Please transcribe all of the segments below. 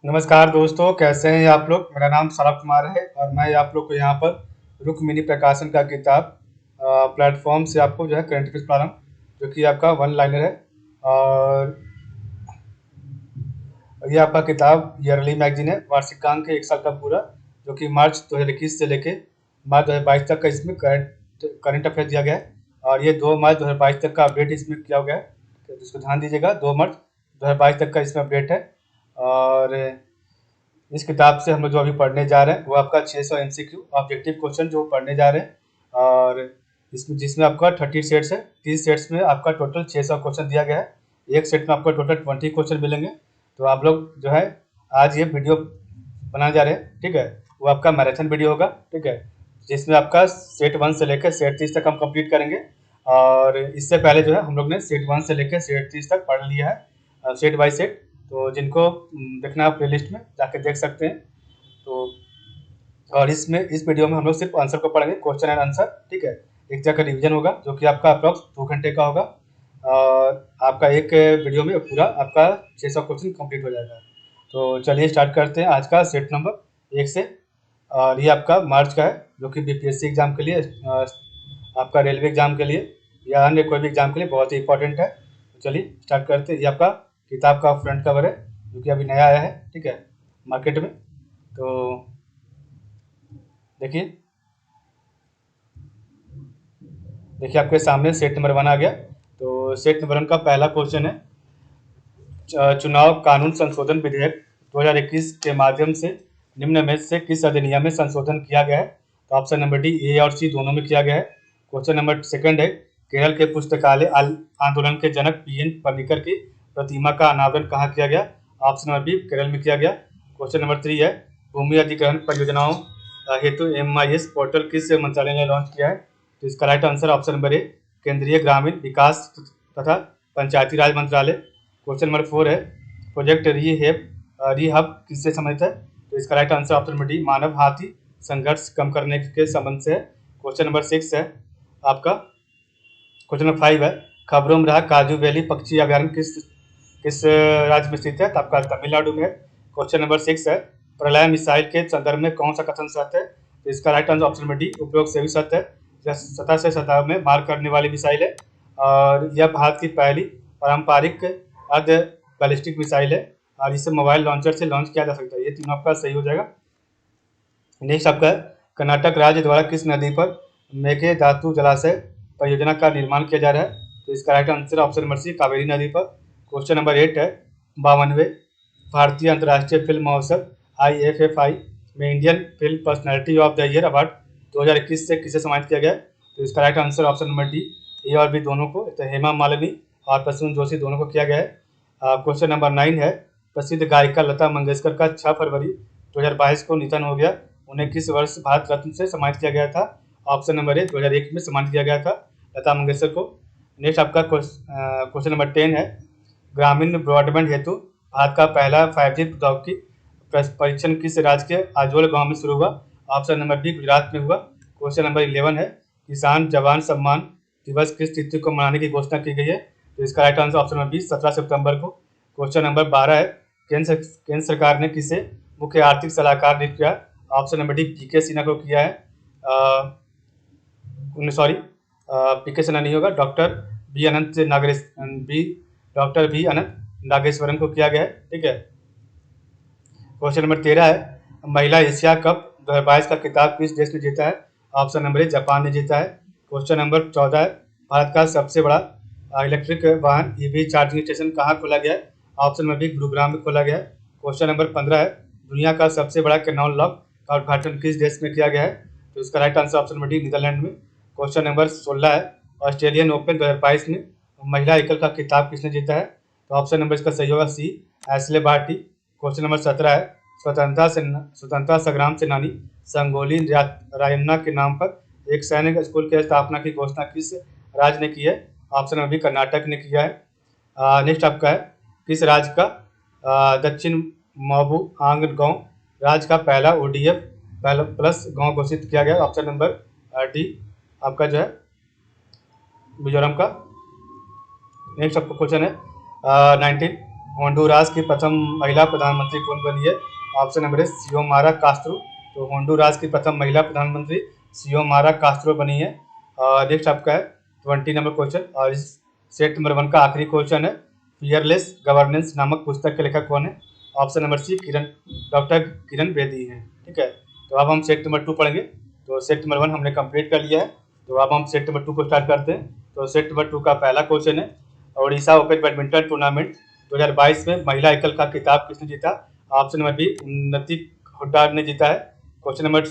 नमस्कार दोस्तों, कैसे हैं आप लोग। मेरा नाम सौरभ कुमार है और मैं आप लोग को यहाँ पर रुक मिनी प्रकाशन का किताब प्लेटफॉर्म से आपको जो है करंट अफेयर्स पढ़ा रहा हूँ, जो कि आपका वन लाइनर है। और ये आपका किताब ईयरली मैगजीन है, वार्षिकांक है एक साल का पूरा, जो कि मार्च 2021 से लेके मार्च 2022 तक का इसमें करंट अफेयर दिया गया है। और ये 2 मार्च 2022 तक का अपडेट इसमें किया गया है, तो इसको ध्यान दीजिएगा। 2 मार्च 2022 तक का इसमें अपडेट है। और इस किताब से हम लोग जो अभी पढ़ने जा रहे हैं वो आपका 600 एमसीक्यू ऑब्जेक्टिव क्वेश्चन जो पढ़ने जा रहे हैं। और इसमें जिसमें आपका 30 सेट्स है, 30 सेट्स में आपका टोटल 600 क्वेश्चन दिया गया है। एक सेट में आपको टोटल 20 क्वेश्चन मिलेंगे। तो आप लोग जो है आज ये वीडियो बनाने जा रहे हैं, ठीक है। वो आपका मैराथन वीडियो होगा, ठीक है, जिसमें आपका सेट 1 से लेकर सेट 30 तक हम कंप्लीट करेंगे। और इससे पहले जो है हम लोग ने सेट 1 से लेकर सेट 30 तक पढ़ लिया है, सेट बाय सेट। तो जिनको देखना है प्लेलिस्ट में जाके देख सकते हैं। तो और इस वीडियो में हम लोग सिर्फ आंसर को पढ़ेंगे, क्वेश्चन एंड आंसर, ठीक है। एक तरह का रिवीजन होगा जो कि आपका अप्रॉक्स 2 घंटे का होगा। और आपका एक वीडियो में पूरा आपका 600 क्वेश्चन कंप्लीट हो जाएगा। तो चलिए स्टार्ट करते हैं आज का सेट नंबर 1 से। और ये आपका मार्च का है, जो कि बीपीएससी एग्जाम के लिए, आपका रेलवे एग्जाम के लिए या अन्य कोई भी एग्जाम के लिए बहुत ही इंपॉर्टेंट है। तो चलिए स्टार्ट करते हैं। ये आपका किताब का फ्रंट कवर है, जो कि अभी नया आया है, ठीक है, मार्केट में। तो देखिए देखिए आपके सामने सेट नंबर 1 आ गया। तो सेट नंबर 1 का पहला क्वेश्चन है, चुनाव कानून संशोधन विधेयक 2021 के माध्यम से निम्न में से किस अधिनियम में संशोधन किया गया है। तो ऑप्शन नंबर डी, ए और सी दोनों में किया गया है। क्वेश्चन नंबर सेकंड है, केरल के पुस्तकालय आंदोलन के जनक पीएन पनिकर की प्रतिमा का अनावरण कहाँ किया गया। ऑप्शन नंबर बी, केरल में किया गया। क्वेश्चन नंबर 3 है, भूमि अधिग्रहण परियोजनाओं हेतु एमआईएस पोर्टल किस मंत्रालय ने लॉन्च किया है। तो इसका राइट आंसर ऑप्शन नंबर ए, केंद्रीय ग्रामीण विकास तथा पंचायती राज मंत्रालय। क्वेश्चन नंबर 4 है, प्रोजेक्ट रीहब किससे संबंधित है। तो इसका right answer option number D, मानव हाथी संघर्ष कम करने के संबंध से है। क्वेश्चन नंबर 6 है आपका, क्वेश्चन नंबर 5 है, खबरों में रहा काजू वैली पक्षी अभ्यारण्य किस किस राज्य में स्थित है। तो आपका तमिलनाडु में है। क्वेश्चन नंबर 6 है, प्रलय मिसाइल के संदर्भ में कौन सा कथन सत्य है। तो इसका right answer option number D, उपयोग से भी सत्य है। यह सतह से सतह में मार करने वाली मिसाइल है और यह भारत की पहली पारंपरिक अर्ध बैलिस्टिक मिसाइल है और इसे मोबाइल लॉन्चर से लॉन्च किया जा सकता है। ये तीनों आपका सही हो जाएगा। नेक्स्ट आपका है, कर्नाटक राज्य द्वारा किस नदी पर मेकेदातु जलाशय परियोजना का निर्माण किया जा रहा है। तो इसका right answer option number C, Kaveri नदी पर। क्वेश्चन नंबर 8 है, 52वें भारतीय अंतर्राष्ट्रीय फिल्म महोत्सव IFFI में Indian film personality of the year award 2021 से किसे सम्मानित किया गया। तो इसका right answer option number D, A और बी दोनों को, तो हेमा मालिनी और प्रसून जोशी दोनों को किया गया है। क्वेश्चन नंबर 9 है, प्रसिद्ध गायिका लता मंगेशकर का 6 फरवरी 2022 को निधन हो गया। उन्हें किस वर्ष भारत रत्न से सम्मानित किया गया था। ऑप्शन नंबर ए, 2001 में सम्मानित किया गया था लता मंगेशकर को। नेक्स्ट आपका क्वेश्चन नंबर 10 है, ग्रामीण ब्रॉडबैंड हेतु भारत का पहला 5G प्रौद्योगिकी परीक्षण किस राज्य के आजोल गांव में शुरू हुआ। ऑप्शन नंबर बी, गुजरात में हुआ। क्वेश्चन नंबर 11 है, किसान जवान सम्मान दिवस किस तिथि को मनाने की घोषणा की गई है। तो इसका right answer option number B, 17 सितंबर को। क्वेश्चन नंबर 12 है, केंद्र सरकार ने किसे मुख्य आर्थिक सलाहकार नियुक्त किया। ऑप्शन नंबर डी, पीके सिन्हा को किया है। सॉरी, पीके सिन्हा नहीं होगा, डॉक्टर बी अनंत नागेश्वरन को किया गया है, ठीक है। क्वेश्चन नंबर 13 है, महिला एशिया कप 2022 का खिताब किस देश ने जीता है। ऑप्शन नंबर ए, जापान ने जीता है। क्वेश्चन नंबर 14 है, भारत का सबसे बड़ा इलेक्ट्रिक वाहन ईवी चार्जिंग स्टेशन कहाँ खोला गया है। ऑप्शन नंबर बी, गुरुग्राम में खोला गया है। क्वेश्चन नंबर 15 है, दुनिया का सबसे बड़ा कैनॉल लॉक का उद्घाटन किस देश में किया गया है। तो इसका right answer option number D, Netherland में। क्वेश्चन नंबर 16 है, ऑस्ट्रेलियन ओपन 2022 में महिला एकल का खिताब किसने जीता है। तो ऑप्शन नंबर इसका सही होगा सी, एशले बार्टी। क्वेश्चन नंबर 17 है, स्वतंत्रता संग्राम सेनानी संगोली रायन्ना के नाम पर एक सैनिक स्कूल की स्थापना की घोषणा किस राज्य ने की है। ऑप्शन नंबर बी, कर्नाटक ने किया है। नेक्स्ट आपका है, किस राज्य का दक्षिण मोबू आंग गांव राज्य का पहला ODF प्लस गांव घोषित किया गया। ऑप्शन नंबर डी आपका जो है मिजोरम का। नेक्स्ट आपका क्वेश्चन है 19, होंडुरास की प्रथम महिला प्रधानमंत्री कौन बनी है? Option number A Xiomara Castro. तो होंडुरास की प्रथम महिला प्रधानमंत्री सियोमारा कास्त्रो बनी है। नेक्स्ट आपका है 20 नंबर क्वेश्चन, और इस सेट नंबर 1 का आखिरी क्वेश्चन है। फियरलेस गवर्नेंस नामक पुस्तक के लेखक कौन है? Option number C doctor Kiran Bedi हैं। ठीक है, तो अब हम सेट नंबर 2 पढ़ेंगे। तो सेट नंबर 1 हमने कंप्लीट कर लिया है, तो अब हम सेट नंबर 2 को स्टार्ट करते हैं। तो सेट नंबर 2 का पहला क्वेश्चन है, ओडिशा ओपन बैडमिंटन टूर्नामेंट 2022 में महिला एकल का खिताब किसने जीता? ऑप्शन नंबर बी उन्नति हुड्डा ने जीता है। क्वेश्चन नंबर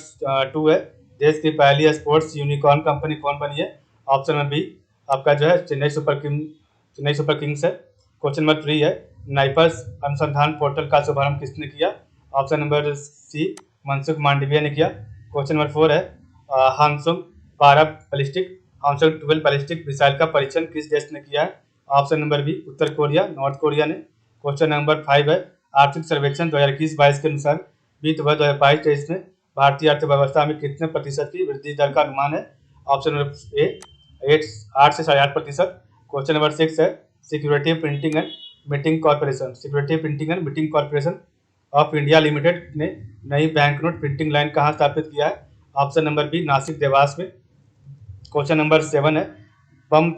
2 है, देश की पहली स्पोर्ट्स यूनिकॉर्न कंपनी कौन बनी है? ऑप्शन नंबर बी आपका जो है चेन्नई सुपर किंग्स है। क्वेश्चन नंबर 3 है, नाइपर्स अनुसंधान पोर्टल का शुभारंभ किसने किया? Option number C Mansukh Mandaviya ने किया। क्वेश्चन नंबर 4 है, हामसुंग 12 बैलिस्टिक मिसाइल का परीक्षण किस देश ने किया है? ऑप्शन नंबर बी उत्तर कोरिया, नॉर्थ कोरिया ने। क्वेश्चन नंबर 5 है, आर्थिक सर्वेक्षण 2021-22 के अनुसार वित्त वर्ष 2022-23 में भारतीय अर्थव्यवस्था में कितने प्रतिशत की वृद्धि दर का अनुमान है? ऑप्शन नंबर ए 8 से 8.5%। क्वेश्चन नंबर 6 है, security printing and meeting corporation of India limited ने नई बैंक नोट प्रिंटिंग लाइन कहाँ स्थापित किया है? Option number B Nashik Dewas में। क्वेश्चन नंबर 7 है, बम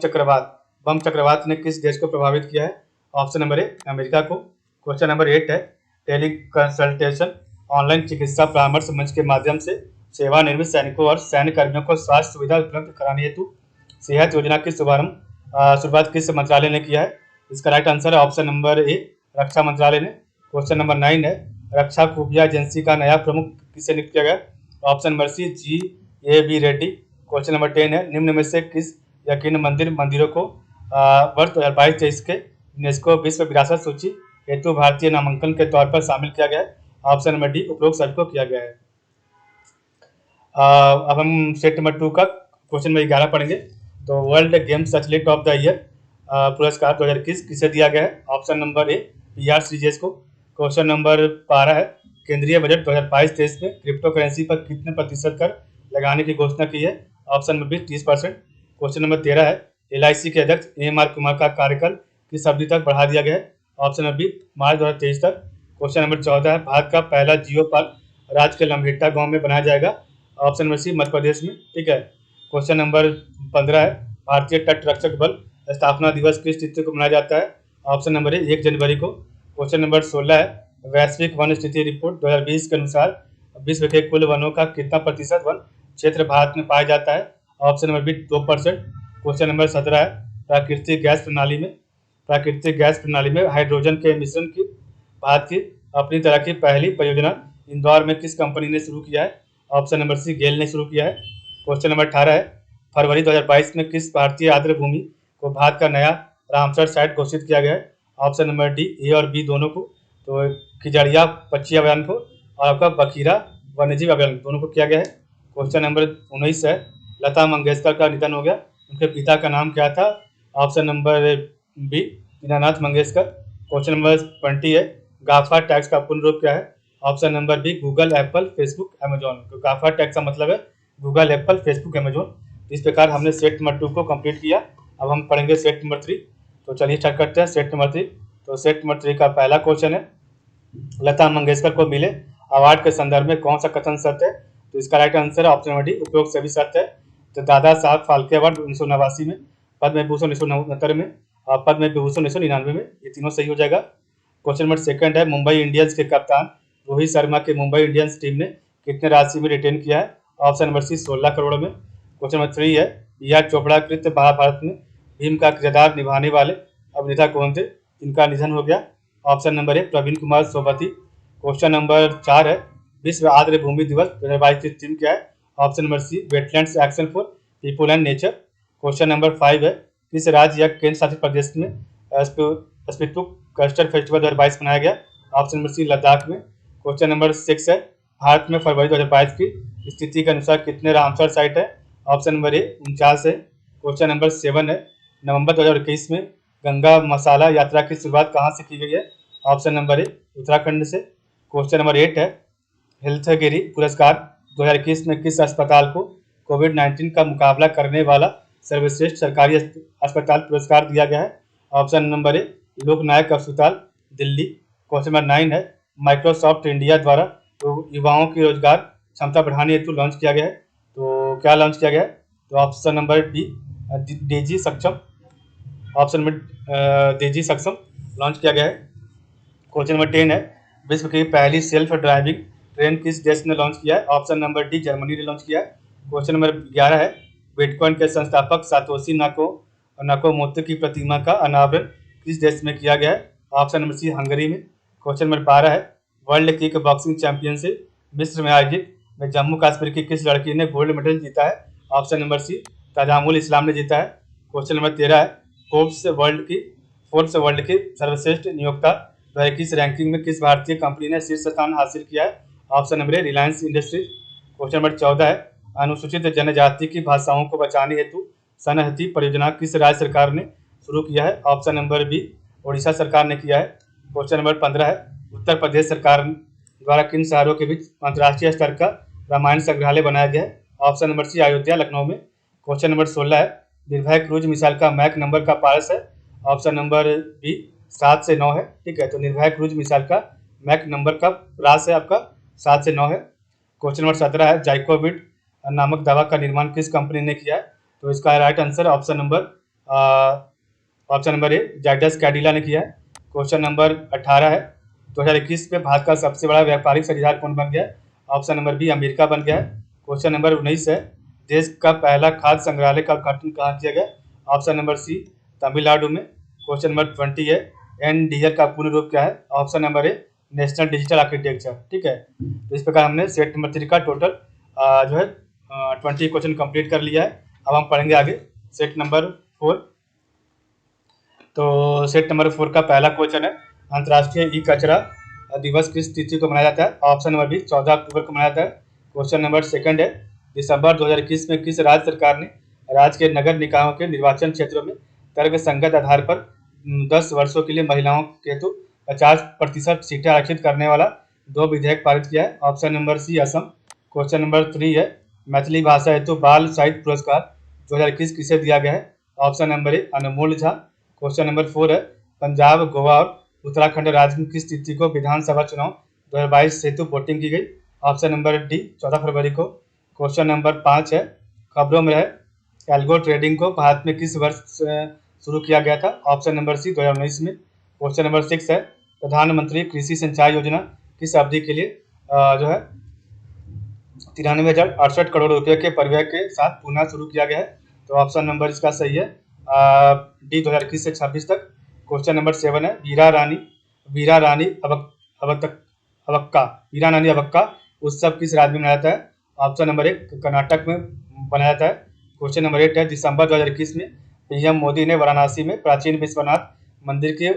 चक्रवात ने किस देश को प्रभावित किया है? ऑप्शन नंबर ए अमेरिका को। क्वेश्चन नंबर 8 है, टेली कंसल्टेशन ऑनलाइन चिकित्सा परामर्श मंच के माध्यम से सेवानिवृत्त सैनिकों और सैन्य कर्मियों को स्वास्थ्य सुविधा उपलब्ध कराने हेतु सेहत योजना की शुरुआत किस मंत्रालय ने किया है? इसका राइट आंसर है ऑप्शन नंबर ए रक्षा मंत्रालय ने। क्वेश्चन नंबर 9 है, रक्षा खुफिया एजेंसी का नया प्रमुख किसे नियुक्त किया गया? Option number C GAB Reddy. Question number 10 है, निम्न में से किस यकीन मंदिरों को वर्ष 2022-23 के यूनेस्को विश्व विरासत सूची हेतु भारतीय नामांकन के तौर पर शामिल किया गया है? ऑप्शन नंबर डी उपरोक्त सभी को किया गया है। अब हम सेट नंबर 2 का क्वेश्चन नंबर 11 पढ़ेंगे। तो World Games athlete of the year पुरस्कार 2021 किसे दिया गया है? Option number A PR Sreejesh को। क्वेश्चन नंबर 12 है, केंद्रीय बजट 2022-23 में क्रिप्टो करेंसी पर कितने प्रतिशत कर लगाने की घोषणा की है? Option number B 30%। Question number 13 है, LIC के अध्यक्ष AMR कुमार का कार्यकाल किस अवधि तक बढ़ा दिया गया है? ऑप्शन नंबर बी मार्च 2023 तक। क्वेश्चन नंबर 14 है, भारत का पहला जियो पार्क राज्य के लम्हेटा गांव में बनाया जाएगा? Option number C Madhya Pradesh में। ठीक है, क्वेश्चन नंबर 15 है, भारतीय तट रक्षक बल स्थापना दिवस किस तिथि को मनाया जाता है? ऑप्शन नंबर ए 1 जनवरी को। क्वेश्चन नंबर 16 है, वैश्विक वन स्थिति रिपोर्ट 2020 के अनुसार विश्व के कुल वनों का कितना प्रतिशत वन क्षेत्र भारत में पाया जाता है? Option number B 2%। Question number 17 है, प्राकृतिक गैस प्रणाली में हाइड्रोजन के मिश्रण की भारत की अपनी तरह की पहली परियोजना इंदौर में किस कंपनी ने शुरू किया है? ऑप्शन नंबर सी गेल ने शुरू किया है। क्वेश्चन नंबर 18 है, फरवरी 2022 में किस भारतीय आर्द्र भूमि को भारत का नया रामसर साइट घोषित किया गया है? ऑप्शन नंबर डी ए और बी दोनों को। तो खिजड़िया पक्षी अभ्यारण्य को और आपका बखीरा वन्यजीव अभ्यारण्य दोनों को किया गया है। क्वेश्चन नंबर 19 है, लता मंगेशकर का निधन हो गया, उनके पिता का नाम क्या था? Option number B Dinanath Mangeshkar. Question number 20 है, गाफा टैक्स का पूर्ण रूप क्या है? Option number B Google, Apple, Facebook, Amazon. तो गाफा टैक्स का मतलब है गूगल, एप्पल, फेसबुक, अमेजोन। इस प्रकार हमने सेट नंबर 2 को कंप्लीट किया। अब हम पढ़ेंगे सेट नंबर 3। तो चलिए स्टार्ट करते हैं सेट नंबर 3। तो सेट नंबर 3 का पहला क्वेश्चन है, लता मंगेशकर को मिले अवार्ड के संदर्भ में कौन सा कथन सत्य है? तो इसका राइट आंसर है ऑप्शन नंबर डी उपरोक्त सभी सत्य है। तो दादा साहब फाल्के अवार्ड 1989 में, पद्म विभूषण 1969 में और पद्म विभूषण 1999 में, ये तीनों सही हो जाएगा। क्वेश्चन नंबर 2 है, मुंबई इंडियंस के कप्तान रोहित शर्मा के मुंबई इंडियंस टीम ने कितने राशि में रिटेन किया है? ऑप्शन नंबर सी 16 करोड़ में। क्वेश्चन नंबर 3 है, PR चोपड़ा कृत महाभारत में भीम का किरदार निभाने वाले अभिनेता कौन थे, इनका निधन हो गया? Option number A Praveen Kumar Sobti. Question number 4 है, विश्व आर्द्र भूमि दिवस 2022 की थीम क्या है? Option number C wetlands action for people and nature. Question number 5 है, किस राज्य या केंद्र शासित प्रदेश में स्पितुक कल्चर फेस्टिवल 2022 मनाया गया? ऑप्शन नंबर सी लद्दाख में। क्वेश्चन नंबर 6 है, भारत में फरवरी 2022 की स्थिति के अनुसार कितने रामसर साइट है? ऑप्शन नंबर ए 49 है। क्वेश्चन नंबर 7 है, नवंबर 2021 में गंगा मसाला यात्रा की शुरुआत कहाँ से की गई है? ऑप्शन नंबर ए उत्तराखंड से। क्वेश्चन नंबर 8 है, हेल्थगिरी पुरस्कार 2021 में किस अस्पताल को कोविड-19 का मुकाबला करने वाला सर्वश्रेष्ठ सरकारी अस्पताल पुरस्कार दिया गया है? ऑप्शन नंबर ए लोकनायक अस्पताल दिल्ली। क्वेश्चन नंबर 9 है माइक्रोसॉफ्ट इंडिया द्वारा तो युवाओं की रोजगार क्षमता बढ़ाने हेतु लॉन्च किया गया है। तो क्या लॉन्च किया गया है? तो ऑप्शन नंबर बी डिजी सक्षम। ऑप्शन नंबर डिजी सक्षम लॉन्च किया गया है। क्वेश्चन नंबर 10 है विश्व की पहली सेल्फ ड्राइविंग ट्रेन किस देश ने लॉन्च किया है? ऑप्शन नंबर डी जर्मनी ने लॉन्च किया है। क्वेश्चन नंबर 11 है बिटकॉइन के संस्थापक सातोशी नाकामोतो की प्रतिमा का अनावरण किस देश में किया गया है? ऑप्शन नंबर सी हंगरी में। क्वेश्चन नंबर 12 है वर्ल्ड किक बॉक्सिंग चैंपियनशिप मिस्र में आयोजित में जम्मू कश्मीर की किस लड़की ने गोल्ड मेडल जीता है? ऑप्शन नंबर सी तजामुल इस्लाम ने जीता है। क्वेश्चन नंबर 13 है फोर्ब्स वर्ल्ड की सर्वश्रेष्ठ नियोक्ता 2021 रैंकिंग में किस भारतीय कंपनी ने शीर्ष स्थान हासिल किया है? ऑप्शन नंबर ए रिलायंस इंडस्ट्रीज। क्वेश्चन नंबर 14 है अनुसूचित जनजाति की भाषाओं को बचाने हेतु सनहती परियोजना किस राज्य सरकार ने शुरू किया है? ऑप्शन नंबर बी ओडिशा सरकार ने किया है। क्वेश्चन नंबर 15 है उत्तर प्रदेश सरकार द्वारा किन शहरों के बीच अंतर्राष्ट्रीय स्तर का रामायण संग्रहालय बनाया गया है? Option number C Ayodhya Lucknow में। क्वेश्चन नंबर 16 है निर्भय क्रूज मिसाइल का मैक नंबर का पारस है? ऑप्शन नंबर बी 7 से 9 है। ठीक है, तो निर्भय क्रूज मिसाइल का मैक नंबर का रास है आपका 7 से 9 है। क्वेश्चन नंबर 17 है जाइकोविड नामक दवा का निर्माण किस कंपनी ने किया है? तो इसका राइट आंसर ऑप्शन नंबर ए जाइडस कैडिला ने किया है। क्वेश्चन नंबर 18 है 2021 में भारत का सबसे बड़ा व्यापारिक साझेदार कौन बन गया है? ऑप्शन नंबर बी अमेरिका बन गया है। क्वेश्चन नंबर 19 है देश का पहला खाद्य संग्रहालय का उद्घाटन कहाँ किया गया? ऑप्शन नंबर सी तमिलनाडु में। क्वेश्चन नंबर 20 है एनडीएल का पूर्ण रूप क्या है? ऑप्शन नंबर ए नेशनल डिजिटल आर्किटेक्चर। ठीक है, तो इस प्रकार हमने सेट नंबर 3 का टोटल जो है 20 क्वेश्चन कंप्लीट कर लिया है। अब हम पढ़ेंगे आगे सेट नंबर 4। तो सेट नंबर 4 का पहला क्वेश्चन है अंतर्राष्ट्रीय ई कचरा दिवस किस तिथि को मनाया जाता है? ऑप्शन नंबर बी 14 अक्टूबर को मनाया जाता है। क्वेश्चन नंबर सेकंड है दिसंबर 2021 में किस राज्य सरकार ने राज्य के नगर निकायों के निर्वाचन क्षेत्रों में तर्कसंगत आधार पर 10 वर्षों के लिए महिलाओं के हेतु 50% सीटें आरक्षित करने वाला 2 विधेयक पारित किया है? Option number C Assam. Question number 3 है मैथिली भाषा हेतु बाल साहित्य पुरस्कार 2021 किसे दिया गया है? ऑप्शन नंबर ए अनमोल झा। क्वेश्चन नंबर 4 है पंजाब गोवा और उत्तराखंड राज्य में किस तिथि को विधानसभा चुनाव 2022 हेतु वोटिंग की गई? ऑप्शन नंबर डी 14 फरवरी को। क्वेश्चन नंबर 5 है खबरों में है एल्गो ट्रेडिंग को भारत में किस वर्ष शुरू किया गया था? ऑप्शन नंबर सी 2019 में। क्वेश्चन नंबर 6 है प्रधानमंत्री कृषि सिंचाई योजना किस अवधि के लिए जो है 93,068 करोड़ रुपए के परिव्यय के साथ पुनः शुरू किया गया है? तो ऑप्शन नंबर इसका सही है डी 2021 से 26 तक। क्वेश्चन नंबर 7 है वीरा रानी अवक्का उत्सव किस राज्य में मनाया जाता है? ऑप्शन नंबर 1 कर्नाटक में मनाया जाता है। क्वेश्चन नंबर 8 है दिसंबर 2021 में पीएम मोदी ने वाराणसी में प्राचीन विश्वनाथ मंदिर को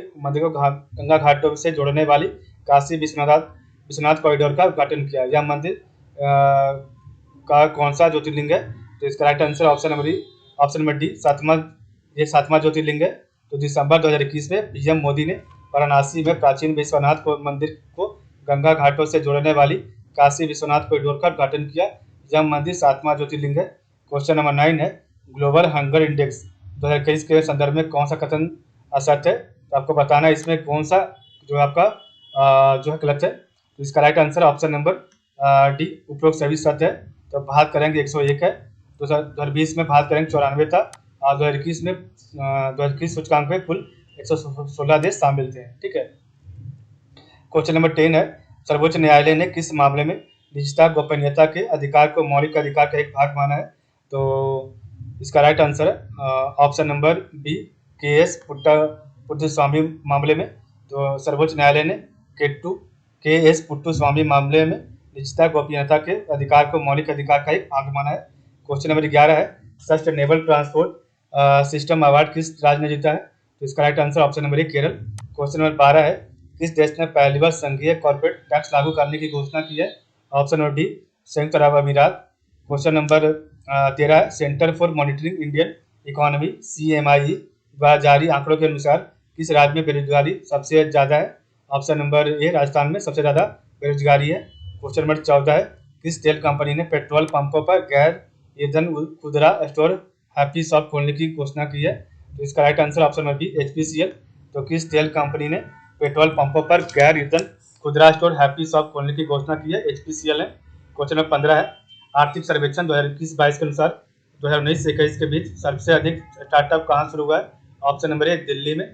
गंगा घाटों से जोड़ने वाली काशी विश्वनाथ कॉरिडोर का उद्घाटन किया। यह मंदिर का कौन सा ज्योतिर्लिंग है? तो इसका right answer option number D सातवां ज्योतिर्लिंग है। तो दिसंबर 2021 में पीएम मोदी ने वाराणसी में प्राचीन विश्वनाथ मंदिर को गंगा घाटों से जोड़ने वाली काशी विश्वनाथ कॉरिडोर का उद्घाटन किया। यह मंदिर 7वां ज्योतिर्लिंग है। क्वेश्चन नंबर 9 है ग्लोबल हंगर इंडेक्स 2021 के संदर्भ में कौन सा कथन असत्य है? तो आपको बताना है इसमें कौन सा जो आपका जो है गलत है। तो इसका right answer option number D उपरोक्त सभी सत्य है। तो भारत का रैंक 101 है। 2020 में भारत का रैंक 94 था और 2021 सूचकांक में कुल 116 देश शामिल थे। ठीक है, क्वेश्चन नंबर 10 है सर्वोच्च न्यायालय ने किस मामले में निजता गोपनीयता के अधिकार को मौलिक अधिकार का एक भाग माना है? तो इसका राइट आंसर है option number B K S Puttuswamy मामले में। तो सर्वोच्च न्यायालय ने केएस पुट्टुस्वामी मामले में निजता गोपनीयता के अधिकार को मौलिक अधिकार का एक भाग माना है। क्वेश्चन नंबर 11 है सस्टेनेबल ट्रांसपोर्ट सिस्टम अवार्ड किस राज्य ने जीता है? तो इसका राइट आंसर ऑप्शन नंबर ए केरल। क्वेश्चन नंबर 12 है किस देश ने पहली बार संघीय कॉर्पोरेट टैक्स लागू करने की घोषणा की है? ऑप्शन नंबर डी संयुक्त अरब अमीरात। क्वेश्चन नंबर 13 है centre for monitoring Indian economy CMI द्वारा जारी आंकड़ों के अनुसार किस राज्य में बेरोजगारी सबसे ज़्यादा है? ऑप्शन नंबर ए राजस्थान में सबसे ज़्यादा बेरोजगारी है। क्वेश्चन नंबर 14 है किस तेल कंपनी ने पेट्रोल पंपों पर गैर ईंधन खुदरा स्टोर हैप्पी शॉप खोलने की घोषणा की है? तो इसका right answer option number B HPCL। तो किस तेल कंपनी ने पेट्रोल पंपों पर गैर ईंधन खुदरा स्टोर हैप्पी शॉप खोलने की घोषणा की है, एचपीसीएल ने। क्वेश्चन नंबर 15 है, आर्थिक सर्वेक्षण 2021-22 के अनुसार 2019 से 21 के बीच सबसे अधिक स्टार्टअप कहाँ शुरू हुआ है? ऑप्शन नंबर ए दिल्ली में।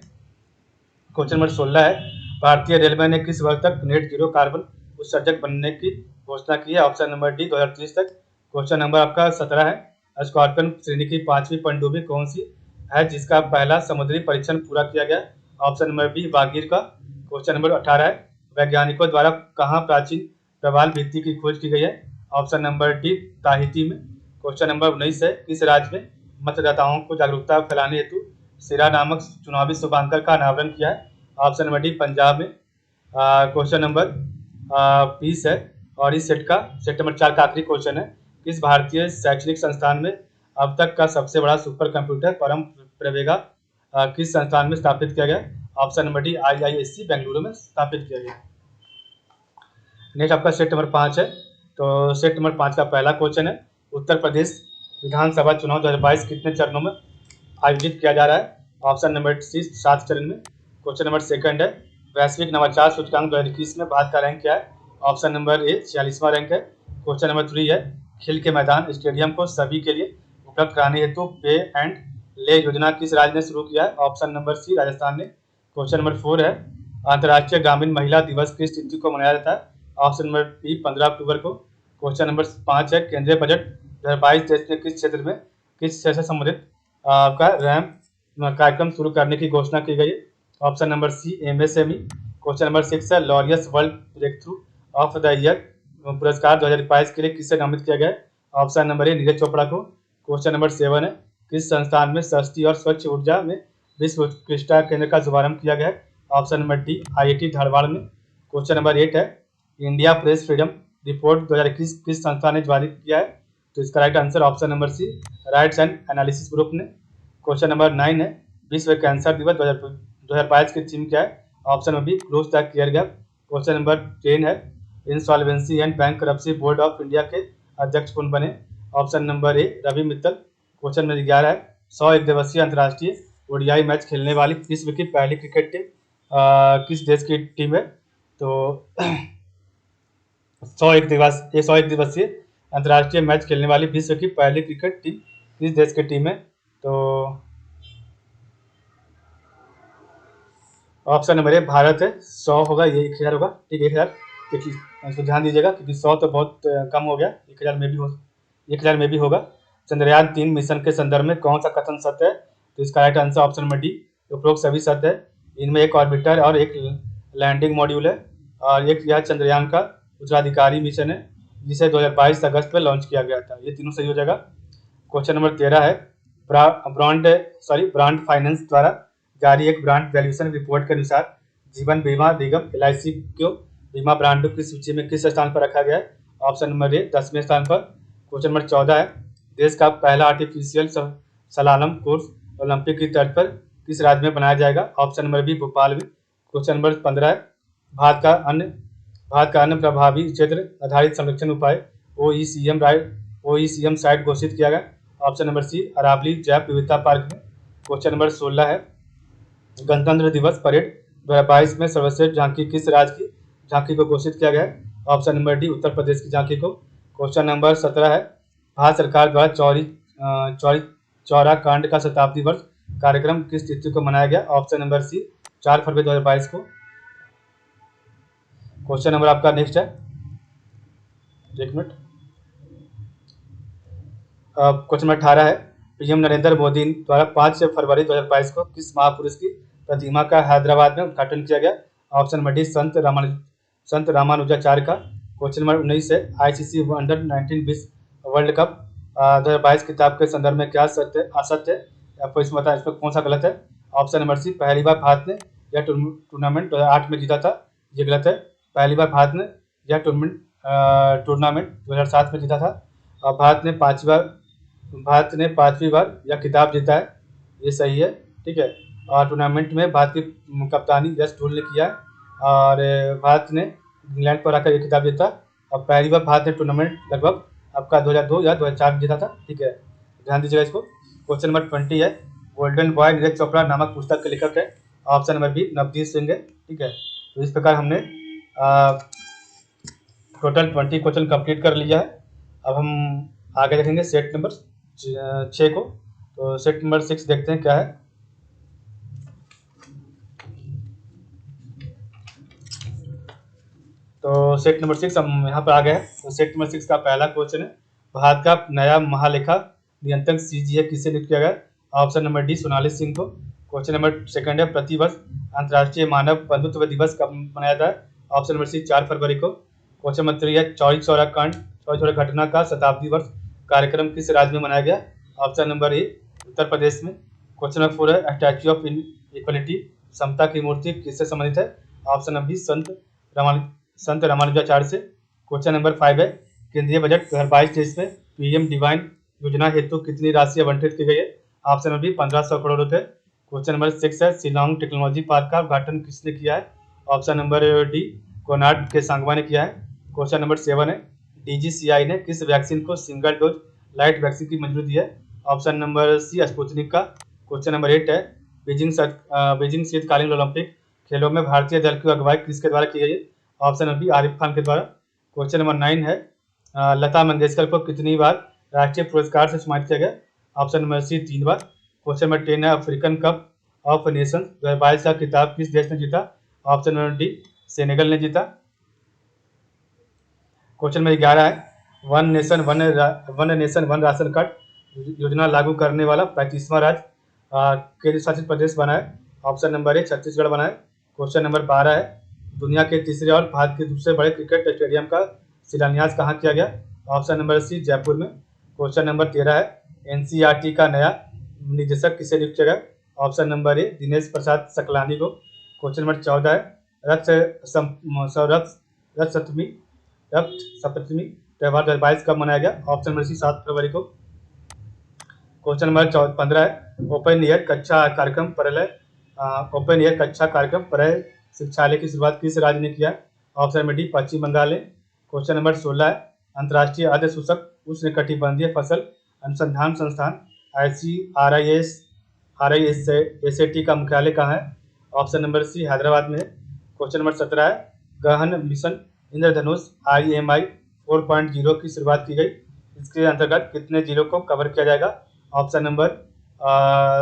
क्वेश्चन नंबर 16 है, भारतीय रेलवे ने किस वर्ष तक नेट जीरो कार्बन उत्सर्जक बनने की घोषणा की है? ऑप्शन नंबर डी 2030 तक। क्वेश्चन नंबर आपका 17 है, स्कॉर्पियन श्रेणी की 5वीं पनडुब्बी कौन सी है जिसका पहला समुद्री परीक्षण पूरा किया गया? ऑप्शन नंबर बी बागीर का। क्वेश्चन नंबर 18 है, वैज्ञानिकों द्वारा कहाँ प्राचीन प्रवाल भित्ति की खोज की गई है? ऑप्शन नंबर डी ताहिती में। क्वेश्चन नंबर 19 है, किस राज्य में मतदाताओं को जागरूकता फैलाने हेतु सिरा नामक चुनावी शुभांकर का अनावरण किया है? ऑप्शन नंबर डी पंजाब में। क्वेश्चन नंबर 20 है, और इस सेट नंबर 4 का आखिरी क्वेश्चन है, किस भारतीय शैक्षणिक संस्थान में अब तक का सबसे बड़ा सुपर कंप्यूटर परम प्रवेगा किस संस्थान में स्थापित किया गया? Option number D IISc Bengaluru में स्थापित किया गया। नेक्स्ट आपका सेट नंबर 5 है। तो सेट नंबर 5 का पहला क्वेश्चन है, उत्तर प्रदेश विधानसभा चुनाव 2022 कितने चरणों में आयोजित किया जा रहा है? ऑप्शन नंबर सी 7 चरण में। क्वेश्चन नंबर सेकंड है, वैश्विक नवाचार सूचकांक 2021 में भारत का रैंक क्या है? ऑप्शन नंबर ए 46वां रैंक है। क्वेश्चन नंबर 3 है, खेल के मैदान स्टेडियम को सभी के लिए उपलब्ध कराने हेतु पे एंड ले योजना किस राज्य ने शुरू किया है? ऑप्शन नंबर सी राजस्थान ने। क्वेश्चन नंबर 4 है, अंतर्राष्ट्रीय ग्रामीण महिला दिवस किस तिथि को मनाया जाता है? ऑप्शन नंबर बी 15 अक्टूबर को। क्वेश्चन नंबर 5 है, केंद्रीय बजट 2022 देश में किस क्षेत्र से संबंधित का रैम कार्यक्रम शुरू करने की घोषणा की गई है? Option number C MSME। Question number 6 है, Laureus World breakthrough of the year पुरस्कार 2022 के लिए किससे नामित किया गया है? Option number A Neeraj Chopra को। क्वेश्चन नंबर 7 है, किस संस्थान में सस्ती और स्वच्छ ऊर्जा में विश्व उत्कृष्टता केंद्र का शुभारंभ किया गया है? Option number D IIT Dharwad में। क्वेश्चन नंबर 8 है, इंडिया प्रेस फ्रीडम रिपोर्ट 2021 किस संस्था ने जारी किया है? तो इसका right answer option number C Rights and Analysis Group ने। क्वेश्चन नंबर 9 है, विश्व कैंसर दिवस 2022 की थीम क्या है? Option number B close the care gap. Question number 10 है, Insolvency and Bankruptcy Board of India के अध्यक्ष कौन बने? Option number A Ravi Mittal. Question number 11 है, 100 एक दिवसीय अंतर्राष्ट्रीय ODI मैच खेलने वाली विश्व की पहली क्रिकेट टीम किस देश की टीम है? तो 100 एक दिवसीय अंतर्राष्ट्रीय मैच खेलने वाली विश्व की पहली क्रिकेट टीम किस देश की टीम है? तो ऑप्शन नंबर ए भारत है। 100 होगा, ये 1000 होगा। ठीक है, 1000 इसको ध्यान दीजिएगा क्योंकि 100 तो बहुत कम हो गया, 1000 में भी होगा। चंद्रयान 3 मिशन के संदर्भ में कौन सा कथन सत्य है? तो इसका right answer option number D उपरोक्त सभी सत्य है। इनमें एक ऑर्बिटर और एक लैंडिंग मॉड्यूल है, और एक यह चंद्रयान का उत्तराधिकारी मिशन है जिसे 2022 अगस्त में लॉन्च किया गया था। ये तीनों सही हो जाएगा। क्वेश्चन नंबर 13 है, ब्रांड फाइनेंस द्वारा जारी एक ब्रांड वैल्यूएशन रिपोर्ट के अनुसार जीवन बीमा निगम LIC को बीमा ब्रांडों की सूची में किस स्थान पर रखा गया है? ऑप्शन नंबर ए 10वें स्थान पर। क्वेश्चन नंबर 14 है, देश का पहला आर्टिफिशियल सलालम कोर्स ओलंपिक की तर्ज पर किस राज्य में बनाया जाएगा? ऑप्शन नंबर बी भोपाल में। क्वेश्चन नंबर 15 है, भारत का अन्य प्रभावी क्षेत्र आधारित संरक्षण उपाय OECM साइट घोषित किया गया। ऑप्शन नंबर सी अरावली जैव विविधता पार्क में। क्वेश्चन नंबर 16 है, गणतंत्र दिवस परेड 2022 में सर्वश्रेष्ठ झांकी किस राज्य की झांकी को घोषित किया गया है? Option number D Uttar Pradesh की झांकी को। क्वेश्चन नंबर 17 है, भारत सरकार द्वारा चौरा कांड का शताब्दी वर्ष कार्यक्रम किस तिथि को मनाया गया? ऑप्शन नंबर सी 4 फरवरी 2022 को। क्वेश्चन नंबर आपका नेक्स्ट है, एक मिनट। क्वेश्चन नंबर 18 है, PM नरेंद्र मोदी द्वारा 5 फरवरी 2022 को किस महापुरुष की प्रतिमा का हैदराबाद में उद्घाटन किया गया? ऑप्शन नंबर डी संत रामानुजाचार्य का। क्वेश्चन नंबर 19 है, ICC अंडर-19 वर्ल्ड कप 2022 किताब के संदर्भ में क्या असत्य है? आपको इसमें बताया, इसमें कौन सा गलत है? ऑप्शन नंबर सी पहली बार भारत ने यह टूर्नामेंट 2008 में जीता था, ये गलत है। पहली बार भारत ने यह टूर्नामेंट 2007 में जीता था, और भारत ने पांचवी बार यह खिताब जीता है, ये सही है। ठीक है, और टूर्नामेंट में भारत की कप्तानी यश धूल ने किया है, और भारत ने इंग्लैंड पर आकर यह खिताब जीता, और पहली बार भारत ने टूर्नामेंट लगभग आपका 2002 या 2004 में जीता था। ठीक है, ध्यान दीजिएगा इसको। क्वेश्चन नंबर 20 है, गोल्डन बॉय नीरज चोपड़ा नामक पुस्तक के लेखक है? Option number B Navdeep Singh है। ठीक है। तो इस प्रकार हमने टोटल 20 क्वेश्चन कंप्लीट कर लिया है। अब हम आगे देखेंगे सेट नंबर 6 को। तो सेट नंबर 6 देखते हैं क्या है। तो सेट नंबर 6 हम यहाँ पर आ गए हैं। तो सेट नंबर 6 का पहला क्वेश्चन है, भारत का नया महालेखा नियंत्रक सीजीए किसे नियुक्त किया गया? Option number D Sonali Singh को। क्वेश्चन नंबर सेकंड है, प्रतिवर्ष अंतर्राष्ट्रीय मानव बंधुत्व दिवस कब मनाया जाता है? ऑप्शन नंबर सी 4 फरवरी को। क्वेश्चन नंबर 3 है, चौरी चौरा कांड चौरी चौरा घटना का शताब्दी वर्ष कार्यक्रम किस राज्य में मनाया गया? ऑप्शन नंबर ए उत्तर प्रदेश में। क्वेश्चन नंबर 4 है, स्टैच्यू ऑफ इक्वलिटी समता की मूर्ति किससे संबंधित है? ऑप्शन नंबर बी संत रामानुजाचार्य से। क्वेश्चन नंबर 5 है, केंद्रीय बजट 2022-23 में पीएम डिवाइन योजना हेतु कितनी राशि आवंटित की गई है? ऑप्शन नंबर बी 1500 करोड़ रुपए। क्वेश्चन नंबर 6 है, शिलोंग टेक्नोलॉजी पार्क का उद्घाटन किसने किया है? ऑप्शन नंबर डी कोनार्ड के सांगवा ने किया है। क्वेश्चन नंबर 7 है, डीजीसीआई ने किस वैक्सीन को सिंगल डोज लाइट वैक्सीन की मंजूरी दी है? ऑप्शन नंबर सी स्पुतनिक का। क्वेश्चन नंबर 8 है, बीजिंग शीतकालीन ओलंपिक खेलों में भारतीय दल की अगुवाई किसके द्वारा की गई है? Option number B Arif Khan के द्वारा। क्वेश्चन नंबर 9 है, लता मंगेशकर को कितनी बार राष्ट्रीय पुरस्कार से सम्मानित किया गया? ऑप्शन नंबर सी 3 बार। क्वेश्चन नंबर 10 है, अफ्रीकन कप ऑफ नेशंस 2022 का खिताब किस देश ने जीता? ऑप्शन नंबर डी सेनेगल ने जीता। क्वेश्चन नंबर 11 है, one nation one ration card योजना लागू करने वाला 35वां राज्य केंद्र शासित प्रदेश बना है? ऑप्शन नंबर ए छत्तीसगढ़ बना है। क्वेश्चन नंबर 12 है, दुनिया के तीसरे और भारत के दूसरे बड़े क्रिकेट स्टेडियम का शिलान्यास कहाँ किया गया? ऑप्शन नंबर सी जयपुर में। क्वेश्चन नंबर 13 है, एनसीईआरटी का नया निदेशक किसे नियुक्त किया गया? ऑप्शन नंबर ए दिनेश प्रसाद सकलानी को। क्वेश्चन नंबर 14 है, रथ सप्तमी त्यौहार 2022 कब मनाया गया? ऑप्शन नंबर सी 7 फरवरी को। क्वेश्चन नंबर 15 है, ओपन ईयर कक्षा कार्यक्रम परय शिक्षालय की शुरुआत किस राज्य ने किया? ऑप्शन नंबर डी पश्चिम बंगाल है। क्वेश्चन नंबर 16 है, अंतर्राष्ट्रीय अर्ध सूचक उष्णकटिबंधीय फसल अनुसंधान संस्थान RISAT का मुख्यालय कहाँ है? ऑप्शन नंबर सी हैदराबाद में है। क्वेश्चन नंबर 17 है, गहन मिशन इंद्रधनुष IMI 4.0 की शुरुआत की गई, इसके अंतर्गत कितने जिलों को कवर किया जाएगा? ऑप्शन नंबर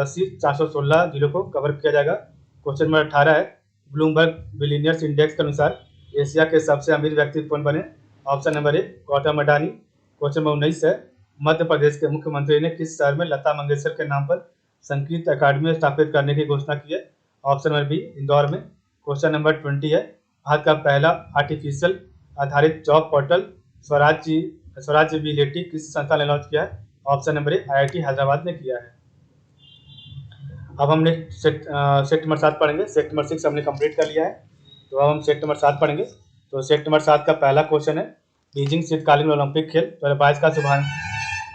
सी 416 जिलों को कवर किया जाएगा। क्वेश्चन नंबर 18 है, ब्लूमबर्ग बिलियनियर्स इंडेक्स के अनुसार एशिया के सबसे अमीर व्यक्ति कौन बने? ऑप्शन नंबर ए गौतम अडानी। क्वेश्चन नंबर 19 है, मध्य प्रदेश के मुख्यमंत्री ने किस शहर में लता मंगेशकर के नाम पर संगीत अकादमी स्थापित करने की घोषणा की है? ऑप्शन नंबर बी इंदौर में। क्वेश्चन नंबर 20 है, भारत का पहला आर्टिफिशियल आधारित जॉब पोर्टल स्वराज बिलेटी किस संस्था ने लॉन्च किया है? Option number A IIT Hyderabad ने किया है। अब हमने सेट नंबर 7 पढ़ेंगे। सेट नंबर 6 हमने कंप्लीट कर लिया है, तो अब हम सेट नंबर 7 पढ़ेंगे। तो सेट नंबर 7 का पहला क्वेश्चन है, बीजिंग शीतकालीन ओलंपिक खेल 2022 का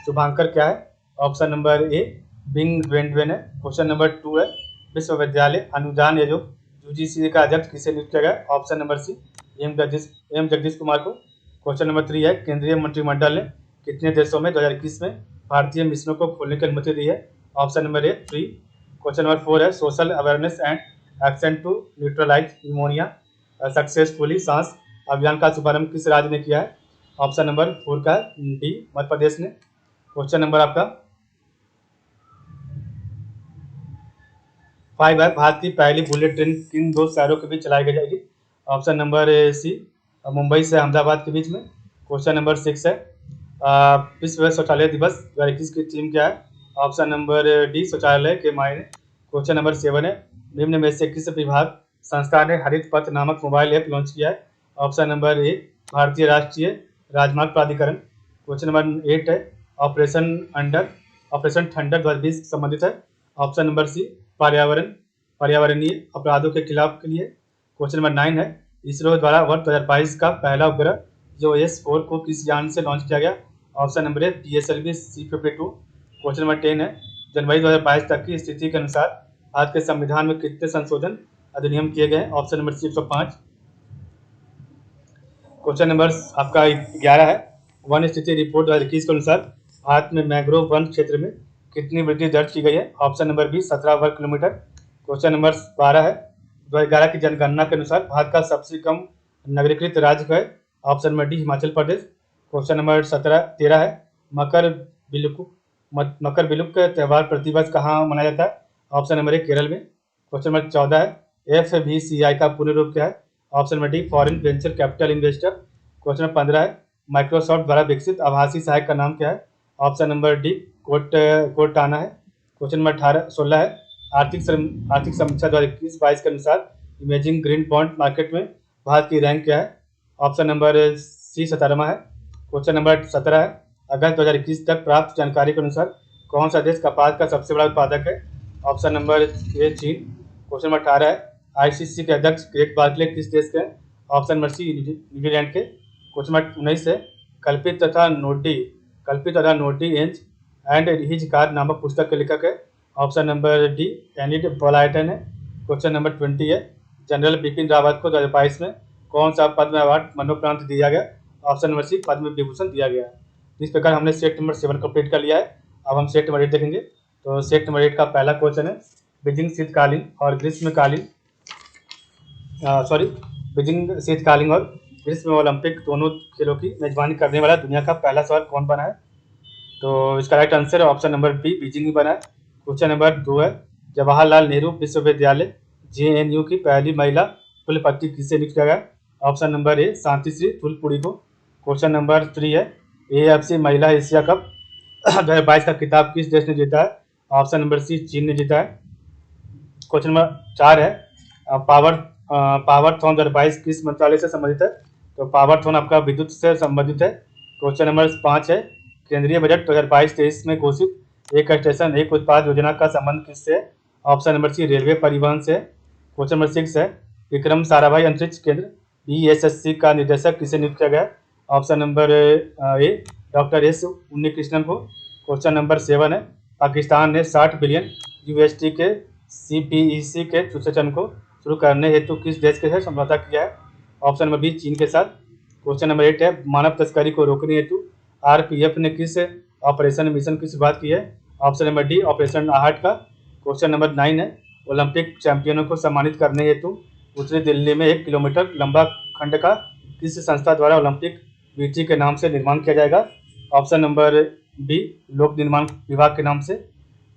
शुभांकर क्या है? ऑप्शन नंबर ए बिंग वेंडवेन है। क्वेश्चन नंबर 2 है, विश्वविद्यालय अनुदान आयोग UGC का अध्यक्ष किसे नियुक्त किया गया? Option number C M Jagadish Kumar को। क्वेश्चन नंबर 3 है, केंद्रीय मंत्रिमंडल ने कितने देशों में 2021 में भारतीय मिशनों को खोलने की अनुमति दी है? Option number A 3। Question number 4 है, social awareness and action to neutralise pneumonia successfully सांस अभियान का शुभारंभ किस राज्य ने किया है? ऑप्शन नंबर 4 का डी मध्य प्रदेश ने। क्वेश्चन नंबर आपका 5 है, भारत की पहली बुलेट ट्रेन किन 2 शहरों के बीच चलाई जाएगी? ऑप्शन नंबर सी मुंबई से अहमदाबाद के बीच में। क्वेश्चन नंबर 6 है, विश्व शौचालय दिवस 2021 की थीम क्या है? ऑप्शन नंबर डी शौचालय के मायने। क्वेश्चन नंबर 7 है, निम्न में से किस विभाग संस्था ने हरित पथ नामक मोबाइल ऐप लॉन्च किया है? ऑप्शन नंबर ए भारतीय राष्ट्रीय राजमार्ग प्राधिकरण। क्वेश्चन नंबर 8 है, ऑपरेशन थंडर 2020 संबंधित है। ऑप्शन नंबर सी पर्यावरणीय अपराधों के खिलाफ के लिए। क्वेश्चन नंबर 9 है, इसरो द्वारा वर्ष 2022 का पहला उपग्रह JOS-4 को किस यान से लॉन्च किया गया? ऑप्शन नंबर ए PSLV C-52। क्वेश्चन नंबर 10 है, जनवरी 2022 तक की स्थिति के अनुसार भारत के संविधान में कितने संशोधन अधिनियम किए गए? Option number C 105। Question number आपका 11 है, वन स्थिति रिपोर्ट 2021 के अनुसार भारत में मैंग्रोव वन क्षेत्र में कितनी वृद्धि दर्ज की गई है? ऑप्शन नंबर बी 17 वर्ग किलोमीटर। क्वेश्चन नंबर 12 है, 2011 की जनगणना के अनुसार भारत का सबसे कम नगरीकृत राज्य है? Option number D Himachal Pradesh. Question number 13 है, मकर मकर बिलुक का त्यौहार प्रतिवर्ष कहाँ मनाया जाता है? ऑप्शन नंबर ए केरल में। क्वेश्चन नंबर 14 है, FVCI का पूर्ण रूप क्या है? Option number D foreign venture capital investor. Question number 15 है, माइक्रोसॉफ्ट द्वारा विकसित आभासी सहायक का नाम क्या है? ऑप्शन नंबर डी कोर्टाना है। क्वेश्चन नंबर 16 है, आर्थिक समीक्षा 2021-22 के अनुसार इमेजिंग ग्रीन बॉन्ड मार्केट में भारत की रैंक क्या है? ऑप्शन नंबर सी 17वां है। क्वेश्चन नंबर 17 है, अगस्त 2021 तक प्राप्त जानकारी के अनुसार कौन सा देश कपास का सबसे बड़ा उत्पादक है? ऑप्शन नंबर ए चीन। क्वेश्चन नंबर 18 है, ICC के अध्यक्ष ग्रेग बार्कले किस देश के हैं? ऑप्शन नंबर सी न्यूजीलैंड के। क्वेश्चन नंबर 19 है, कल्पित तथा नोटी एंज एंड हिज कार नामक पुस्तक के लेखक है? ऑप्शन नंबर डी एनिड बॉलाइटन है। क्वेश्चन नंबर 20 है, जनरल बिपिन रावत को 2022 में कौन सा पद्म अवार्ड मरणोपरांत दिया गया? Option number C Padma Vibhushan दिया गया। इस प्रकार हमने सेट नंबर 7 कंप्लीट कर लिया है। अब हम सेट नंबर 8 देखेंगे। तो सेट नंबर 8 का पहला क्वेश्चन है, बीजिंग शीतकालीन और ग्रीष्म ओलंपिक दोनों खेलों की मेजबानी करने वाला दुनिया का पहला शहर कौन बना है? तो इसका राइट आंसर है ऑप्शन नंबर बी बीजिंग ही बना है। क्वेश्चन नंबर 2 है, जवाहरलाल नेहरू विश्वविद्यालय JNU की पहली महिला कुलपति किसे नियुक्त किया गया? ऑप्शन नंबर ए शांतिश्री फुलपुरी को। क्वेश्चन नंबर 3 है, AFC महिला एशिया कप 2022 का खिताब किस देश ने जीता है? ऑप्शन नंबर सी चीन ने जीता है। क्वेश्चन नंबर 4 है, पावरथॉन 2022 किस मंत्रालय से संबंधित है? तो पावरथॉन आपका विद्युत से संबंधित है। क्वेश्चन नंबर 5 है, केंद्रीय बजट 2022-23 में घोषित एक स्टेशन एक उत्पाद योजना का संबंध किससे है? ऑप्शन नंबर सी रेलवे परिवहन से। क्वेश्चन नंबर 6 है, विक्रम साराभाई अंतरिक्ष केंद्र VSSC का निदेशक किसे नियुक्त किया गया? Option number A doctor S Unnikrishnan को। क्वेश्चन नंबर 7 है, पाकिस्तान ने 60 बिलियन USD के CPEC के सूचन को शुरू करने हेतु किस देश के साथ समझौता किया है? ऑप्शन नंबर बी चीन के साथ। क्वेश्चन नंबर 8 है, मानव तस्करी को रोकने हेतु RPF ने किस ऑपरेशन मिशन की शुरुआत की है? ऑप्शन नंबर डी ऑपरेशन आहट का। क्वेश्चन नंबर 9 है, ओलंपिक चैंपियनों को सम्मानित करने हेतु उत्तरी दिल्ली में 1 किलोमीटर लंबा खंड का किस संस्था द्वारा ओलंपिक VT के नाम से निर्माण किया जाएगा? ऑप्शन नंबर बी लोक निर्माण विभाग के नाम से।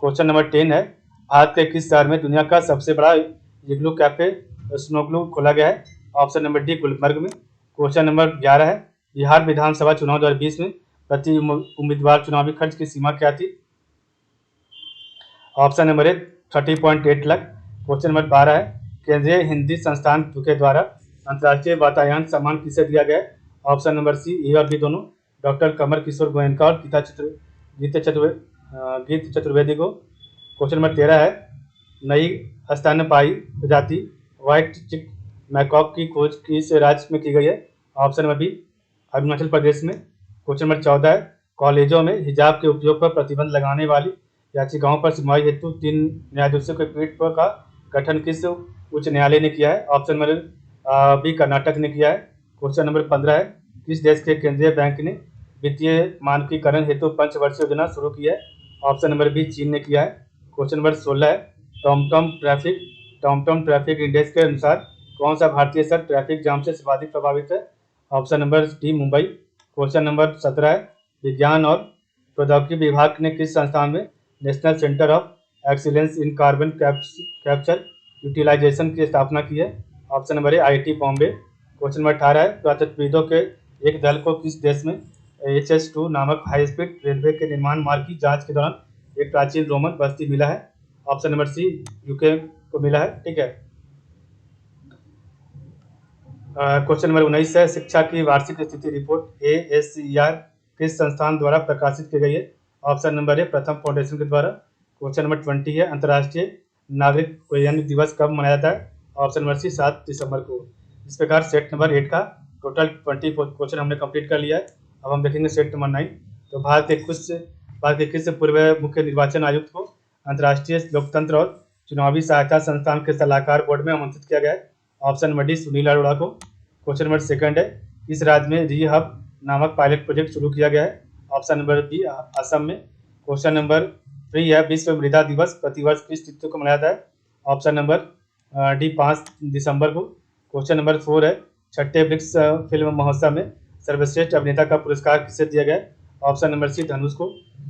क्वेश्चन नंबर 10 है, भारत के किस शहर में दुनिया का सबसे बड़ा इग्लू कैफे स्नोग्लू खोला गया है? ऑप्शन नंबर डी गुलमर्ग में। क्वेश्चन नंबर 11 है, बिहार विधानसभा चुनाव 2020 में प्रति उम्मीदवार चुनावी खर्च की सीमा क्या थी? ऑप्शन नंबर ए 30.8 लाख। क्वेश्चन नंबर 12 है, केंद्रीय हिंदी संस्थान के द्वारा अंतर्राष्ट्रीय वातायन सम्मान किसे दिया गया? ऑप्शन नंबर सी ए और बी दोनों, डॉक्टर कमर किशोर गोयनका और गीत चतुर्वेदी को। क्वेश्चन नंबर 13 है, नई स्तनपायी प्रजाति व्हाइट चिक मैकॉक की खोज किस राज्य में की गई है? Option number B Arunachal Pradesh में। क्वेश्चन नंबर 14 है, कॉलेजों में हिजाब के उपयोग पर प्रतिबंध लगाने वाली याचिकाओं पर सुनवाई हेतु 3 न्यायाधीशों के पीठ का गठन किस उच्च न्यायालय ने किया है? ऑप्शन नंबर बी कर्नाटक ने किया है। क्वेश्चन नंबर 15 है, किस देश के केंद्रीय बैंक ने वित्तीय मानकीकरण हेतु पंचवर्षीय योजना शुरू की है? ऑप्शन नंबर बी चीन ने किया है। क्वेश्चन नंबर 16 है, टॉमटॉम ट्रैफिक इंडेक्स के अनुसार कौन सा भारतीय शहर ट्रैफिक जाम से सर्वाधिक प्रभावित है? Option number D Mumbai. Question number 17 है, विज्ञान और प्रौद्योगिकी विभाग ने किस संस्थान में national centre of excellence in carbon capture utilisation की स्थापना की है? Option number A IIT Bombay. Question number 18 है, पुरातत्वविदों के एक दल को किस देश में HS2 नामक हाई स्पीड रेलवे के निर्माण मार्ग की जांच के दौरान एक प्राचीन रोमन बस्ती मिला है? ऑप्शन नंबर सी UK को मिला है। ठीक है। क्वेश्चन नंबर 19 है, शिक्षा की वार्षिक स्थिति रिपोर्ट ASCER किस संस्थान द्वारा प्रकाशित की गई है? ऑप्शन नंबर ए प्रथम फाउंडेशन के द्वारा। क्वेश्चन नंबर 20 है, अंतर्राष्ट्रीय नागरिक उड्डयन दिवस कब मनाया जाता है? ऑप्शन नंबर सी 7 दिसंबर को। इस प्रकार सेट नंबर 8 का टोटल 20 क्वेश्चन हमने कंप्लीट कर लिया है। अब हम देखेंगे सेट नंबर 9। तो भारत के किस पूर्व मुख्य निर्वाचन आयुक्त को अंतर्राष्ट्रीय लोकतंत्र और चुनावी सहायता संस्थान के सलाहकार बोर्ड में आमंत्रित किया गया है? Option number D Sunil Arora को। क्वेश्चन नंबर 2 है, इस राज्य में री-हब नामक पायलट प्रोजेक्ट शुरू किया गया है? ऑप्शन नंबर बी असम में। क्वेश्चन नंबर 3 है, विश्व मृदा दिवस प्रतिवर्ष किस तिथि को मनाया जाता है? ऑप्शन नंबर डी 5 दिसंबर को। क्वेश्चन नंबर 4 है, छठे ब्रिक्स फिल्म महोत्सव में सर्वश्रेष्ठ अभिनेता का पुरस्कार किसे दिया गया? ऑप्शन नंबर सी धनुष को।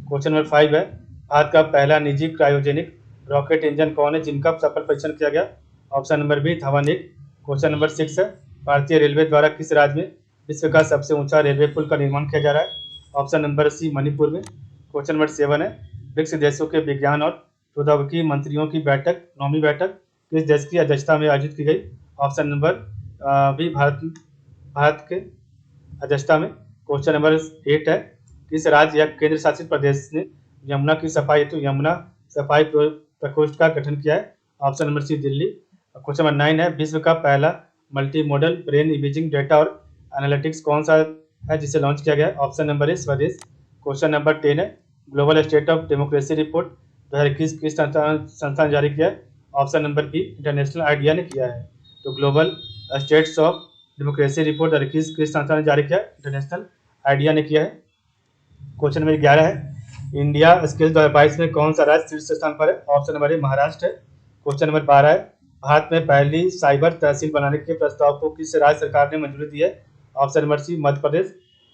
क्वेश्चन नंबर 5 है, भारत का पहला निजी क्रायोजेनिक रॉकेट इंजन कौन है जिनका सफल परीक्षण किया गया? Option number B Dhawan 1। Question number 6 है, भारतीय रेलवे द्वारा किस राज्य में विश्व का सबसे ऊंचा रेलवे पुल का निर्माण किया जा रहा है? ऑप्शन नंबर सी मणिपुर में। क्वेश्चन नंबर 7 है, ब्रिक्स देशों के विज्ञान और प्रौद्योगिकी मंत्रियों की बैठक 9वीं बैठक किस देश की अध्यक्षता में आयोजित की गई? ऑप्शन नंबर बी भारत के अध्यक्षता में। क्वेश्चन नंबर 8 है, किस राज्य या केंद्र शासित प्रदेश ने यमुना की सफाई हेतु यमुना सफाई प्रकोष्ठ का गठन किया है? Option number C Delhi. Question number 9 है, विश्व का पहला multi model brain imaging data और एनालिटिक्स कौन सा है जिसे लॉन्च किया गया है? ऑप्शन नंबर ए स्वदेश। क्वेश्चन नंबर 10 है, global state of democracy report 2021 किस संस्था ने जारी किया है? Option number B international IDEA ने किया है। तो global states of democracy report 2021 किस संस्था ने जारी किया? इंटरनेशनल आइडिया ने किया है। क्वेश्चन नंबर 11 है, इंडिया स्किल 2022 में कौन सा राज्य शीर्ष स्थान पर है? ऑप्शन नंबर ए महाराष्ट्र है। क्वेश्चन नंबर 12 है, भारत में पहली साइबर तहसील बनाने के प्रस्ताव को किस राज्य सरकार ने मंजूरी दी है? ऑप्शन नंबर सी मध्य प्रदेश।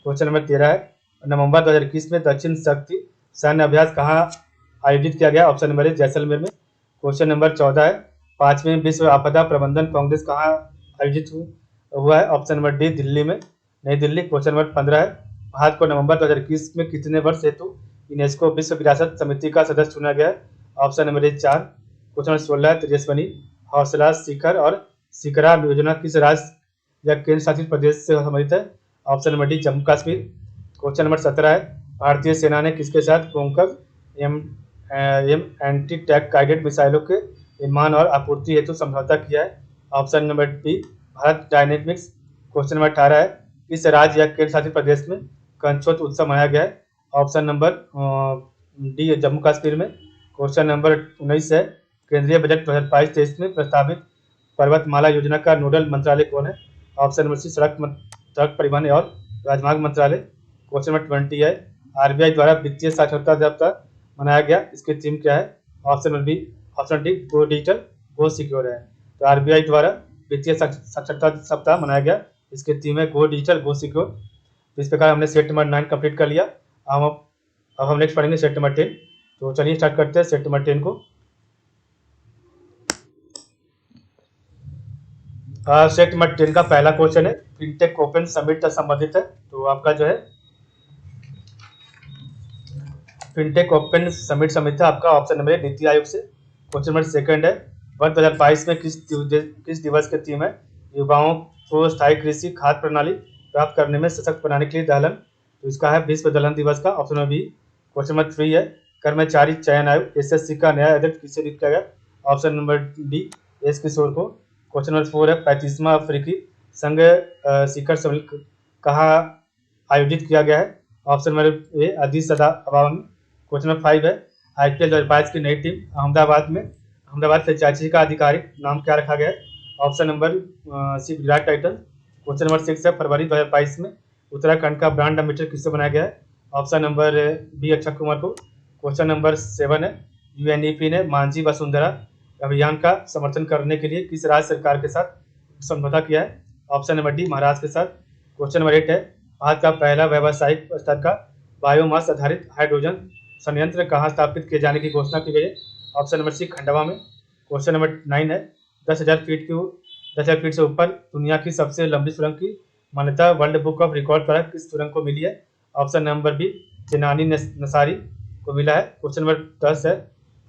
क्वेश्चन नंबर 13 है, नवंबर 2021 में दक्षिण शक्ति सैन्य अभ्यास कहाँ आयोजित किया गया? ऑप्शन नंबर ए जैसलमेर में। क्वेश्चन नंबर 14 है, 5वीं विश्व आपदा प्रबंधन कांग्रेस कहाँ आयोजित हुआ है? ऑप्शन नंबर डी दिल्ली में, नई दिल्ली। क्वेश्चन नंबर 15 है, भारत को नवंबर 2021 में कितने वर्ष हेतु यूनेस्को विश्व विरासत समिति का सदस्य चुना गया है? ऑप्शन नंबर ए 4। क्वेश्चन नंबर 16 है, तेजस्वनी हौसला शिखर और शिखरा योजना किस राज्य या केंद्र शासित प्रदेश से संबंधित है? Option number D Jammu Kashmir. Question number 17 है, भारतीय सेना ने किसके साथ कोंकव एंटी टैंक गाइडेड मिसाइलों के निर्माण और आपूर्ति हेतु समझौता किया है? Option number B Bharat dynamics. Question number 18 है, किस राज्य या केंद्र शासित प्रदेश में कंचोत उत्सव मनाया गया है? Option number D Jammu Kashmir में। क्वेश्चन नंबर 19 है, केंद्रीय बजट 2022-23 में प्रस्तावित पर्वतमाला योजना का नोडल मंत्रालय कौन है? ऑप्शन नंबर सी सड़क परिवहन और राजमार्ग मंत्रालय। क्वेश्चन नंबर 20 है, आरबीआई द्वारा वित्तीय साक्षरता सप्ताह मनाया गया, इसकी थीम क्या है? Option number B option D go digital go secure है। तो आरबीआई द्वारा वित्तीय साक्षरता सप्ताह मनाया गया, इसकी थीम है गो डिजिटल गो सिक्योर। तो इस प्रकार हमने सेट नंबर 9 कंप्लीट कर लिया। अब हम नेक्स्ट पढ़ेंगे सेट नंबर 10। तो चलिए स्टार्ट करते हैं सेट नंबर 10 को। सेट नंबर 10 का पहला क्वेश्चन है, फिनटेक ओपन समिट से संबंधित है। तो आपका जो है फिनटेक ओपन समिट समिति आपका ऑप्शन नंबर नीति आयोग से। क्वेश्चन नंबर 2 है, वर्ष 2022 में किस दिवस की थीम है? युवाओं को स्थायी कृषि खाद्य प्रणाली प्राप्त करने में सशक्त बनाने के लिए दलहन। तो इसका है विश्व दलहन दिवस का। Option number B. Question number 3 है, कर्मचारी चयन आयोग एसएससी का नया अध्यक्ष किसे नियुक्त किया गया? ऑप्शन नंबर डी एस किशोर को। क्वेश्चन नंबर 4 है, 35वां अफ्रीकी संघ शिखर सम्मेलन कहाँ आयोजित किया गया है? ऑप्शन नंबर ए अदीस अबाबा में। क्वेश्चन नंबर 5 है, आईपीएल 2022 की नई टीम अहमदाबाद फ्रेंचाइजी का आधिकारिक नाम क्या रखा गया है? Option number C Gujarat Titan. Question number 6 है, फरवरी 2022 में उत्तराखंड का ब्रांड एम्बेसडर किससे बनाया गया है? Option number B Akshay Kumar को। क्वेश्चन नंबर 7 है, यूएनईपी ने मांझी वसुंधरा अभियान का समर्थन करने के लिए किस राज्य सरकार के साथ समझौता किया है? ऑप्शन नंबर डी महाराष्ट्र के साथ। क्वेश्चन नंबर 8 है, भारत का पहला व्यावसायिक स्तर का बायोमास आधारित हाइड्रोजन संयंत्र कहाँ स्थापित किए जाने की घोषणा की गई है? ऑप्शन नंबर सी खंडवा में। क्वेश्चन नंबर 9 है, 10,000 फीट से ऊपर दुनिया की सबसे लंबी सुरंग की मान्यता वर्ल्ड बुक ऑफ रिकॉर्ड द्वारा किस सुरंग को मिली है? Option number B Chenani nursery को मिला है। क्वेश्चन नंबर 10 है,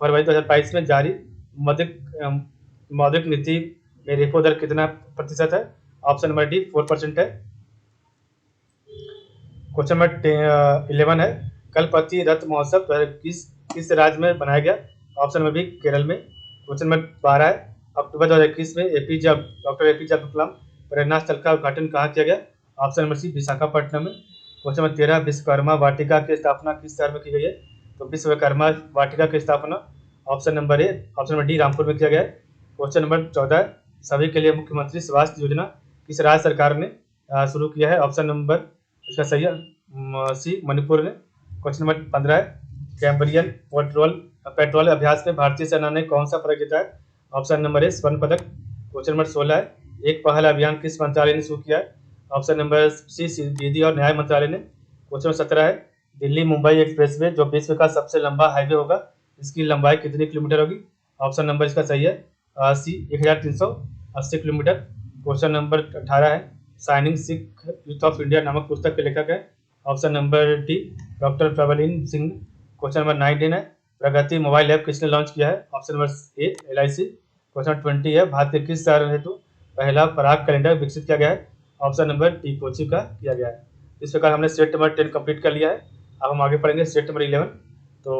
फरवरी 2022 में जारी मौद्रिक नीति में रेपो दर कितना प्रतिशत है? ऑप्शन नंबर डी 4% है। क्वेश्चन नंबर 11 है, कलपति रथ महोत्सव किस राज्य में बनाया गया? ऑप्शन नंबर बी केरल में। क्वेश्चन नंबर 12 है, अक्टूबर 2021 में डॉक्टर एपीजे अब्दुल कलाम प्रेरणा स्थल का उद्घाटन कहाँ किया गया? ऑप्शन नंबर सी विशाखापट्टनम में। क्वेश्चन नंबर 13, विश्वकर्मा वाटिका की स्थापना किस शहर में की गई है? तो विश्वकर्मा वाटिका की स्थापना ऑप्शन नंबर डी रामपुर में किया गया है। क्वेश्चन नंबर 14, सभी के लिए मुख्यमंत्री स्वास्थ्य योजना किस राज्य सरकार ने शुरू किया है? ऑप्शन नंबर इसका सही है सी मणिपुर ने। क्वेश्चन नंबर 15 है, कैम्ब्रियन पेट्रोल अभ्यास में भारतीय सेना ने कौन सा पदक जीता है? ऑप्शन नंबर ए स्वर्ण पदक। क्वेश्चन नंबर 16 है एक पहल अभियान किस मंत्रालय ने शुरू किया है? ऑप्शन नंबर सी विधि और न्याय मंत्रालय ने। क्वेश्चन नंबर 17 है दिल्ली मुंबई एक्सप्रेसवे जो विश्व का सबसे लंबा हाईवे होगा इसकी लंबाई कितनी किलोमीटर होगी? ऑप्शन नंबर इसका सही है सी 1380 किलोमीटर। क्वेश्चन नंबर 18 है signing Sikh youth of India नामक पुस्तक के लेखक है। Option number D doctor Prableen Singh. Question number 19 है प्रगति मोबाइल ऐप किसने लॉन्च किया है? ऑप्शन नंबर ए LIC। क्वेश्चन 20 है भारत के किस शहर हेतु पहला पराग कैलेंडर विकसित किया गया है? ऑप्शन नंबर डी कोची का किया गया है। इस प्रकार हमने सेट नंबर 10 कंप्लीट कर लिया है। अब हम आगे पढ़ेंगे सेट नंबर 11। तो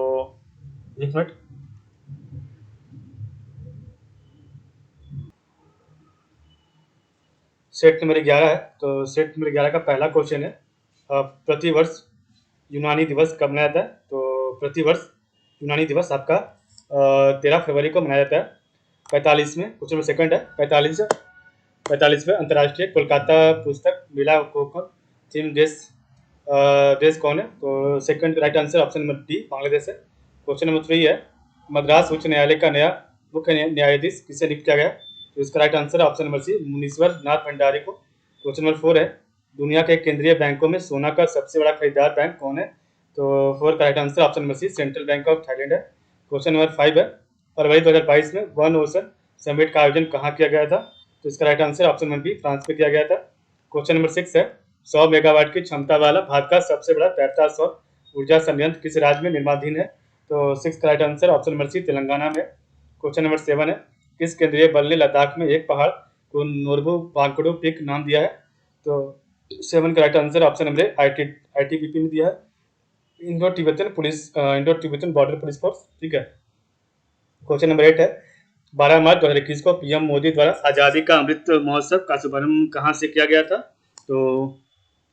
एक मिनट। सेट नंबर 11 है तो सेट नंबर 11 का पहला क्वेश्चन है प्रतिवर्ष यूनानी दिवस कब मनाया जाता है? तो प्रतिवर्ष यूनानी दिवस आपका 13 फरवरी को मनाया जाता है 45वें। क्वेश्चन नंबर सेकंड है 45वें अंतर्राष्ट्रीय कोलकाता पुस्तक मेला को थीम देश कौन है? तो second right answer option number D Bangladesh है। क्वेश्चन नंबर 3 है मद्रास उच्च न्यायालय का नया मुख्य न्यायाधीश किसे नियुक्त किया गया? तो इसका right answer option number C Munishwar Nath Bhandari को। क्वेश्चन नंबर 4 है दुनिया के केंद्रीय बैंकों में सोना का सबसे बड़ा खरीदार बैंक कौन है? तो 4 का right answer option number C central bank of Thailand है। क्वेश्चन नंबर 5 है फरवरी 2022 में वन ओशन समिट का आयोजन कहाँ किया गया था? तो इसका right answer option number B France में किया गया था। क्वेश्चन नंबर 6 है 100 मेगावाट की क्षमता वाला भारत का सबसे बड़ा तैरता सौर ऊर्जा संयंत्र किस राज्य में निर्माणाधीन है? तो 6 का right answer option number C Telangana में। क्वेश्चन नंबर 7 है किस केंद्रीय बल ने लद्दाख में एक पहाड़ को नोरबू वांगडू पीक नाम दिया है? तो 7 का right answer option number ITBP ने दिया है Indo Tibetan border police force. ठीक है। क्वेश्चन नंबर 8 है 12 मार्च 2021 को PM मोदी द्वारा आजादी का अमृत महोत्सव का शुभारंभ कहाँ से किया गया था? तो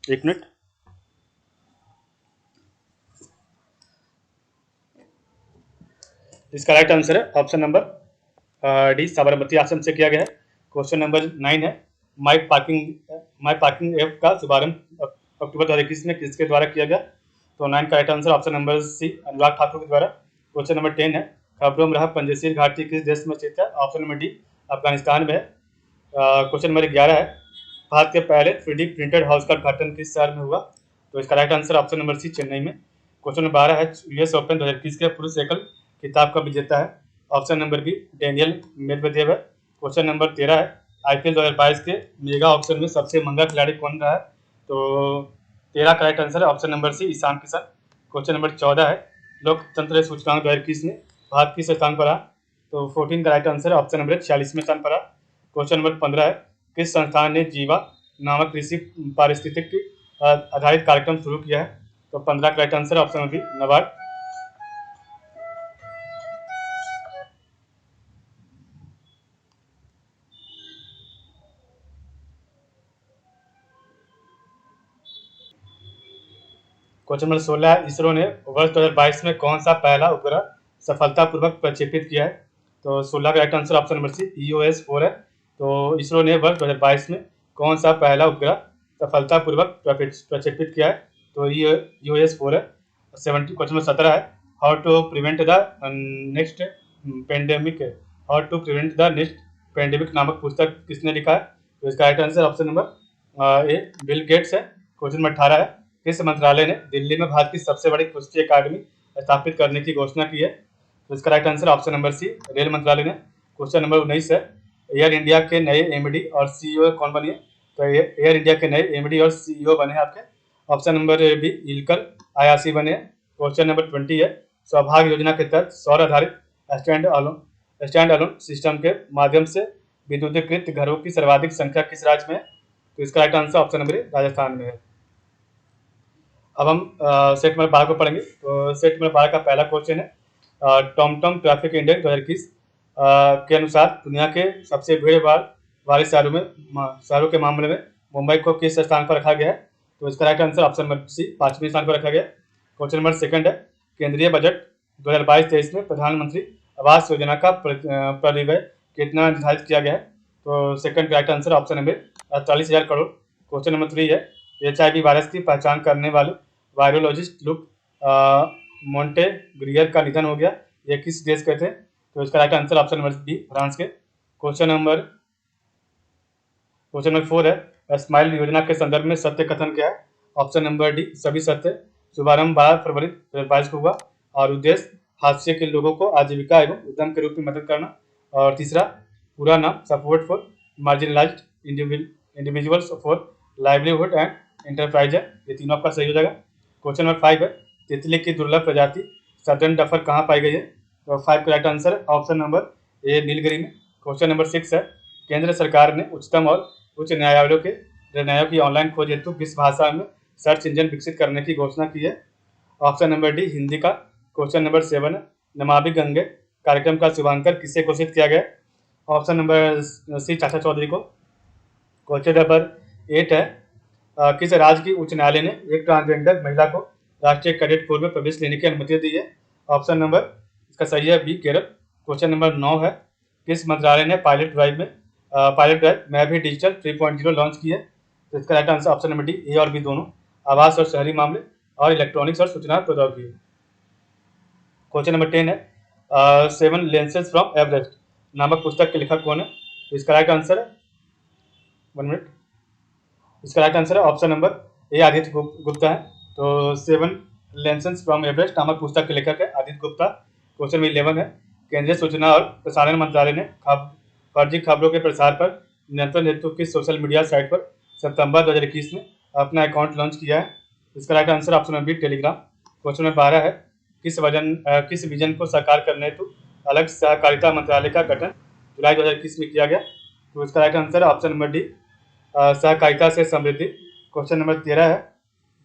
एक मिनट। इसका राइट आंसर है ऑप्शन नंबर डी साबरमती आश्रम से किया गया है। क्वेश्चन नंबर 9 है माई पार्किंग ऐप का शुभारंभ अक्टूबर 2021 में किसके द्वारा किया गया? तो 9 का right answer option number C Anurag Thakur के द्वारा। क्वेश्चन नंबर 10 है खबरों में रहा पंजशीर घाटी किस देश में स्थित है? ऑप्शन नंबर डी अफगानिस्तान में है। क्वेश्चन नंबर 11 है भारत के पहले 3D प्रिंटेड हाउस का उद्घाटन किस शहर में हुआ? तो इसका right answer option number C Chennai में। क्वेश्चन नंबर 12 है US ओपन 2021 के पुरुष एकल खिताब का विजेता है? Option number B Daniil Medvedev है। क्वेश्चन नंबर 13 है IPL 2022 के मेगा ऑक्शन में सबसे महंगा खिलाड़ी कौन रहा है? तो 13 का राइट आंसर है option number C Ishan Kishan. Question number 14 है लोकतंत्र सूचकांक 2021 में भारत किस स्थान पर रहा? तो 14 का राइट आंसर है ऑप्शन नंबर 46वें स्थान पर रहा। क्वेश्चन नंबर 15 है किस संस्थान ने जीवा नामक कृषि पारिस्थितिकी आधारित कार्यक्रम शुरू किया है? तो 15 का right answer option number B NABARD. Question number 16 ISRO ने वर्ष 2022 में कौन सा पहला उपग्रह सफलतापूर्वक प्रक्षेपित किया है? तो 16 का right answer option number C EOS-4 है। तो इसरो ने वर्ष 2022 में कौन सा पहला उपग्रह सफलतापूर्वक प्रक्षेपित किया है? तो EOS-4 है। क्वेश्चन नंबर 17 है how to prevent the next pandemic नामक पुस्तक किसने लिखा है? तो इसका right answer option number A Bill Gates है। क्वेश्चन नंबर 18 है किस मंत्रालय ने दिल्ली में भारत की सबसे बड़ी कुश्ती अकादमी स्थापित करने की घोषणा की है? तो इसका right answer option number C rail मंत्रालय ने। क्वेश्चन नंबर 19 है एयर इंडिया के नए MD और CEO कौन बने? तो एयर इंडिया के नए MD और CEO बने आपके ऑप्शन नंबर बी इलकर आयासी बने। क्वेश्चन नंबर 20 है सौभाग्य योजना के तहत सौर आधारित स्टैंड अलोन सिस्टम के माध्यम से विद्युतीकृत घरों की सर्वाधिक संख्या किस राज्य में है? तो इसका right answer option number Rajasthan में है। अब हम सेट नंबर 12 को पढ़ेंगे। तो सेट नंबर 12 का पहला क्वेश्चन है टॉमटॉम ट्रैफिक इंडेक्स 2021 के अनुसार दुनिया के सबसे भीड़ भाड़ वाले शहरों के मामले में मुंबई को किस स्थान पर रखा गया है? तो इसका right answer option number C 5वें स्थान पर रखा गया। क्वेश्चन नंबर सेकंड है केंद्रीय बजट 2022-23 में प्रधानमंत्री आवास योजना का परिव्यय कितना निर्धारित किया गया है? तो second right answer option number 48,000 crore. Question number 3 है HIV वायरस की पहचान करने वाले वायरोलॉजिस्ट लुक मोंटेग्रियर का निधन हो गया, ये किस देश के थे? तो इसका right answer option number B France के। क्वेश्चन नंबर 4 है, स्माइल योजना के संदर्भ में सत्य कथन क्या है? ऑप्शन नंबर डी सभी सत्य। शुभारंभ 12 फरवरी 2022 को हुआ और उद्देश्य हादसे के लोगों को आजीविका एवं उद्यम के रूप में मदद करना। और तीसरा, पूरा नाम support for marginalised individuals for livelihood and enterprise है। ये तीनों आपका सही हो जाएगा। क्वेश्चन नंबर 5 है, तितली की दुर्लभ प्रजाति सदर्न डफर कहाँ पाई गई है? तो 5 का राइट आंसर है ऑप्शन नंबर ए नीलगिरी में। क्वेश्चन नंबर 6 है, केंद्र सरकार ने उच्चतम और उच्च न्यायालयों के निर्णयों की ऑनलाइन खोज हेतु किस भाषा में सर्च इंजन विकसित करने की घोषणा की है? ऑप्शन नंबर डी हिंदी का। क्वेश्चन नंबर 7 है, नमामि गंगे कार्यक्रम का शुभांकर किसे घोषित किया गया? ऑप्शन नंबर सी चाचा चौधरी को। क्वेश्चन नंबर 8 है, किस राज्य की उच्च न्यायालय ने एक ट्रांसजेंडर महिला को राष्ट्रीय कैडेट कोर में प्रवेश लेने की अनुमति दी है? ऑप्शन नंबर इसका सही है बी केरल। क्वेश्चन नंबर 9 है, किस मंत्रालय ने पायलट ड्राइव मैं भी डिजिटल 3.0 लॉन्च की है? तो इसका right answer option number D A और बी दोनों, आवास और शहरी मामले और इलेक्ट्रॉनिक्स और सूचना प्रौद्योगिकी। क्वेश्चन नंबर 10 है, 7 लेंसेज फ्रॉम एवरेस्ट नामक पुस्तक के लेखक कौन है? तो इसका राइट आंसर है 1 मिनट, इसका राइट आंसर है ऑप्शन नंबर ए आदित्य गुप्ता है। तो 7 लेंसेज फ्रॉम एवरेस्ट नामक पुस्तक के लेखक है आदित्य गुप्ता। क्वेश्चन नंबर 11 है, केंद्रीय सूचना और प्रसारण मंत्रालय ने फर्जी खबरों के प्रसार पर नियंत्रण हेतु किस सोशल मीडिया साइट पर सितंबर 2021 में अपना अकाउंट लॉन्च किया है? इसका right answer option number B Telegram. Question number 12 है, किस विजन को साकार करने हेतु अलग सहकारिता मंत्रालय का गठन जुलाई 2021 में किया गया? तो इसका right answer option number D सहकारिता से समृद्धि। क्वेश्चन नंबर 13 है,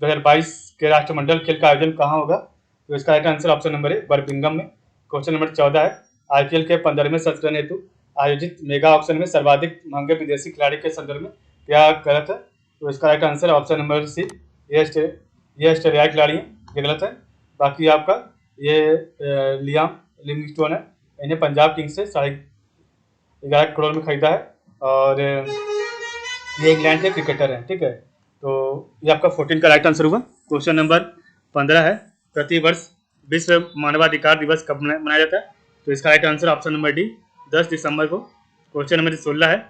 2022 के राष्ट्रमंडल खेल का आयोजन कहाँ होगा? तो इसका राइट आंसर ऑप्शन नंबर ए बर्मिंघम में। क्वेश्चन नंबर 14 है, आईपीएल के 15वें संस्करण हेतु आयोजित मेगा ऑक्शन में सर्वाधिक महंगे विदेशी खिलाड़ी के संदर्भ में क्या गलत है? तो इसका right answer option number C ये ऑस्ट्रेलियाई खिलाड़ी हैं, ये गलत है। बाकी आपका ये लियाम लिविंगस्टोन है, इन्हें पंजाब किंग्स से 11.5 करोड़ में खरीदा है और ये इंग्लैंड के क्रिकेटर हैं, ठीक है। तो ये आपका 14 का राइट आंसर हुआ। क्वेश्चन नंबर 15 है, प्रतिवर्ष विश्व मानवाधिकार दिवस कब मनाया जाता है? तो इसका right answer option number D 10 दिसंबर को। क्वेश्चन नंबर 16 है,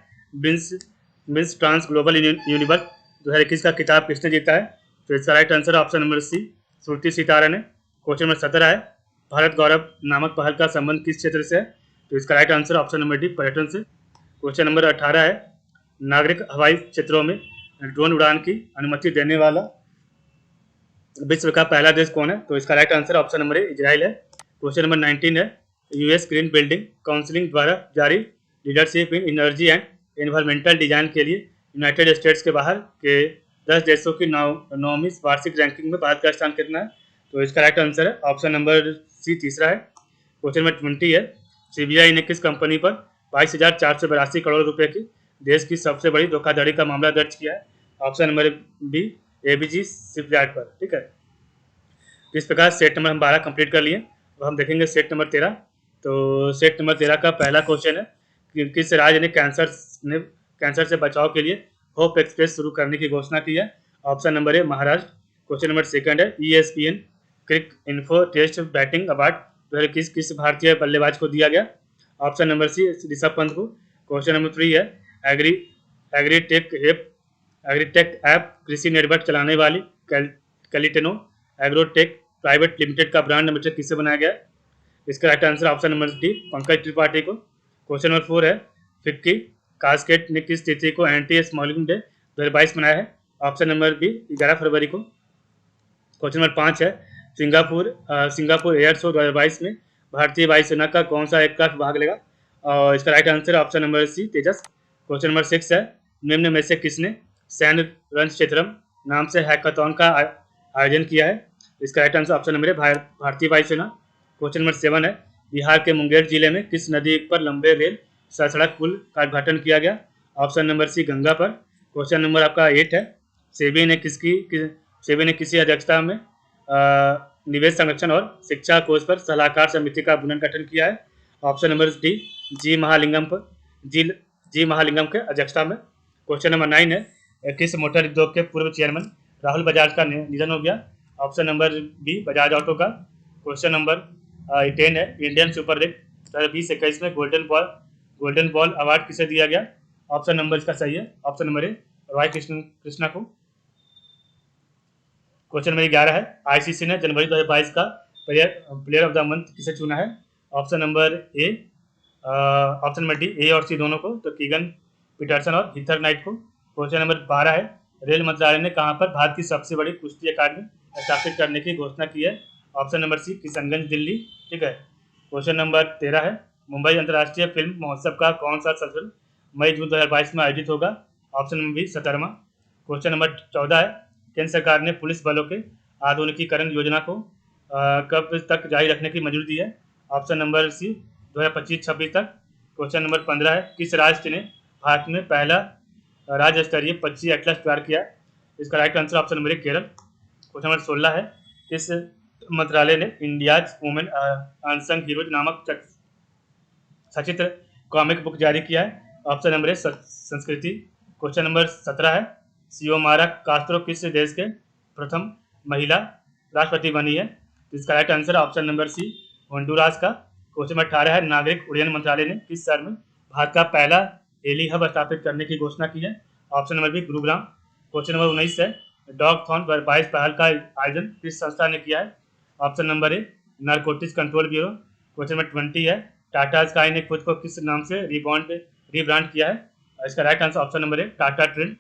मिस ट्रांस ग्लोबल यूनिवर्स 2021 का किताब किसने जीता है? तो इसका right answer option number C Shruti सीतारन है। क्वेश्चन नंबर 17 है, भारत गौरव नामक पहल का संबंध किस क्षेत्र से है? तो इसका right answer option number D पर्यटन से। क्वेश्चन नंबर 18 है, नागरिक हवाई क्षेत्रों में ड्रोन उड़ान की अनुमति देने वाला विश्व का पहला देश कौन है? तो इसका राइट आंसर ऑप्शन नंबर ए इजराइल है। क्वेश्चन नंबर 19 है, यूएस ग्रीन बिल्डिंग काउंसिल द्वारा जारी leadership in energy and environmental design के लिए यूनाइटेड स्टेट्स के बाहर के 10 देशों की 9वीं वार्षिक रैंकिंग में भारत का स्थान कितना है? तो इसका राइट आंसर है ऑप्शन नंबर सी तीसरा है। क्वेश्चन नंबर 20 है, सीबीआई ने किस कंपनी पर 22,482 करोड़ रुपए की देश की सबसे बड़ी धोखाधड़ी का मामला दर्ज किया है? Option number B ABG shipyard पर, ठीक है। इस प्रकार सेट नंबर हम 12 कंप्लीट कर लिए। अब हम देखेंगे सेट नंबर 13। तो सेट नंबर 13 का पहला क्वेश्चन है कि किस राज्य ने कैंसर से बचाव के लिए होप एक्सप्रेस शुरू करने की घोषणा की है? Option number A Maharashtra. Question number second है, ESPN Cricinfo test batting award किस भारतीय बल्लेबाज को दिया गया? Option number C Rishabh Pant को। क्वेश्चन नंबर 3 है, एग्रीटेक ऐप कृषि नेटवर्क चलाने वाली कैलिटेनो एग्रोटेक प्राइवेट लिमिटेड का ब्रांड एम्बेसडर किससे बनाया गया? इसका right answer option number D Pankaj Tripathi को। क्वेश्चन नंबर 4 है, फिक्की कास्केट ने किस तिथि को एंटी स्मॉगलिंग डे 2022 मनाया है? ऑप्शन नंबर बी 11 फरवरी को। क्वेश्चन नंबर 5 है, सिंगापुर एयर शो 2022 में भारतीय वायुसेना का कौन सा एयरक्राफ्ट भाग लेगा? और इसका right answer option number C Tejas. Question number 6 है, निम्न में से किसने सैन्य रन क्षेत्रम नाम से हैकाथॉन का आयोजन किया है? इसका राइट आंसर ऑप्शन नंबर है भारतीय वायुसेना। क्वेश्चन नंबर 7 है, बिहार के मुंगेर जिले में किस नदी पर लंबे रेल सड़क पुल का उद्घाटन किया गया? ऑप्शन नंबर सी गंगा पर। क्वेश्चन नंबर आपका 8 है, सेबी ने किसी अध्यक्षता में निवेश संरक्षण और शिक्षा कोष पर सलाहकार समिति का पुनर्गठन किया है? Option number D G Mahalingam के अध्यक्षता में। क्वेश्चन नंबर 9 है, किस मोटर उद्योग के पूर्व चेयरमैन राहुल बजाज का निधन हो गया? Option number B Bajaj auto का। क्वेश्चन नंबर 10 है, इंडियन सुपर लीग 2020-21 में गोल्डन बॉल अवार्ड किसे दिया गया? ऑप्शन नंबर इसका सही है, option number A Roy Krishna को। क्वेश्चन नंबर 11 है, आईसीसी ने जनवरी 2022 का प्लेयर ऑफ द मंथ किसे चुना है? Option number A, option number D A और सी दोनों को, तो कीगन पीटरसन और हीथर नाइट को। क्वेश्चन नंबर 12 है, रेल मंत्रालय ने कहां पर भारत की सबसे बड़ी कुश्ती अकादमी स्थापित करने की घोषणा की है? Option number C, Kishanganj Delhi. ठीक है। क्वेश्चन नंबर 13 है, मुंबई अंतर्राष्ट्रीय फिल्म महोत्सव का कौन सा संस्करण मई जून 2022 में आयोजित होगा? ऑप्शन नंबर बी, 17वां। क्वेश्चन नंबर 14 है, केंद्र सरकार ने पुलिस बलों के आधुनिकीकरण योजना को कब तक जारी रखने की मंजूरी दी है? ऑप्शन नंबर सी, 2025-26 तक। क्वेश्चन नंबर 15 है, किस राज्य ने भारत में पहला राज्य स्तरीय पक्षी एटलस तैयार किया? इसका राइट आंसर ऑप्शन नंबर ए, केरल। क्वेश्चन नंबर 16 है, किस मंत्रालय ने इंडियाज वुमेन अनसंग हीरोज नामक सचित्र कॉमिक बुक जारी किया है? ऑप्शन नंबर ए, संस्कृति। क्वेश्चन नंबर 17 है, सियोमारा कास्त्रो किस देश के प्रथम महिला राष्ट्रपति बनी है? इसका right answer option number C, Honduras का। क्वेश्चन नंबर 18 है, नागरिक उड्डयन मंत्रालय ने किस शहर में भारत का पहला हेली हब स्थापित करने की घोषणा की है? Option number B, Gurugram. Question number 19 है, डॉग-थॉन 2022 पहल का आयोजन किस संस्था ने किया है? ऑप्शन नंबर ए, narcotics control bureau. Question number 20 है, टाटा स्काई ने खुद को किस नाम से रीब्रांड किया है? इसका राइट आंसर ऑप्शन नंबर ए, टाटा ट्रेंड।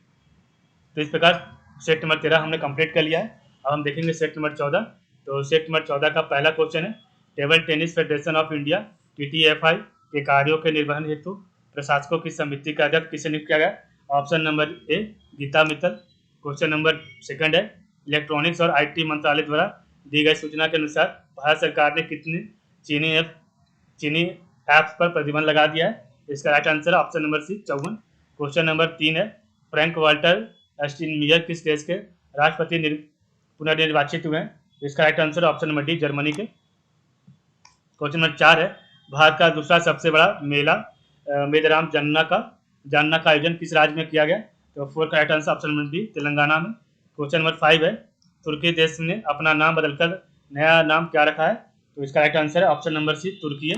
तो इस प्रकार सेट नंबर 13 हमने कंप्लीट कर लिया है। अब हम देखेंगे सेट नंबर 14। तो सेट नंबर 14 का पहला क्वेश्चन है, table tennis federation of India TTFI के कार्यों के निर्वहन हेतु प्रशासकों की समिति का अध्यक्ष किसे नियुक्त किया गया? Option number A, Geeta Mittal. Question number second है, इलेक्ट्रॉनिक्स और IT मंत्रालय द्वारा दी गई सूचना के अनुसार भारत सरकार ने कितने चीनी ऐप्स पर प्रतिबंध लगा दिया है? इसका right answer option number C, 54। Question number 3 है, फ्रैंक वाल्टर स्टीनमियर किस देश के राष्ट्रपति पुनर्निर्वाचित हुए हैं? इसका right answer option number D, Germany के। क्वेश्चन नंबर 4 है, भारत का दूसरा सबसे बड़ा मेला मेदराम जानना का आयोजन किस राज्य में किया गया? तो 4 का right answer option number D, Telangana में। क्वेश्चन नंबर 5 है, तुर्की देश ने अपना नाम बदलकर नया नाम क्या रखा है? तो इसका राइट आंसर है ऑप्शन नंबर सी, तुर्की है।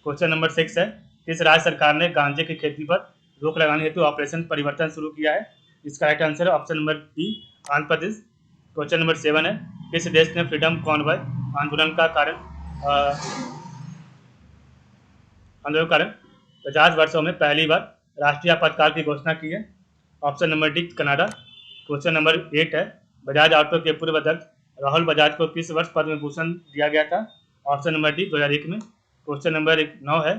क्वेश्चन नंबर 6 है, किस राज्य सरकार ने गांजे की खेती पर रोक लगाने हेतु ऑपरेशन परिवर्तन शुरू किया है? इसका राइट आंसर है option number D, Andhra Pradesh. Question number 7 है, किस देश ने फ्रीडम कॉन्वॉय आंदोलन का कारण 50 वर्षों में पहली बार राष्ट्रीय आपातकाल की घोषणा की है? Option number D, Canada. Question number 8 है, बजाज ऑटो के पूर्व अध्यक्ष राहुल बजाज को किस वर्ष पद्म विभूषण दिया गया था? ऑप्शन नंबर डी, 2001 में। क्वेश्चन नंबर 9 है,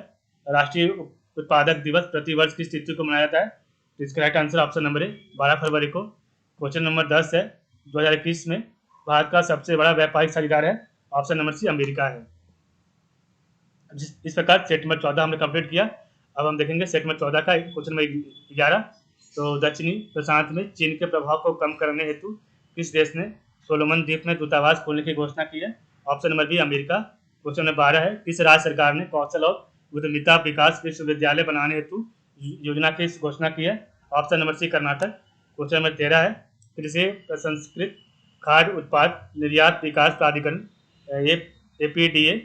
राष्ट्रीय उत्पादक दिवस प्रति वर्ष किस तिथि को मनाया जाता है? तो इसका राइट आंसर ऑप्शन नंबर ए, 12 फरवरी को। क्वेश्चन नंबर 10 है, 2021 में भारत का सबसे बड़ा व्यापारिक साझेदार है? ऑप्शन नंबर सी, अमेरिका है। इस प्रकार सेट नंबर 14 हमने कंप्लीट किया। अब हम देखेंगे सेट नंबर 14 का क्वेश्चन नंबर 11। तो दक्षिणी प्रशांत में चीन के प्रभाव को कम करने हेतु किस देश ने सोलोमन द्वीप में दूतावास खोलने की घोषणा की है? Option number B, America. Question number 12 है, किस राज्य सरकार ने कौशल और उद्यमिता विकास विश्वविद्यालय बनाने हेतु योजना की घोषणा की है? Option number C, Karnataka. Question number 13 है, कृषि प्रसंस्कृत खाद्य उत्पाद निर्यात विकास प्राधिकरण APDA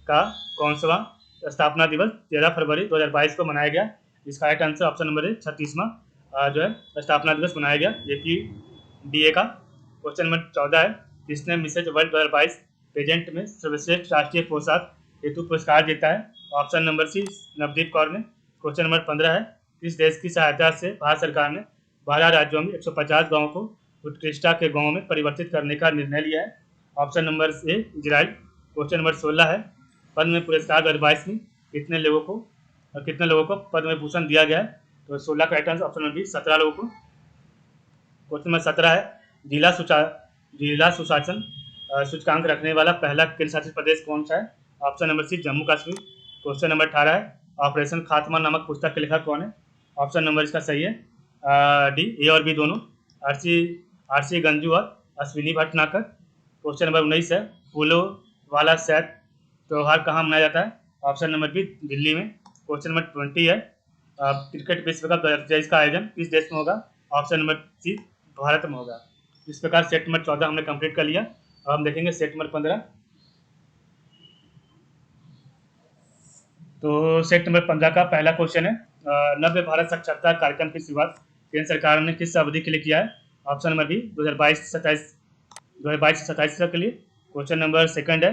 का कौनसवां स्थापना दिवस 13 फरवरी 2022 को मनाया गया? इसका राइट आंसर ऑप्शन नंबर है 36वां जो है स्थापना दिवस मनाया गया APDA का। क्वेश्चन नंबर 14 है, किसने मिसेज वर्ल्ड 2022 पेजेंट में सर्वश्रेष्ठ राष्ट्रीय पोशाक हेतु पुरस्कार जीता है? Option number C, Navdeep Kaur ने। क्वेश्चन नंबर 15 है, किस देश की सहायता से भारत सरकार ने 12 राज्यों में 150 गाँव को उत्कृष्टता के गाँव में परिवर्तित करने का निर्णय लिया है? ऑप्शन नंबर ए, इजराइल। क्वेश्चन नंबर 16 है, पद्म पुरस्कार 2022 में कितने लोगों को पद्म विभूषण दिया गया है? तो 16 का right answer option number B, 17 लोगों को। क्वेश्चन नंबर 17 है, जिला सुशासन सूचकांक रखने वाला पहला केंद्र शासित प्रदेश कौन सा है? Option number C, Jammu Kashmir. Question number 18 है, ऑपरेशन खात्मा नामक पुस्तक के लेखक कौन है? ऑप्शन नंबर इसका सही है डी, ए और बी दोनों, आरसी गंजू और अश्विनी भटनागर। क्वेश्चन नंबर 19 है, फूलों वाला सैद त्यौहार कहाँ मनाया जाता है? ऑप्शन नंबर बी, दिल्ली में। क्वेश्चन नंबर 20 है, क्रिकेट विश्व कप 2023 का आयोजन किस देश में होगा? ऑप्शन नंबर सी, भारत में होगा। इस प्रकार सेट नंबर 14 हमने कंप्लीट कर लिया। अब हम देखेंगे सेट नंबर 15। तो सेट नंबर 15 का पहला क्वेश्चन है, नव्य भारत साक्षरता कार्यक्रम की शुरुआत केंद्र सरकार ने किस अवधि के लिए किया है? ऑप्शन नंबर बी 2022 के लिए। क्वेश्चन नंबर सेकंड है,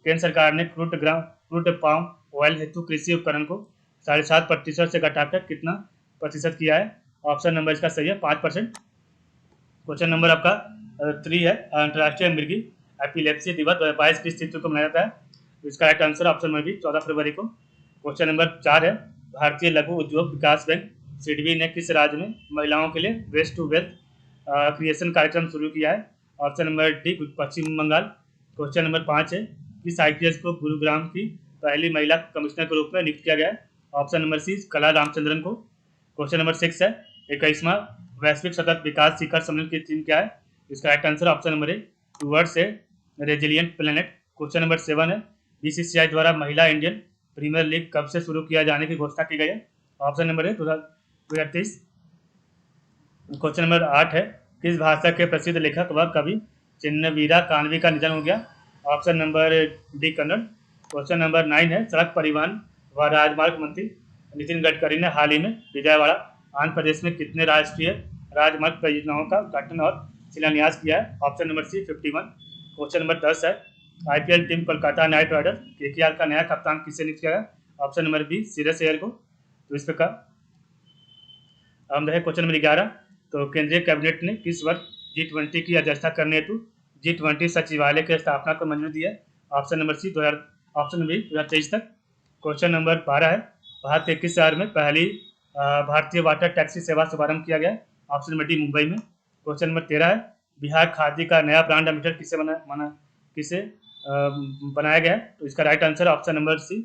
केंद्र सरकार ने क्रूड पाम ऑयल हेतु कृषि उपकरण को 7.5% से घटाकर कितना प्रतिशत किया है? ऑप्शन नंबर इसका सही है 5%। क्वेश्चन नंबर आपका 3 है, अंतर्राष्ट्रीय मृगी एपिलेप्सी दिवस 2022 किस तिथि को मनाया जाता है? तो इसका right answer option number B 14 फरवरी को। क्वेश्चन नंबर 4 है, भारतीय लघु उद्योग विकास बैंक सिडबी ने किस राज्य में महिलाओं के लिए वेस्ट टू वेल्थ क्रिएशन कार्यक्रम शुरू किया है? ऑप्शन नंबर डी पश्चिम बंगाल। क्वेश्चन नंबर 5 है, किस आईपीएस को गुरुग्राम की पहली महिला कमिश्नर के रूप में नियुक्त किया गया है? ऑप्शन नंबर सी कला रामचंद्रन को। क्वेश्चन नंबर 6 है, 21वां वैश्विक सतत विकास शिखर सम्मेलन की थीम क्या है? इसका right answer option number A towards a resilient planet. Question number 7 है, बीसीसीआई द्वारा महिला इंडियन प्रीमियर लीग कब से शुरू किया जाने की घोषणा की गई है? ऑप्शन नंबर ए 2023। क्वेश्चन नंबर 8 है, किस भाषा के प्रसिद्ध लेखक व कवि चिन्नवीरा कान्वी का निधन हो गया? Option number D Kannada. Question number 9 है, सड़क परिवहन व राजमार्ग मंत्री नितिन गडकरी ने हाल ही में विजयवाड़ा आंध्र प्रदेश में कितने राष्ट्रीय राजमार्ग परियोजनाओं का उद्घाटन और शिलान्यास किया है? Option number C 51। Question number 10 है, IPL team Kolkata Knight Riders KKR का नया कप्तान किससे नियुक्त किया गया? Option number B Shreyas Iyer को। तो इस प्रकार हम रहे क्वेश्चन नंबर 11, तो केंद्रीय कैबिनेट ने किस वर्ष G20 की अध्यक्षता करने हेतु G20 सचिवालय की स्थापना को मंजूरी दी है? Option number C 2000, option number 2023 तक। क्वेश्चन नंबर 12 है, भारत के किस शहर में पहली भारतीय वाटर टैक्सी सेवा शुभारंभ किया गया? ऑप्शन नंबर डी मुंबई में। क्वेश्चन नंबर 13 है, बिहार खादी का नया ब्रांड एम्बेसडर किसे बनाया गया है? तो इसका right answer option number C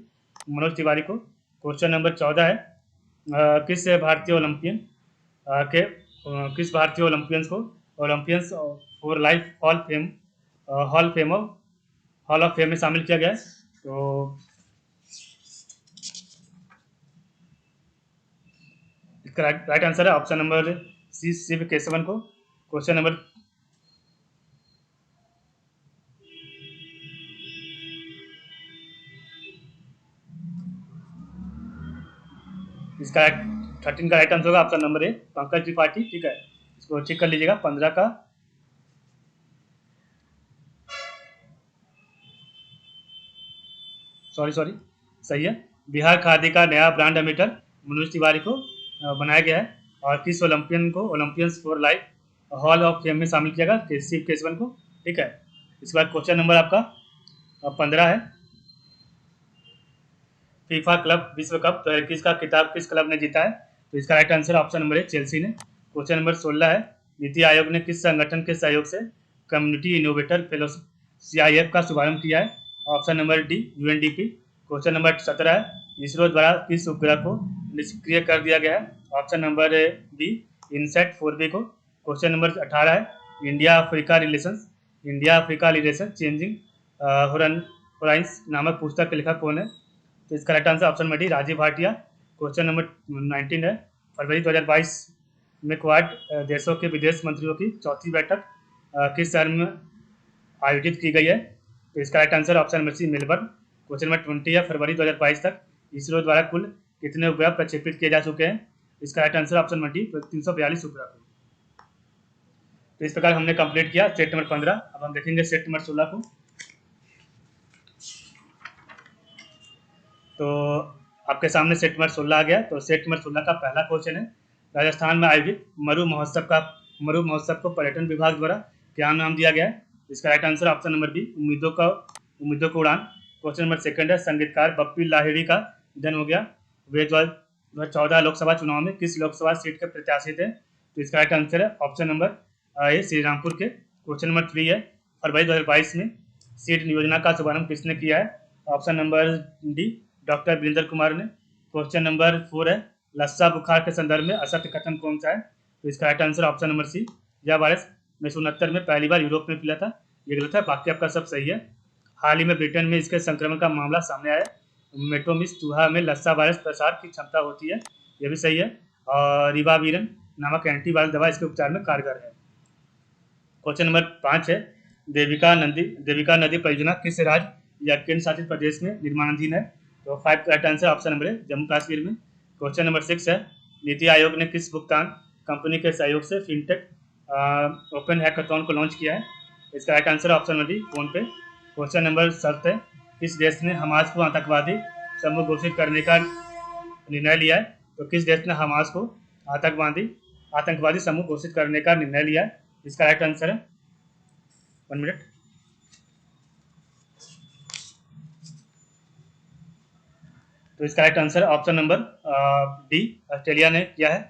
Manoj Tiwari को। क्वेश्चन नंबर 14 है, किस भारतीय ओलंपियंस को Olympians for life hall of fame में शामिल किया गया है? तो इसका राइट आंसर है option number C Shiva Keshavan को। क्वेश्चन नंबर इसका 13 का राइट आंसर होगा option number A Pankaj Tripathi. ठीक है, इसको चेक कर लीजिएगा। 15 का सॉरी सही है, बिहार खादी का नया ब्रांड एम्बेसडर मनोज तिवारी को बनाया गया है। और किस ओलंपियन को Olympians for life hall of fame में शामिल किया गया? शिव केशवन को। ठीक है, इसके बाद क्वेश्चन नंबर आपका 15 है, फीफा क्लब विश्व कप 2021 का खिताब किस क्लब ने जीता है? तो इसका राइट आंसर ऑप्शन नंबर ए चेल्सी ने। क्वेश्चन नंबर 16 है, नीति आयोग ने किस संगठन के सहयोग से कम्युनिटी इनोवेटर फेलोशिप CIF का शुभारंभ किया है? Option number D UNDP। Question number 17 है, इसरो द्वारा किस उपग्रह को निष्क्रिय कर दिया गया है? Option number B INSAT 4B को। क्वेश्चन नंबर 18 है, India Africa relation changing horizons नामक पुस्तक के लेखक कौन है? तो इसका right answer option number D Rajiv Bhatia. Question number 19 है, फरवरी 2022 में क्वाड देशों के विदेश मंत्रियों की चौथी बैठक किस शहर में आयोजित की गई है? तो इसका right answer option number C Melbourne. Question number 20 है, फरवरी 2022 तक इसरो द्वारा कुल कितने उपग्रह प्रक्षेपित किए जा चुके हैं? इसका right answer option number D 342 उपग्रह। तो इस प्रकार हमने कंप्लीट किया सेट नंबर 15। अब हम देखेंगे सेट नंबर 16 को। तो आपके सामने सेट नंबर 16 आ गया। तो सेट नंबर 16 का पहला क्वेश्चन है, राजस्थान में आयोजित मरु महोत्सव को पर्यटन विभाग द्वारा क्या नाम दिया गया है? इसका right answer option number B उम्मीदों को उड़ान। क्वेश्चन नंबर सेकंड है, संगीतकार बप्पी लाहिड़ी का निधन हो गया। वे 2014 लोकसभा चुनाव में किस लोकसभा सीट के प्रत्याशी थे? तो इसका राइट आंसर है ऑप्शन नंबर ए श्रीरामपुर के। क्वेश्चन नंबर 3 है, फरवरी 2022 में सीट योजना का शुभारंभ किसने किया है? Option number D doctor Virendra Kumar ने। क्वेश्चन नंबर 4 है, लस्सा बुखार के संदर्भ में असत्य कथन कौन सा है? तो इसका right answer option number C, यह वायरस 1969 में पहली बार यूरोप में फैला था। ये गलत है, बाकी आपका सब सही है। हाल ही में ब्रिटेन में इसके संक्रमण का मामला सामने आया है। मेटोमिस चूहा में लस्सा वायरस प्रसार की क्षमता होती है, यह भी सही है। और रिवाविरन नामक एंटीवायरल दवा इसके उपचार में कारगर है। क्वेश्चन नंबर 5 है, देविका नदी परियोजना किस राज्य या केंद्र शासित प्रदेश में निर्माणाधीन है? तो 5 राइट आंसर ऑप्शन नंबर है जम्मू कश्मीर में। क्वेश्चन नंबर 6 है, नीति आयोग ने किस भुगतान कंपनी के सहयोग से फिनटेक ओपन हैकाथॉन को लॉन्च किया है? इसका right answer option number D phone पे। क्वेश्चन नंबर 7 है, किस देश ने हमास को आतंकवादी समूह घोषित करने का निर्णय लिया है? तो किस देश ने हमास को आतंकवादी समूह घोषित करने का निर्णय लिया है? इसका राइट आंसर है 1 मिनट। तो इसका right answer option number D Australia ने किया है।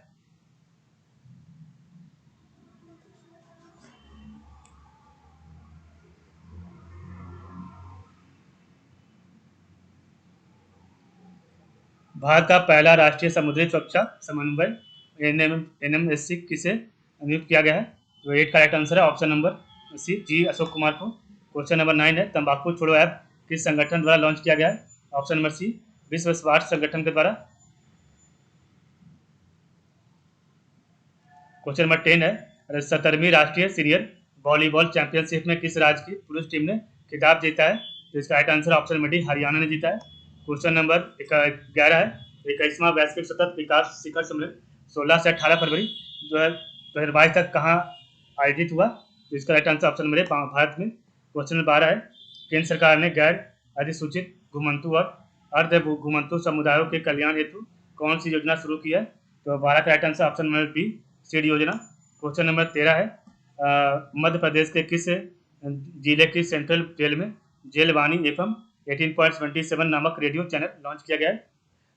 भारत का पहला राष्ट्रीय समुद्री सुरक्षा समन्वय NMSC किसे नियुक्त किया गया है? तो 8 का राइट आंसर है ऑप्शन नंबर सी जी अशोक कुमार को। क्वेश्चन नंबर 9 है, तंबाकू छोड़ो ऐप किस संगठन द्वारा लॉन्च किया गया है? ऑप्शन नंबर सी विश्व स्वास्थ्य संगठन के द्वारा। क्वेश्चन नंबर 10 है, 17वीं राष्ट्रीय सीनियर वॉलीबॉल चैंपियनशिप में किस राज्य की पुरुष टीम ने खिताब जीता है? तो इसका right answer option number D Haryana ने जीता है। क्वेश्चन नंबर 11 है, 21वां वैश्विक सतत विकास शिखर सम्मेलन 16 से 18 फरवरी 2022 तक कहाँ आयोजित हुआ? तो इसका right answer option number A Bharat में। क्वेश्चन नंबर 12 है, केंद्र सरकार ने गैर अधिसूचित घुमंतु और अर्ध घुमंतु समुदायों के कल्याण हेतु कौन सी योजना शुरू की है? तो 12 का right answer option number B seed योजना। क्वेश्चन नंबर 13 है, मध्य प्रदेश के किस जिले की सेंट्रल जेल में जेलवानी FM 18.27 नामक रेडियो चैनल लॉन्च किया गया है?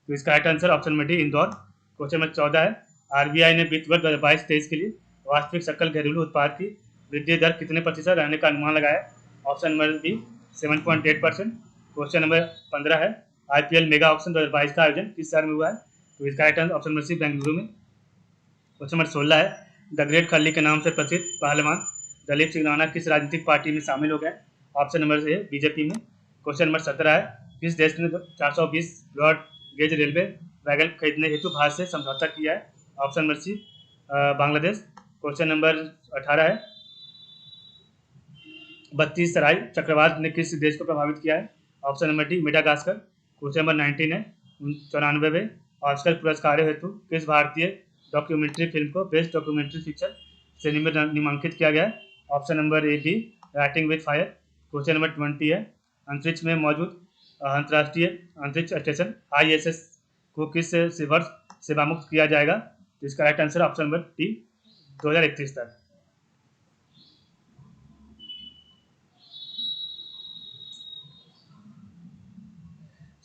तो इसका right answer option number D Indore. Question number 14 है, RBI ने वित्त वर्ष 2022-23 के लिए वास्तविक सकल घरेलू उत्पाद की वृद्धि दर कितने प्रतिशत रहने का अनुमान लगाया? Option number B 7.8%। Question number 15 है, IPL मेगा ऑप्शन 2022 का आयोजन किस शहर में हुआ है? तो इसका right answer option number C Bengaluru में। क्वेश्चन नंबर 16 है, द ग्रेट खल्ली के नाम से प्रसिद्ध पहलवान दलीप सिंह राणा किस राजनीतिक पार्टी में शामिल हो गए? ऑप्शन नंबर ए BJP में। क्वेश्चन नंबर 17 है, किस देश ने 420 ब्रॉड गेज रेलवे वैगन खरीदने हेतु भारत से समझौता किया है? Option number C Bangladesh. Question number 18 है, 32 सराय चक्रवात ने किस देश को प्रभावित किया है? Option number D Madagascar. Question number 19 है, 94वें ऑस्कर पुरस्कारों हेतु किस भारतीय डॉक्यूमेंट्री फिल्म को बेस्ट डॉक्यूमेंट्री फीचर श्रेणी में नामांकित किया गया है? Option number A be writing with fire. Question number 20 है, अंतरिक्ष में मौजूद अंतर्राष्ट्रीय अंतरिक्ष स्टेशन ISS को किस वर्ष सेवामुक्त किया जाएगा? तो इसका right answer option number D 2031 तक।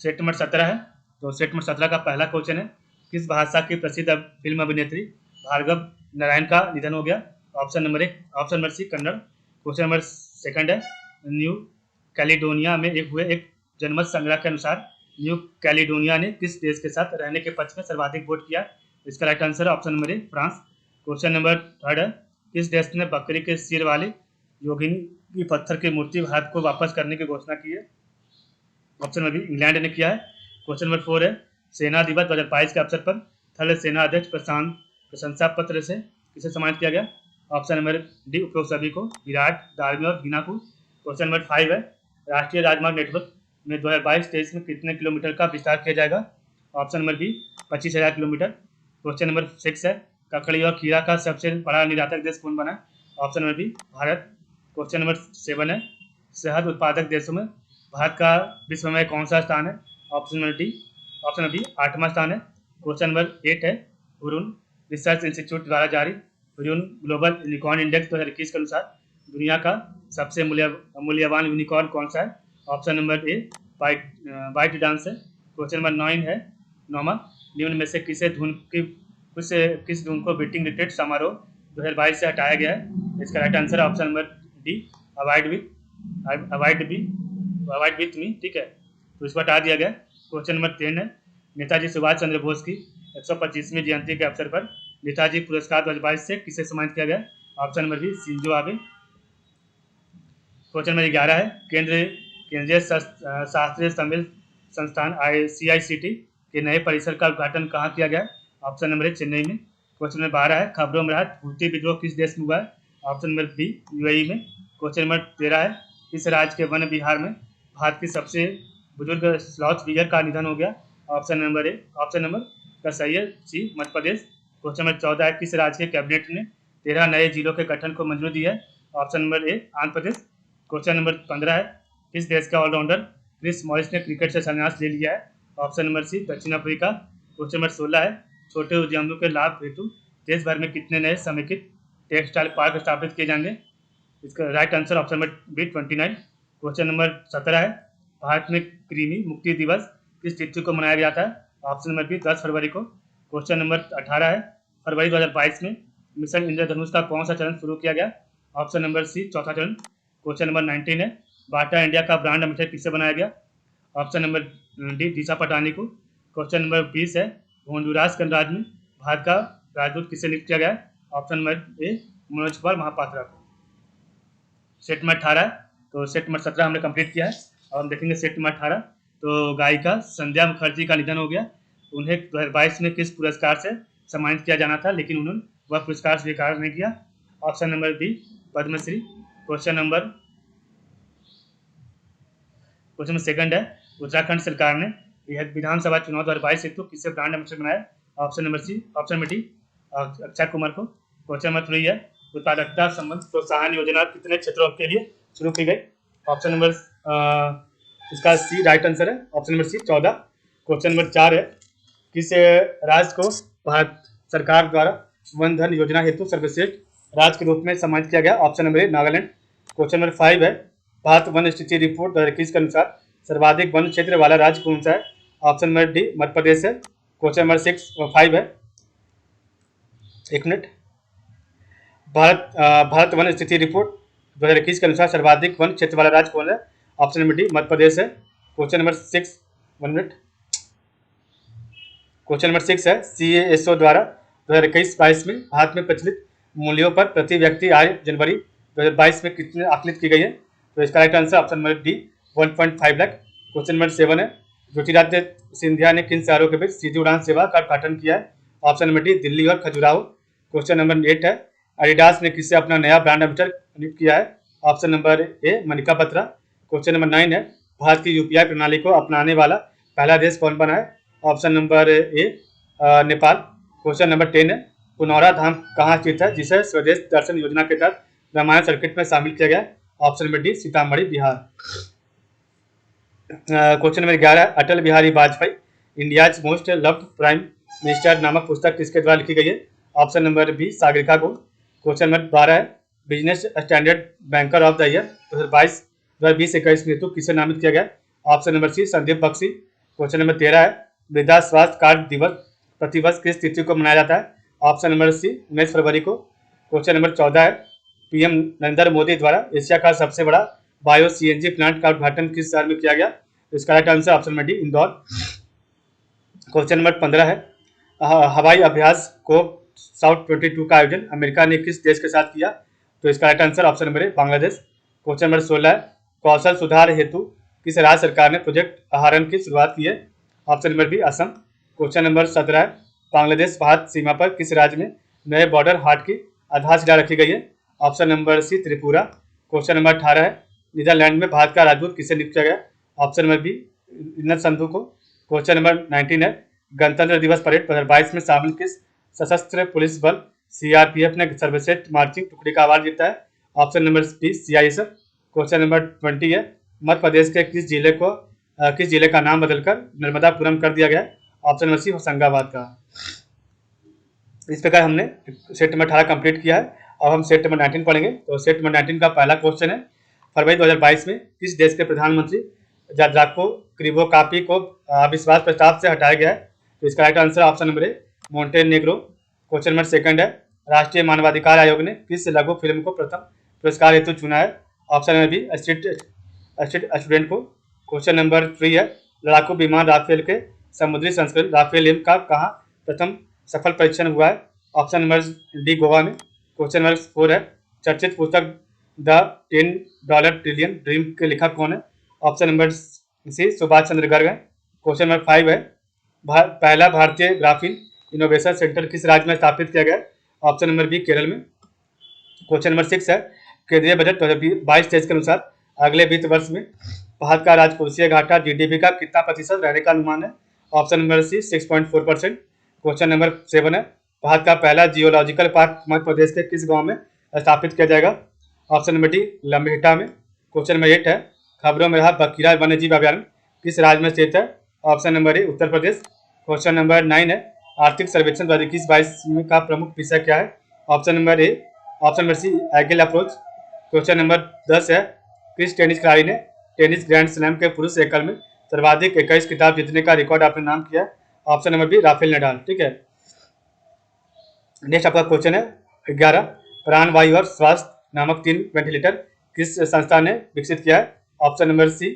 सेट नंबर 17 है, तो सेट नंबर 17 का पहला क्वेश्चन है, किस भाषा की प्रसिद्ध फिल्म अभिनेत्री भार्गव नारायण का निधन हो गया? Option number C Kannada. Question number 2 है, न्यू कैलिडोनिया में हुए एक जनमत संग्रह के अनुसार न्यू कैलिडोनिया ने किस देश के साथ रहने के पक्ष में सर्वाधिक वोट किया? इसका राइट आंसर है ऑप्शन नंबर ए फ्रांस। क्वेश्चन नंबर 3 है, किस देश ने बकरी के सिर वाली योगिनी की पत्थर की मूर्ति भारत को वापस करने की घोषणा की है? ऑप्शन नंबर बी इंग्लैंड ने किया है। क्वेश्चन नंबर 4 है, सेना दिवस 2022 के अवसर पर थल सेना अध्यक्ष प्रशंसा पत्र से किसे सम्मानित किया गया? ऑप्शन नंबर डी उपरोक्त सभी को, विराट, दार्मी और हिना को। क्वेश्चन नंबर 5 है, राष्ट्रीय राजमार्ग नेटवर्क में 2022-23 में कितने किलोमीटर का विस्तार किया जाएगा? Option number B 25,000 kilometre. Question number 6 है, ककड़ी और खीरा का सबसे बड़ा निर्यातक देश कौन बना? Option number B Bharat. Question number 7 है, शहद उत्पादक देशों में भारत का विश्व में कौन सा स्थान है? ऑप्शन नंबर बी 8वां स्थान है। क्वेश्चन नंबर 8 है, हुरुन रिसर्च इंस्टीट्यूट द्वारा जारी हुरुन ग्लोबल यूनिकॉर्न इंडेक्स 2021 के अनुसार दुनिया का सबसे मूल्यवान यूनिकॉर्न कौन सा है? ऑप्शन नंबर ए बाइट डांस है। क्वेश्चन नंबर 9 है, 9वां, निम्न में से किस धुन को बीटिंग रिट्रीट समारोह 2022 से हटाया गया है? इसका राइट आंसर है option number D avoid with me, ठीक है, तो इसको हटा दिया गया। क्वेश्चन नंबर 10 है, नेताजी सुभाष चंद्र बोस की 125वीं जयंती के अवसर पर नेताजी पुरस्कार 2022 से किसे सम्मानित किया गया? Option number B Shinzo Abe. Question number 11 है, केंद्रीय शास्त्रीय सम्मेलन संस्थान CICT के नए परिसर का उद्घाटन कहाँ किया गया? ऑप्शन नंबर ए चेन्नई में। क्वेश्चन नंबर 12 है, खबरों में रहा हूती विद्रोह किस देश में हुआ है? ऑप्शन नंबर बी UAE में। क्वेश्चन नंबर 13 है, इस राज्य के वन विहार में भारत की सबसे बुजुर्ग स्लॉथ विगर का निधन हो गया। ऑप्शन नंबर का सही है सी मध्य प्रदेश। क्वेश्चन नंबर 14 है, किस राज्य के कैबिनेट ने 13 नए जिलों के गठन को मंजूरी दी है? ऑप्शन नंबर ए आंध्र प्रदेश। क्वेश्चन नंबर 15 है, किस देश का ऑलराउंडर क्रिस मॉरिस ने क्रिकेट से संन्यास ले लिया है? ऑप्शन नंबर सी दक्षिण अफ्रीका। क्वेश्चन नंबर 16 है, छोटे उद्यमियों के लाभ हेतु देश भर में कितने नए समेकित टेक्सटाइल पार्क स्थापित किए जाएंगे? इसका right answer option number B 29। Question number 17 है, भारत में कृमि मुक्ति दिवस किस तिथि को मनाया गया था? ऑप्शन नंबर बी 10 फरवरी को। क्वेश्चन नंबर 18 है, फरवरी 2022 में मिशन इंद्रधनुष का कौन सा चरण शुरू किया गया? ऑप्शन नंबर सी चौथा चरण। क्वेश्चन नंबर 19 है, बाटा इंडिया का ब्रांड एम्बेसडर किससे बनाया गया? ऑप्शन नंबर डी दिशा पटानी को। क्वेश्चन नंबर 20 है, होंडुरास गणराज्य में भारत का राजदूत किससे नियुक्त किया गया? Option number A Manoj Kumar Mahapatra को। सेट नंबर 18 है, तो सेट नंबर 17 हमने कंप्लीट किया है और हम देखेंगे सेट नंबर 18। तो गायिका संध्या मुखर्जी का निधन हो गया। उन्हें 2022 में किस पुरस्कार से सम्मानित किया जाना था, लेकिन उन्होंने वह पुरस्कार स्वीकार नहीं किया? Option number B Padmashri. Question number second है, उत्तराखंड सरकार ने यह विधानसभा चुनाव 2022 हेतु किससे ब्रांड एम्बेसडर बनाया? Option number C option number D Akshay Kumar को। क्वेश्चन नंबर 3 है, उत्पादकता संबंध प्रोत्साहन योजना कितने क्षेत्रों के लिए शुरू की गई? ऑप्शन नंबर इसका सी राइट आंसर है, option number C 14। Question number 4 है, किस राज्य को भारत सरकार द्वारा वन धन योजना हेतु सर्वश्रेष्ठ राज्य के रूप में सम्मानित किया गया? ऑप्शन नंबर ए नागालैंड। क्वेश्चन नंबर 5 है, भारत वन स्थिति रिपोर्ट 2021 के अनुसार सर्वाधिक वन क्षेत्र वाला राज्य कौन सा है? ऑप्शन नंबर डी मध्य प्रदेश है। क्वेश्चन नंबर 5 है, एक मिनट, भारत वन स्थिति रिपोर्ट 2021 के अनुसार सर्वाधिक वन क्षेत्र वाला राज्य कौन है? ऑप्शन नंबर डी मध्य प्रदेश है। Question number 6 1 minute, question number 6 है, CASO द्वारा 2021-22 में भारत में प्रचलित मूल्यों पर प्रति व्यक्ति आय जनवरी 2022 में कितने आकलित की गई है? तो इसका right answer option number D 1.5 lakh. Question number 7 है, ज्योतिरादित्य सिंधिया ने किन शहरों के बीच सीधी उड़ान सेवा का उद्घाटन किया है? ऑप्शन नंबर डी दिल्ली और खजुराहो। क्वेश्चन नंबर 8 है, एडिडास ने किससे अपना नया ब्रांड एम्बेसडर नियुक्त किया है? ऑप्शन नंबर ए मनिका बत्रा। क्वेश्चन नंबर 9 है, भारत की UPI प्रणाली को अपनाने वाला पहला देश कौन बना है? ऑप्शन नंबर ए नेपाल। क्वेश्चन नंबर 10 है, पुनौरा धाम कहाँ स्थित है जिसे स्वदेश दर्शन योजना के तहत रामायण सर्किट में शामिल किया गया? Option number D Sitamarhi Bihar. Question number 11, Atal Bihari Vajpayee India's most loved prime minister नामक पुस्तक किसके द्वारा लिखी गई है? ऑप्शन नंबर बी सागरिका को। क्वेश्चन नंबर 12 है, business standard banker of the year 2022-21 हेतु किसे नामित किया गया? Option number C Sandeep Bakshi. Question number 13 है, मृदा स्वास्थ्य कार्ड दिवस प्रतिवर्ष किस तिथि को मनाया जाता है? ऑप्शन नंबर सी 19 फरवरी को। क्वेश्चन नंबर 14 है, PM नरेंद्र मोदी द्वारा एशिया का सबसे बड़ा बायो CNG प्लांट का उद्घाटन किस शहर में किया गया? इसका right answer option number D Indore. Question number 15 है, हवाई अभ्यास को साउथ 22 का आयोजन अमेरिका ने किस देश के साथ किया? तो इसका राइट आंसर ऑप्शन नंबर ए बांग्लादेश। क्वेश्चन नंबर 16 है, कौशल सुधार हेतु किस राज्य सरकार ने प्रोजेक्ट आहरण की शुरुआत की है? Option number B Assam. Question number 17 है, बांग्लादेश भारत सीमा पर किस राज्य में नए बॉर्डर हाट की आधारशिला रखी गई है? Option number C Tripura. Question number 18 है, नीदरलैंड में भारत का राजदूत किसे नियुक्त किया गया? ऑप्शन नंबर बी इन्नत संधू को। क्वेश्चन नंबर 19 है, गणतंत्र दिवस परेड 2022 में शामिल किस सशस्त्र पुलिस बल CRPF ने सर्वश्रेष्ठ मार्चिंग टुकड़ी का अवार्ड जीता है? Option number B CISF। Question number 20 है, मध्य प्रदेश के किस जिले का नाम बदलकर नर्मदापुरम कर दिया गया? ऑप्शन नंबर सी होशंगाबाद का। इस प्रकार हमने सेट नंबर 18 कंप्लीट किया है। अब हम सेट नंबर 19 पढ़ेंगे। तो सेट नंबर 19 का पहला क्वेश्चन है, फरवरी 2022 में किस देश के प्रधानमंत्री जाद्राको क्रिवोकापी को अविश्वास प्रस्ताव से हटाया गया है? तो इसका राइट आंसर ऑप्शन नंबर ए मोंटेनेग्रो। क्वेश्चन नंबर 2 है, राष्ट्रीय मानवाधिकार आयोग ने किस लघु फिल्म को प्रथम पुरस्कार हेतु चुना है? ऑप्शन नंबर बी स्टूडेंट को। क्वेश्चन नंबर 3 है, लड़ाकू विमान राफेल के समुद्री संस्करण राफेल एम का कहाँ प्रथम सफल परीक्षण हुआ है? ऑप्शन नंबर डी गोवा में। क्वेश्चन नंबर 4 है, चर्चित पुस्तक द $10 ट्रिलियन ड्रीम के लेखक कौन है? Option number C Subhash Chandra Garg है। क्वेश्चन नंबर 5 है, पहला भारतीय ग्राफीन इनोवेशन सेंटर किस राज्य में स्थापित किया गया? ऑप्शन नंबर बी केरल में। क्वेश्चन नंबर 6 है, केंद्रीय बजट 2022-23 के अनुसार अगले वित्त वर्ष में भारत का राजकोषीय घाटा जीडीपी का कितना प्रतिशत रहने का अनुमान है? Option number C 6.4%। Question number 7 है, भारत का पहला जियोलॉजिकल पार्क मध्य प्रदेश के किस गांव में स्थापित किया जाएगा? ऑप्शन नंबर डी लम्हेटा में। क्वेश्चन नंबर 8 है, खबरों में रहा बखीरा वन्यजीव अभ्यारण्य किस राज्य में स्थित है? ऑप्शन नंबर ए उत्तर प्रदेश। क्वेश्चन नंबर 9 है, आर्थिक सर्वेक्षण 2021-22 का प्रमुख विषय क्या है? Option number A option number C agile approach. Question number 10 है, किस टेनिस खिलाड़ी ने टेनिस ग्रैंड स्लैम के पुरुष एकल में सर्वाधिक 21 खिताब जीतने का रिकॉर्ड अपने नाम किया? Option number B Rafael Nadal. ठीक है, नेक्स्ट आपका क्वेश्चन है 11, प्राणवायु और स्वास्थ्य नामक 3 वेंटिलेटर किस संस्था ने विकसित किया है? Option number C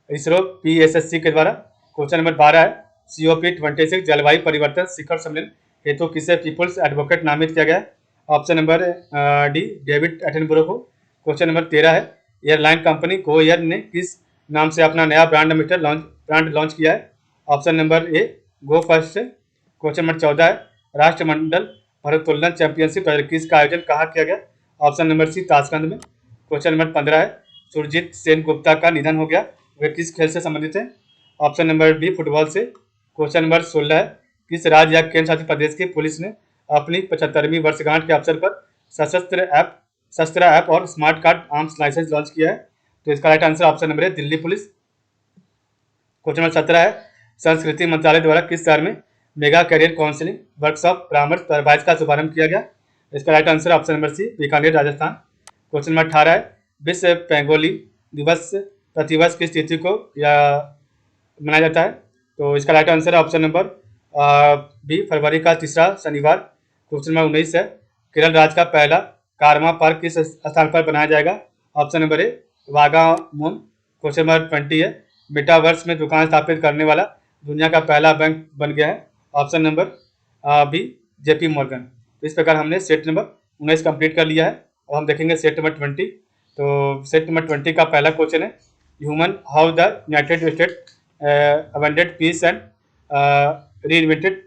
ISRO PSSC के द्वारा। क्वेश्चन नंबर 12 है, COP26 जलवायु परिवर्तन शिखर सम्मेलन हेतु किसे पीपुल्स एडवोकेट नामित किया गया है? Option number D David Attenborough को। क्वेश्चन नंबर 13 है, एयरलाइन कंपनी गो एयर ने किस नाम से अपना नया ब्रांड लॉन्च किया है? ऑप्शन नंबर ए गो फर्स्ट से। क्वेश्चन नंबर 14 है, राष्ट्रमंडल भारोत्तोलन चैंपियनशिप 2021 का आयोजन कहाँ किया गया? ऑप्शन नंबर सी ताशकंद में। क्वेश्चन नंबर 15 है, सुरजीत सेन गुप्ता का निधन हो गया, वे किस खेल से संबंधित है? ऑप्शन नंबर बी फुटबॉल से। क्वेश्चन नंबर 16 है, किस राज्य या केंद्र शासित प्रदेश की पुलिस ने अपनी 75वीं वर्षगांठ के अवसर पर शस्त्र ऐप और smart card arms licence launch किया है? तो इसका राइट आंसर ऑप्शन नंबर है दिल्ली पुलिस। क्वेश्चन नंबर 17 है, संस्कृति मंत्रालय द्वारा किस शहर में मेगा करियर काउंसलिंग वर्कशॉप परामर्श 2022 का शुभारंभ किया गया? इसका right answer option number C Bikaner Rajasthan. Question number 18 है, विश्व पेंगोलिन दिवस प्रतिवर्ष किस तिथि को मनाया जाता है? तो इसका राइट आंसर है ऑप्शन नंबर बी फरवरी का तीसरा शनिवार। क्वेश्चन नंबर 19 है, केरल राज्य का पहला कारमा पार्क किस स्थान पर बनाया जाएगा? Option number A Vagamon. Question number 20 है, मेटावर्स में दुकान स्थापित करने वाला दुनिया का पहला बैंक बन गया है? Option number B JP Morgan. तो इस प्रकार हमने सेट नंबर 19 कंप्लीट कर लिया है। और हम देखेंगे सेट नंबर 20। तो सेट नंबर 20 का पहला क्वेश्चन है, human how the United State abandoned peace and reinvented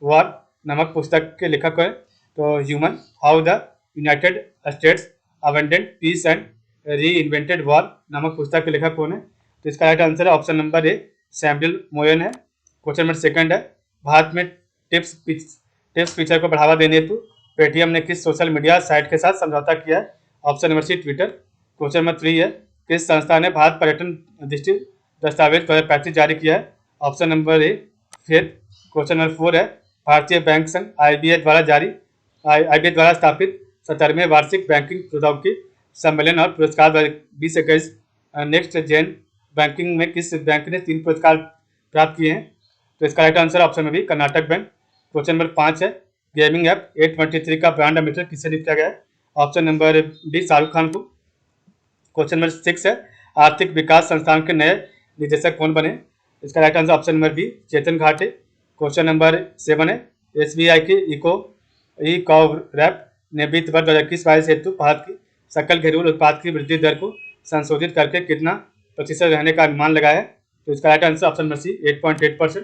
war नामक पुस्तक के लेखक है? तो human how the United States abandoned peace and reinvented war नामक पुस्तक के लेखक कौन है? तो इसका राइट आंसर है option number A Samuel Moyn है। क्वेश्चन नंबर 2 है, भारत में टिप्स फीचर को बढ़ावा देने हेतु पेटीएम ने किस सोशल मीडिया साइट के साथ समझौता किया है? Option number C Twitter. Question number 3 है, किस संस्था ने भारत पर्यटन दृष्टि दस्तावेज 2035 जारी किया है? Option number A Fed. Question number 4 है, भारतीय बैंक संघ IBA द्वारा स्थापित 17वें वार्षिक बैंकिंग प्रौद्योगिकी सम्मेलन और पुरस्कार 2021 नेक्स्ट जेन बैंकिंग में किस बैंक ने 3 पुरस्कार प्राप्त किए हैं? तो इसका राइट आंसर ऑप्शन में भी कर्नाटक बैंक। क्वेश्चन नंबर 5 है, गेमिंग ऐप A23 का ब्रांड एम्बेसडर किससे नियुक्त किया गया है? Option number D Shahrukh Khan को। क्वेश्चन नंबर 6 है, आर्थिक विकास संस्थान के नए निदेशक कौन बने? इसका right answer option number B Chetan Ghate. Question number 7 है, SBI के ई कॉर्प ने वित्त वर्ष 2021-22 हेतु भारत की सकल घरेलू उत्पाद की वृद्धि दर को संशोधित करके कितना प्रतिशत रहने का अनुमान लगाया है? तो इसका right answer option number C 8.8%।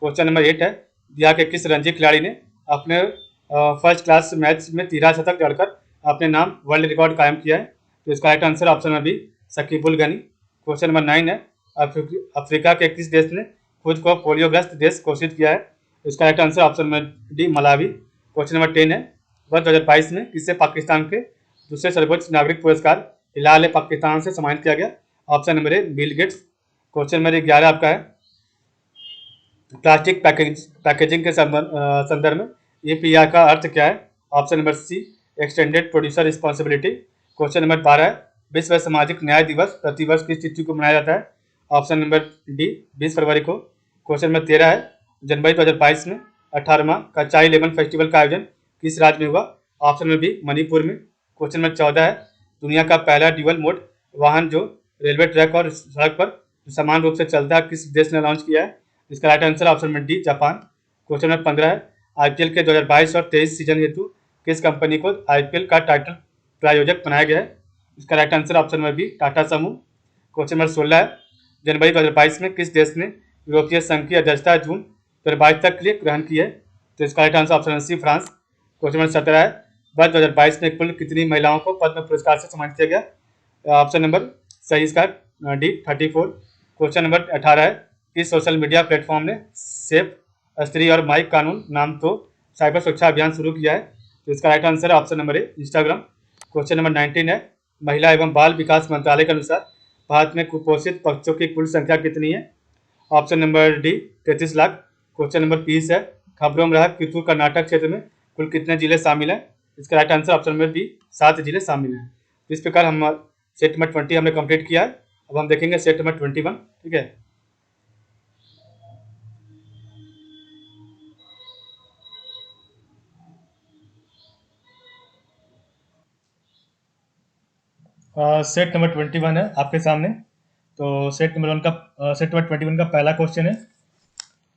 Question number 8 है, बिहार के किस रणजी खिलाड़ी ने अपने फर्स्ट क्लास मैच में 13 शतक जड़कर अपने नाम वर्ल्ड रिकॉर्ड कायम किया है? तो इसका right answer option number B Shakibul Gani. Question number 9 है, अफ्रीका के किस देश ने खुद को पोलियोग्रस्त देश घोषित किया है? इसका right answer option number D Malawi. Question number 10 है, वर्ष 2022 में किसे पाकिस्तान के दूसरे सर्वोच्च नागरिक पुरस्कार हिलाल पाकिस्तान से सम्मानित किया गया? Option number A Bill gets. Question number 11 आपका है, प्लास्टिक पैकेजिंग के संदर्भ में EPR का अर्थ क्या है? Option number C extended producer responsibility. Question number 12 है, विश्व सामाजिक न्याय दिवस प्रतिवर्ष किस तिथि को मनाया जाता है? ऑप्शन नंबर डी 20 फरवरी को। क्वेश्चन नंबर 13 है, जनवरी 2022 में 18वां कचाई लेमन फेस्टिवल का आयोजन किस राज्य में हुआ? ऑप्शन नंबर बी मणिपुर में। क्वेश्चन नंबर 14 है, दुनिया का पहला ड्यूअल मोड वाहन जो रेलवे ट्रैक और सड़क पर समान रूप से चलता है किस देश ने लॉन्च किया है? इसका right answer option number D Japan. Question number 15 है, IPL के 2022 और 23 सीजन हेतु किस कंपनी को IPL का टाइटल प्रायोजक बनाया गया है? इसका right answer option number B Tata समूह। क्वेश्चन नंबर 16 है, जनवरी 2022 में किस देश ने यूरोपीय संघ की अध्यक्षता जून 2022 तक के लिए ग्रहण की है? तो इसका right answer option C France. Question number 17 है, वर्ष 2022 में कुल कितनी महिलाओं को पद्म पुरस्कार से सम्मानित किया गया? ऑप्शन नंबर सही इसका डी 34। क्वेश्चन नंबर 18 है, किस सोशल मीडिया प्लेटफॉर्म ने सेफ स्त्री और माइक कानून नाम तो साइबर सुरक्षा अभियान शुरू किया है? तो इसका राइट आंसर है ऑप्शन नंबर ए, इंस्टाग्राम। क्वेश्चन नंबर 19 है, महिला एवं बाल विकास मंत्रालय के अनुसार भारत में कुपोषित बच्चों की कुल संख्या कितनी है? Option number D 33 lakh. Question number 20 है, खबरों में रहा कितु कर्नाटक क्षेत्र में कुल कितने जिले शामिल हैं? इसका right answer option number B, 7 जिले शामिल हैं। तो इस प्रकार हम सेट नंबर 20 हमने कंप्लीट किया है। अब हम देखेंगे सेट नंबर 21। ठीक है, सेट नंबर 21 है आपके सामने। तो सेट नंबर 21 का पहला क्वेश्चन है,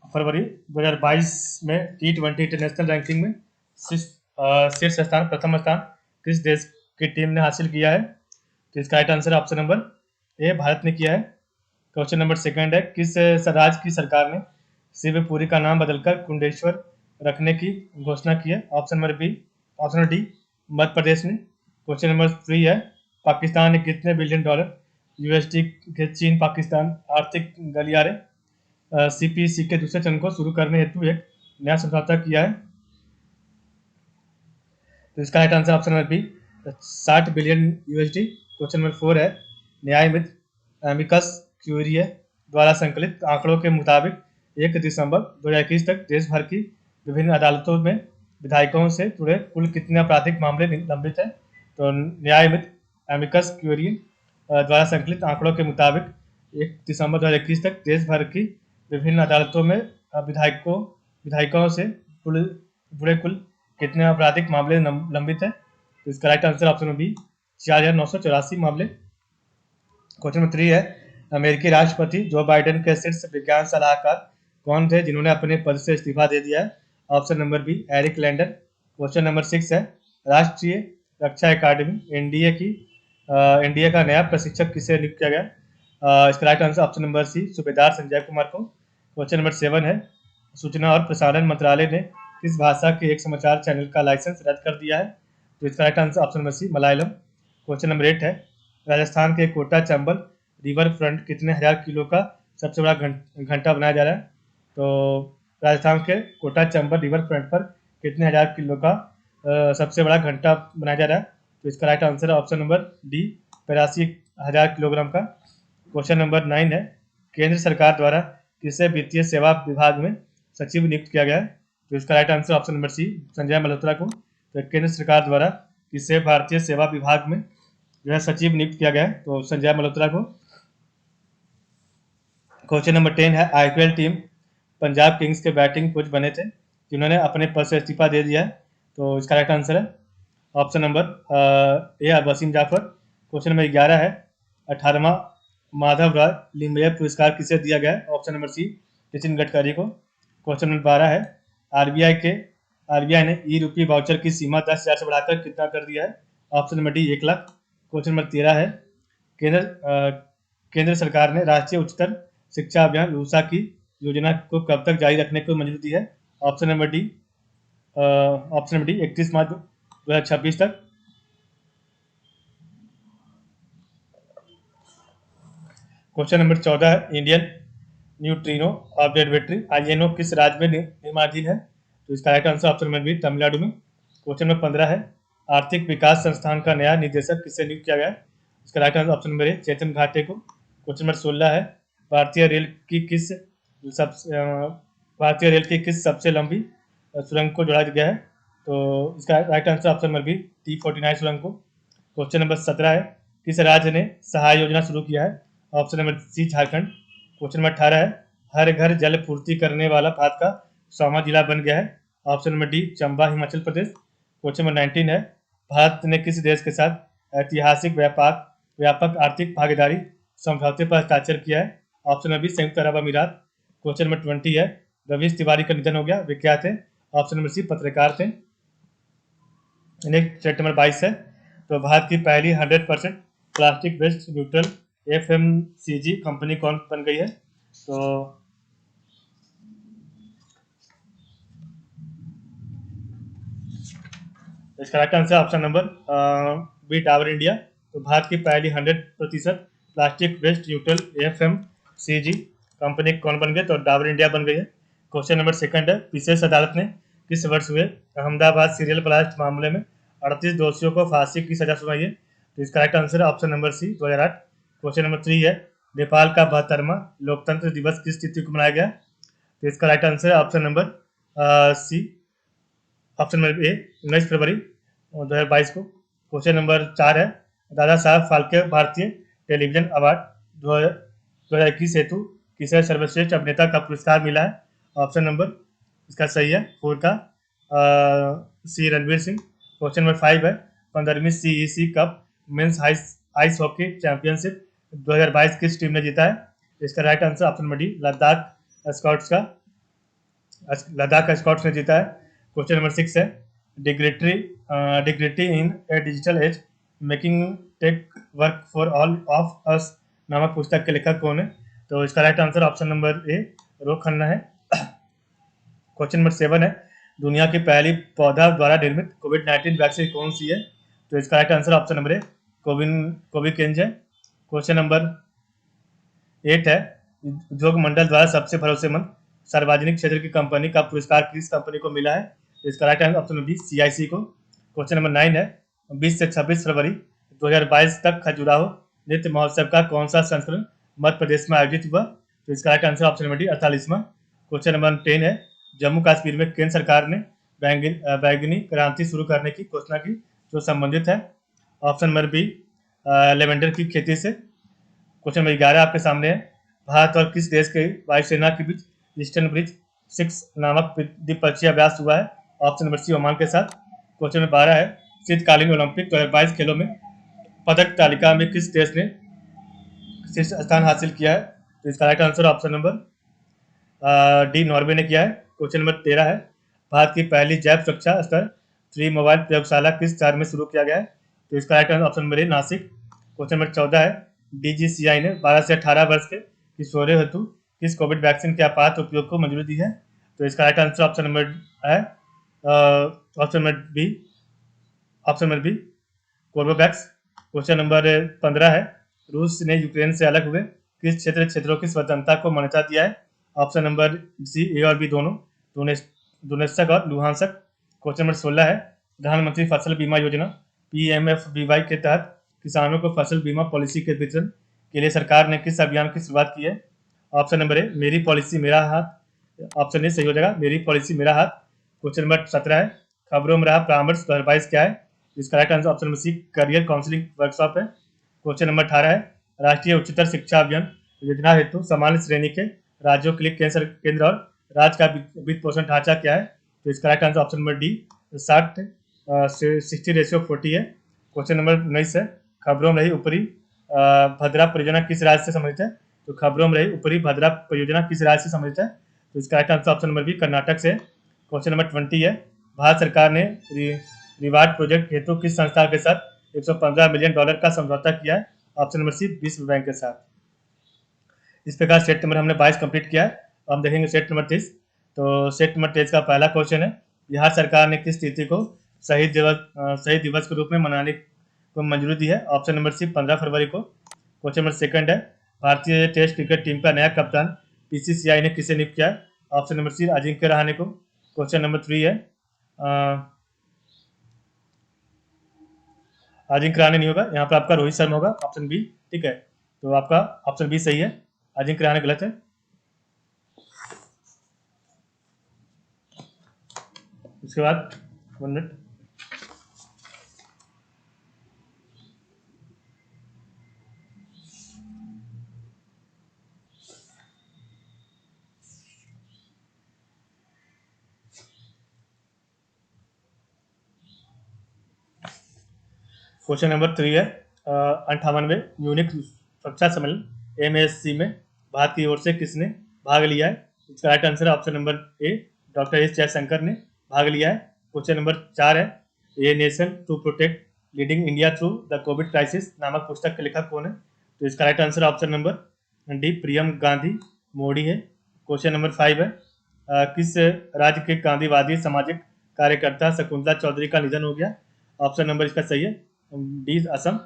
फरवरी 2022 में T20 इंटरनेशनल रैंकिंग में शीर्ष स्थान, प्रथम स्थान किस देश की टीम ने हासिल किया है? तो इसका right answer option number A, Bharat ने किया है। क्वेश्चन नंबर सेकंड है, किस राज्य की सरकार ने शिवपुरी का नाम बदलकर कुंडेश्वर रखने की घोषणा की है? Option number B, option number D, Madhya Pradesh ने। क्वेश्चन नंबर 3 है, पाकिस्तान ने कितने बिलियन डॉलर यूएसडी के चीन पाकिस्तान आर्थिक गलियारे सीपीसी के दूसरे चरण को शुरू करने हेतु एक नया समझौता किया है? तो इसका right answer option number B, 60 billion USD. Question number 4 है, न्यायमित्र एमिकस क्यूरी द्वारा संकलित आंकड़ों के मुताबिक 1 दिसंबर 2021 तक देश भर की विभिन्न अदालतों में विधायकों से जुड़े कुल कितने आपराधिक मामले लंबित हैं? तो न्यायमित्र एमिकस क्यूरी द्वारा संकलित आंकड़ों के मुताबिक 1 दिसंबर 2021 तक देश भर की विभिन्न अदालतों में विधायकों से जुड़े कुल कितने आपराधिक मामले लंबित हैं? तो इसका राइट आंसर ऑप्शन बी, 4,984 मामले। क्वेश्चन नंबर 3 है, अमेरिकी राष्ट्रपति जो बाइडेन के शीर्ष विज्ञान सलाहकार कौन थे जिन्होंने अपने पद से इस्तीफा दे दिया है? Option number B, Eric Landon. Question number 6 है, राष्ट्रीय रक्षा अकादमी एनडीए का नया प्रशिक्षक किसे नियुक्त किया गया? इसका right answer option number C, सूबेदार संजय कुमार को। क्वेश्चन नंबर 7 है, सूचना और प्रसारण मंत्रालय ने किस भाषा के एक समाचार चैनल का लाइसेंस रद्द कर दिया है? तो इसका right answer option number C, Malayalam. Question number 8 है, राजस्थान के कोटा चंबल रिवर फ्रंट कितने हजार किलो का सबसे बड़ा घंटा बनाया जा रहा है? तो राजस्थान के कोटा चंबल रिवर फ्रंट पर कितने हजार किलो का सबसे बड़ा घंटा बनाया जा रहा है? तो इसका राइट आंसर है ऑप्शन नंबर डी, 83,000 किलोग्राम का। क्वेश्चन नंबर 9 है, केंद्र सरकार द्वारा किसे वित्तीय सेवा विभाग में सचिव नियुक्त किया गया है? तो इसका right answer option number C, Sanjay Malhotra को। तो केंद्र सरकार द्वारा किसे भारतीय सेवा विभाग में जो है सचिव नियुक्त किया गया है? तो संजय मल्होत्रा को। क्वेश्चन नंबर 10 है, आईपीएल टीम पंजाब किंग्स के बैटिंग कोच बने थे जिन्होंने अपने पद से इस्तीफा दे दिया है? तो इसका राइट आंसर है option number A, Wasim Jaffer. Question number 11 है, 18वां माधव राय लिम्बेयर पुरस्कार किसे दिया गया है? Option number C, Nitin Gadkari को। क्वेश्चन नंबर 12 है, आरबीआई ने ई रुपी वाउचर की सीमा 10,000 से बढ़ाकर कितना कर दिया है? Option number D, 1 lakh. Question number 13 है, केंद्र सरकार ने राष्ट्रीय उच्चतर शिक्षा अभियान रूसा की योजना को कब तक जारी रखने को मंजूरी दी है? ऑप्शन नंबर डी, 31 मार्च 2026 तक। क्वेश्चन नंबर 14 है, इंडियन न्यूट्रिनो ऑब्जर्वेटरी आईएनओ किस राज्य में निर्माणाधीन है? तो इसका right answer option number B, Tamil Nadu में। क्वेश्चन नंबर 15 है, आर्थिक विकास संस्थान का नया निदेशक किसे नियुक्त किया गया है? इसका right answer option number A, Chetan Ghate को। क्वेश्चन नंबर 16 है, भारतीय रेल की किस सबसे लंबी सुरंग को जोड़ा गया है? तो इसका right answer option number B, T49 सुरंग को। क्वेश्चन नंबर 17 है, किस राज्य ने सहाय योजना शुरू किया है? Option number C, Jharkhand. Question number 18 है, हर घर जल पूर्ति करने वाला भारत का 100वां जिला बन गया है? Option number D, Chamba, Himachal Pradesh. Question number 19 है, भारत ने किस देश के साथ ऐतिहासिक व्यापक आर्थिक भागीदारी समझौते पर हस्ताक्षर किया है? ऑप्शन नंबर बी, संयुक्त अरब अमीरात। क्वेश्चन नंबर 20 है, रवीश तिवारी का निधन हो गया, वे क्या थे? ऑप्शन नंबर सी, पत्रकार थे। नेक्स्ट सेट नंबर 22 है, तो भारत की पहली 100% plastic waste neutral FMCG company कौन बन गई है? तो इसका right answer option number B, Dabur India. तो भारत की पहली 100% plastic waste neutral FMCG company कौन बन गई? तो डाबर इंडिया बन गई है। क्वेश्चन नंबर सेकंड है, विशेष अदालत ने किस वर्ष हुए अहमदाबाद सीरियल ब्लास्ट मामले में 38 दोषियों को फांसी की सजा सुनाई है? तो इसका राइट आंसर है option number C 2008। Question number 3 है, नेपाल का 72वां लोकतंत्र दिवस किस तिथि को मनाया गया? तो इसका राइट आंसर है option number C, option number A 19 फरवरी 2022 को। क्वेश्चन नंबर 4 है, दादा साहब फाल्के भारतीय टेलीविजन अवार्ड 2021 हेतु किसे सर्वश्रेष्ठ अभिनेता का पुरस्कार मिला है? ऑप्शन नंबर इसका सही है 4 का C Ranveer Singh. Question number 5 है, 15वीं CEC cup men's ice hockey championship 2022 किस टीम ने जीता है? इसका right answer option number D, Ladakh Scouts ने जीता है। क्वेश्चन नंबर 6 है, dignity in a digital age making tech work for all of us नामक पुस्तक के लेखक कौन है? तो इसका right answer option number A Ro Khanna है। क्वेश्चन नंबर 7 है, दुनिया की पहली पौधा द्वारा निर्मित कोविड-19 वैक्सीन कौन सी है? तो इसका right answer option number A कोविकेंज है। क्वेश्चन नंबर 8 है, उद्योग मंडल द्वारा सबसे भरोसेमंद सार्वजनिक क्षेत्र की कंपनी का पुरस्कार किस कंपनी को मिला है? इसका right answer option B CIC को। क्वेश्चन नंबर 9 है, 20 से 26 फरवरी 2022 तक खजुराहो नृत्य महोत्सव का कौन सा संस्करण मध्य प्रदेश में आयोजित हुआ? तो इसका right answer option number D 48वां। क्वेश्चन नंबर 10 है, जम्मू कश्मीर में केंद्र सरकार ने बैंगनी क्रांति शुरू करने की घोषणा की, जो संबंधित है? ऑप्शन नंबर बी लेवेंडर की खेती से। क्वेश्चन नंबर 11 आपके सामने है, भारत और किस देश के वायुसेना के बीच ईस्टर्न ब्रिज 6 नामक द्विपक्षीय अभ्यास हुआ है? ऑप्शन नंबर सी ओमान के साथ। क्वेश्चन नंबर 12 है, शीतकालीन ओलंपिक 2022 खेलों में पदक तालिका में किस देश ने शीर्ष स्थान हासिल किया है? तो इसका right answer option number D Norway ने किया है। क्वेश्चन नंबर 13 है, भारत की पहली जैव सुरक्षा स्तर 3 मोबाइल प्रयोगशाला किस शहर में शुरू किया गया है? तो इसका राइट आंसर ऑप्शन नंबर ए नासिक। क्वेश्चन नंबर 14 है, DGCI ने 12 से 18 वर्ष के किशोरों हेतु किस कोविड वैक्सीन के आपात उपयोग को मंजूरी दी है? तो इसका राइट आंसर ऑप्शन नंबर है option number B Corbevax. Question number 15 है, रूस ने यूक्रेन से अलग हुए किस क्षेत्रों की स्वतंत्रता को मान्यता दिया है? ऑप्शन नंबर सी ए और बी दोनों, दोनेत्स्क और लुहांस्क। क्वेश्चन नंबर 16 है, प्रधानमंत्री फसल बीमा योजना PMFBY के तहत किसानों को फसल बीमा पॉलिसी के वितरण के लिए सरकार ने किस अभियान की शुरुआत की है? ऑप्शन नंबर ए मेरी पॉलिसी मेरा हाथ, ऑप्शन ए सही हो जाएगा मेरी पॉलिसी मेरा हाथ। क्वेश्चन नंबर 17 है, खबरों में रहा परामर्श 2022 क्या है? इसका right answer option number C career counselling workshop है। क्वेश्चन नंबर 18 है, राष्ट्रीय उच्चतर शिक्षा अभियान योजना हेतु सामान्य श्रेणी के राज्यों के लिए केंद्र और राज्य का वित्त पोषण ढांचा क्या है? तो इसका right answer option number D 60:40 है। क्वेश्चन नंबर 19 है, खबरों में रही ऊपरी भद्रा परियोजना किस राज्य से संबंधित है? तो खबरों में रही ऊपरी भद्रा परियोजना किस राज्य से संबंधित है? तो इसका right answer option number B Karnataka से। क्वेश्चन नंबर 20 है, भारत सरकार ने रिवार्ड प्रोजेक्ट हेतु किस संस्था के साथ $115 मिलियन का समझौता किया है? ऑप्शन नंबर सी विश्व बैंक के साथ। इस प्रकार सेट नंबर हमने 22 कंप्लीट किया है। हम देखेंगे सेट नंबर 23। तो सेट नंबर 23 का पहला क्वेश्चन है, बिहार सरकार ने किस तिथि को शहीद दिवस के रूप में मनाने को मंजूरी दी है? ऑप्शन नंबर सी 15 फरवरी को। क्वेश्चन नंबर सेकंड है, भारतीय टेस्ट क्रिकेट टीम का नया कप्तान BCCI ने किसे नियुक्त किया है? Option number C Ajinkya Rahane को। क्वेश्चन नंबर 3 है, अजिंक्य रहाणे नहीं होगा, यहाँ पर आपका रोहित शर्मा होगा, ऑप्शन बी। ठीक है, तो आपका ऑप्शन बी सही है, अजिंक्य रहाणे गलत है। उसके बाद 1 मिनट, क्वेश्चन नंबर 3 है, 58वें म्यूनिख सुरक्षा सम्मेलन MASC में भारत की ओर से किसने भाग लिया है? इसका राइट आंसर है option number A doctor S Jaishankar ने भाग लिया है। क्वेश्चन नंबर 4 है, a nation to protect leading India through the covid crisis नामक पुस्तक के लेखक कौन है? तो इसका right answer option number D Priyam Gandhi Modi है। क्वेश्चन नंबर 5 है, किस राज्य के गांधीवादी सामाजिक कार्यकर्ता शकुंतला चौधरी का निधन हो गया? ऑप्शन नंबर इसका सही है डी असम।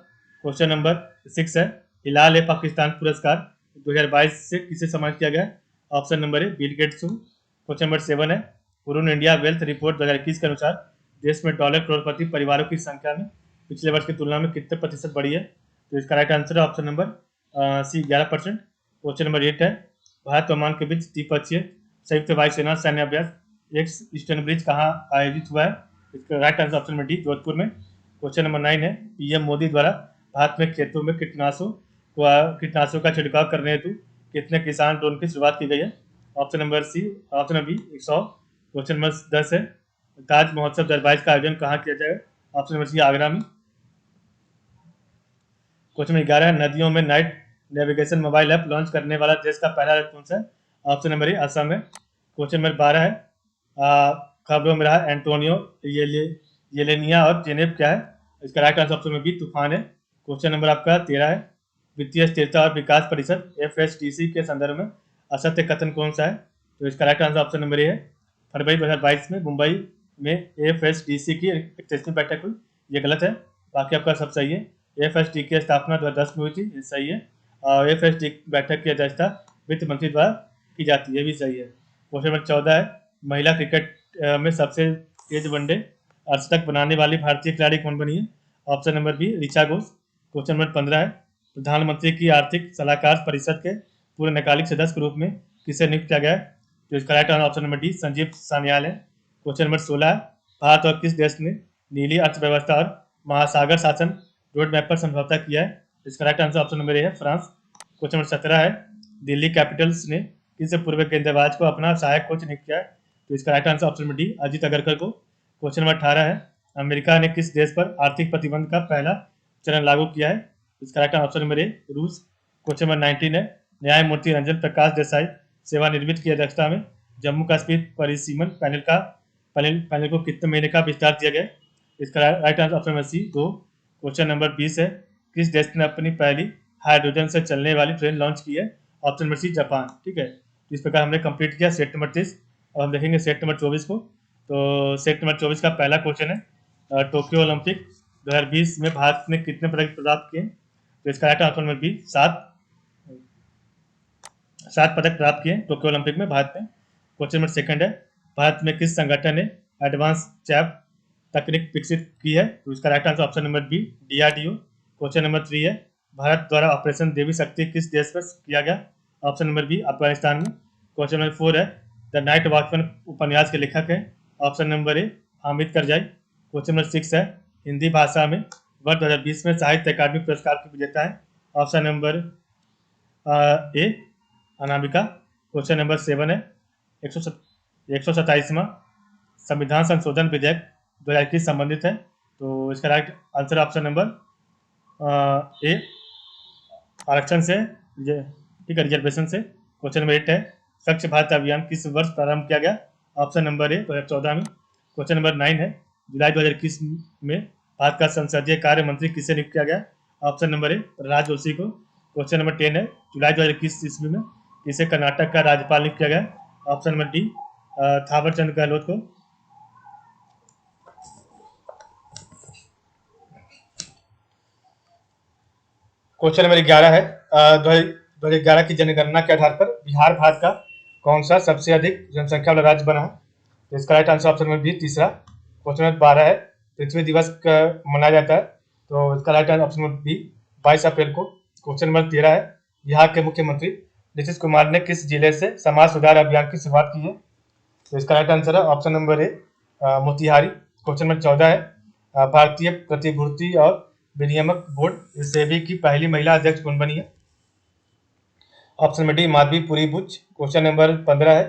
क्वेश्चन नंबर 6 है, हिलाल ए पाकिस्तान पुरस्कार 2022 से किसे सम्मानित किया गया? Option number A Bill gets को। क्वेश्चन नंबर 7 है, उरुन इंडिया वेल्थ रिपोर्ट 2021 के अनुसार देश में डॉलर करोड़पति परिवारों की संख्या में पिछले वर्ष की तुलना में कितने प्रतिशत बढ़ी है? तो इसका राइट आंसर है option number C 11%। Question number 8 है, भारत ओमान के बीच द्विपक्षीय संयुक्त वायुसेना सैन्य अभ्यास एक्स ईस्टर्न ब्रिज कहाँ आयोजित हुआ है? इसका right answer option number D Jodhpur में। क्वेश्चन नंबर 9 है, पीएम मोदी द्वारा भारत में खेतों में कीटनाशकों का छिड़काव करने हेतु कितने किसान ड्रोन की शुरुआत की गई है? Option number C, option number B 100। Question number 10 है, ताज महोत्सव 2022 का आयोजन कहाँ किया जाएगा? ऑप्शन नंबर सी आगरा में। क्वेश्चन नंबर 11 है, नदियों में night navigation mobile app launch करने वाला देश का पहला राज्य कौन सा है? ऑप्शन नंबर ए असम है। क्वेश्चन नंबर 12 है, खबरों में रहा एंटोनियो येलेनिया और जेनेव क्या है? इसका right answer option number B तूफान है। क्वेश्चन नंबर आपका 13 है, वित्तीय स्थिरता और विकास परिषद FSDC के संदर्भ में असत्य कथन कौन सा है? तो इसका राइट आंसर ऑप्शन नंबर ए है। फरवरी 2022 में मुंबई में FSDC की 31वीं बैठक हुई, ये गलत है, बाकी आपका सब सही है। FSD की स्थापना 2010 में हुई थी, ये सही है। और FSD बैठक की अध्यक्षता वित्त मंत्री द्वारा की जाती है, ये भी सही है। क्वेश्चन नंबर 14 है, महिला क्रिकेट में सबसे तेज वनडे अर्धशतक बनाने वाली भारतीय खिलाड़ी कौन बनी है? Option number B Richa Ghosh. Question number 15 है, प्रधानमंत्री की आर्थिक सलाहकार परिषद के पूर्णकालिक सदस्य के रूप में किसे नियुक्त किया गया है? तो इसका right answer option number D Sanjeev Sanyal है। क्वेश्चन नंबर 16 है, भारत और किस देश ने नीली अर्थव्यवस्था और महासागर शासन रोड मैप पर समझौता किया है? इसका राइट आंसर ऑप्शन नंबर ए है फ्रांस। क्वेश्चन नंबर 17 है, दिल्ली कैपिटल्स ने किस पूर्व गेंदबाज को अपना सहायक कोच नियुक्त किया है? तो इसका right answer option number D Ajit Agarkar को। क्वेश्चन नंबर 18 है, अमेरिका ने किस देश पर आर्थिक प्रतिबंध का पहला चरण लागू किया है? इसका right answer option number A रूस। क्वेश्चन नंबर 19 है, न्यायमूर्ति रंजन प्रकाश देसाई सेवानिवृत्त की अध्यक्षता में जम्मू कश्मीर परिसीमन पैनल को कितने महीने का विस्तार दिया गया? इसका right answer option number C 2। Question number 20 है, किस देश ने अपनी पहली हाइड्रोजन से चलने वाली ट्रेन लॉन्च की है? Option number C Japan. ठीक है, इस प्रकार हमने कंप्लीट किया सेट नंबर 30। अब हम देखेंगे सेट नंबर 24 को। तो सेट नंबर 24 का पहला क्वेश्चन है, टोक्यो ओलंपिक 2020 में भारत ने कितने पदक प्राप्त किए? तो इसका राइट आंसर नंबर बी 7 पदक प्राप्त किए टोक्यो ओलंपिक में भारत ने। क्वेश्चन नंबर सेकंड है, भारत में किस संगठन ने एडवांस चैप तकनीक विकसित की है? तो इसका right answer option number B DRDO। Question number 3 है, भारत द्वारा ऑपरेशन देवी शक्ति किस देश पर किया गया? ऑप्शन नंबर बी अफगानिस्तान में। क्वेश्चन नंबर 4 है, द नाइट वॉचमैन उपन्यास के लेखक हैं? ऑप्शन नंबर ए हामिद करजाई। क्वेश्चन नंबर 6 है, हिंदी भाषा में वर्ष 2020 में साहित्य अकादमी पुरस्कार की विजेता है? ऑप्शन नंबर ए अनामिका। क्वेश्चन नंबर 7 है, 127वां संविधान संशोधन विधेयक 2021 संबंधित है? तो इसका राइट आंसर ऑप्शन नंबर ए आरक्षण से, ठीक है, रिजर्वेशन से। क्वेश्चन नंबर 8 है, स्वच्छ भारत अभियान किस वर्ष प्रारंभ किया गया? ऑप्शन नंबर ए 2014 में। क्वेश्चन नंबर 9 है, जुलाई 2021 में भारत का संसदीय कार्य मंत्री किसे नियुक्त किया गया? Option number A Prahlad Joshi को। क्वेश्चन नंबर 10 है, जुलाई 2021 ईस्वी में किसे कर्नाटक का राज्यपाल नियुक्त किया गया? Option number D Thawar Chand Gehlot को। क्वेश्चन नंबर 11 है, 2011 की जनगणना के आधार पर बिहार भारत का कौन सा सबसे अधिक जनसंख्या वाला राज्य बना है? तो इसका right answer option number B तीसरा। क्वेश्चन नंबर 12 है, पृथ्वी दिवस मनाया जाता है? तो इसका right answer option number B 22 अप्रैल को। क्वेश्चन नंबर 13 है, बिहार के मुख्यमंत्री नीतीश कुमार ने किस जिले से समाज सुधार अभियान की शुरुआत की है? तो इसका राइट आंसर है ऑप्शन नंबर ए मोतिहारी। क्वेश्चन नंबर 14 है, भारतीय प्रतिभूति और विनियामक बोर्ड सेबी की पहली महिला अध्यक्ष कौन बनी है? Option number D Madhabi Puri Buch. Question number 15 है,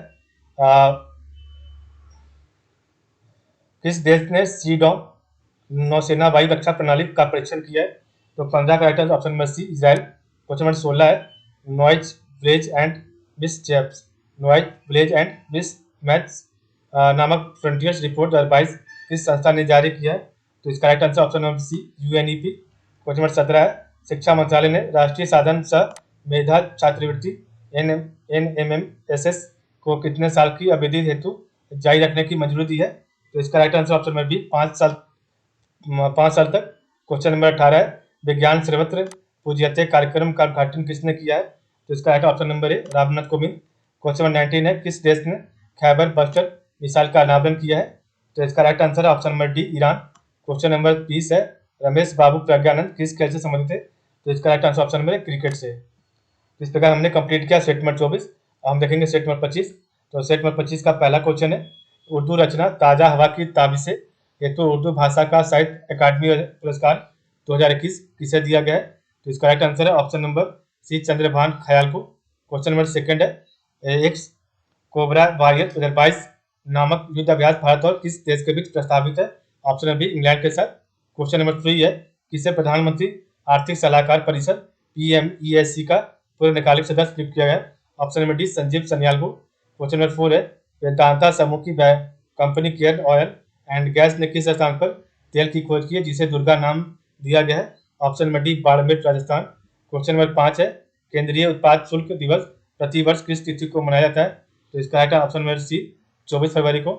किस देश ने सीडॉम नौसेना वायु रक्षा प्रणाली का परीक्षण किया है? तो 15 का right answer option number C Israel. Question number 16 है, noise village and miss maths नामक फ्रंटियर्स रिपोर्ट 2022 किस संस्था ने जारी किया है? तो इसका right answer option number C UNEP। Question number 17 है, शिक्षा मंत्रालय ने राष्ट्रीय साधन सह मेधा छात्रवृत्ति NMMSS को कितने साल की अवधि हेतु जारी रखने की मंजूरी दी है? तो इसका right answer option number B 5 साल तक। क्वेश्चन नंबर 18 है, विज्ञान सर्वत्र पूज्यते कार्यक्रम का उद्घाटन किसने किया है? तो इसका राइट ऑप्शन नंबर ए रामनाथ कोविंद। क्वेश्चन नंबर 19 है, किस देश ने खैबर बस्टर मिसाइल का अनावरण किया है? तो इसका राइट आंसर है option number D Iran. Question number 20 है, रमेश बाबू प्रज्ञानंद किस खेल से संबंधित है? तो इसका राइट आंसर ऑप्शन नंबर है क्रिकेट से। इस प्रकार हमने कंप्लीट किया सेट नंबर 24। हम देखेंगे सेट नंबर 25। तो सेट नंबर 25 का पहला क्वेश्चन है, उर्दू रचना ताजा हवा की ताबीज़ें हेतु उर्दू भाषा का साहित्य अकादमी पुरस्कार 2021 किसे दिया गया है? तो इसका राइट आंसर है ऑप्शन नंबर सी चंद्रभान खयाल को। क्वेश्चन नंबर सेकंड है, एक्स कोबरा वॉरियर 2022 नामक युद्ध अभ्यास भारत और किस देश के बीच प्रस्तावित है? ऑप्शन नंबर बी इंग्लैंड के साथ। क्वेश्चन नंबर 3 है, किसे प्रधानमंत्री आर्थिक सलाहकार परिषद PMESC का पूर्णकालिक सदस्य नियुक्त किया गया? Option number D Sanjeev Sanyal को। क्वेश्चन नंबर 4 है, वेदांता समूह की company care oil and gas ने किस स्थान पर तेल की खोज की है जिसे दुर्गा नाम दिया गया है? Option number D Barmer Rajasthan. Question number 5 है, केंद्रीय उत्पाद शुल्क दिवस प्रतिवर्ष किस तिथि को मनाया जाता है? तो इसका राइट ऑप्शन नंबर सी 24 फरवरी को।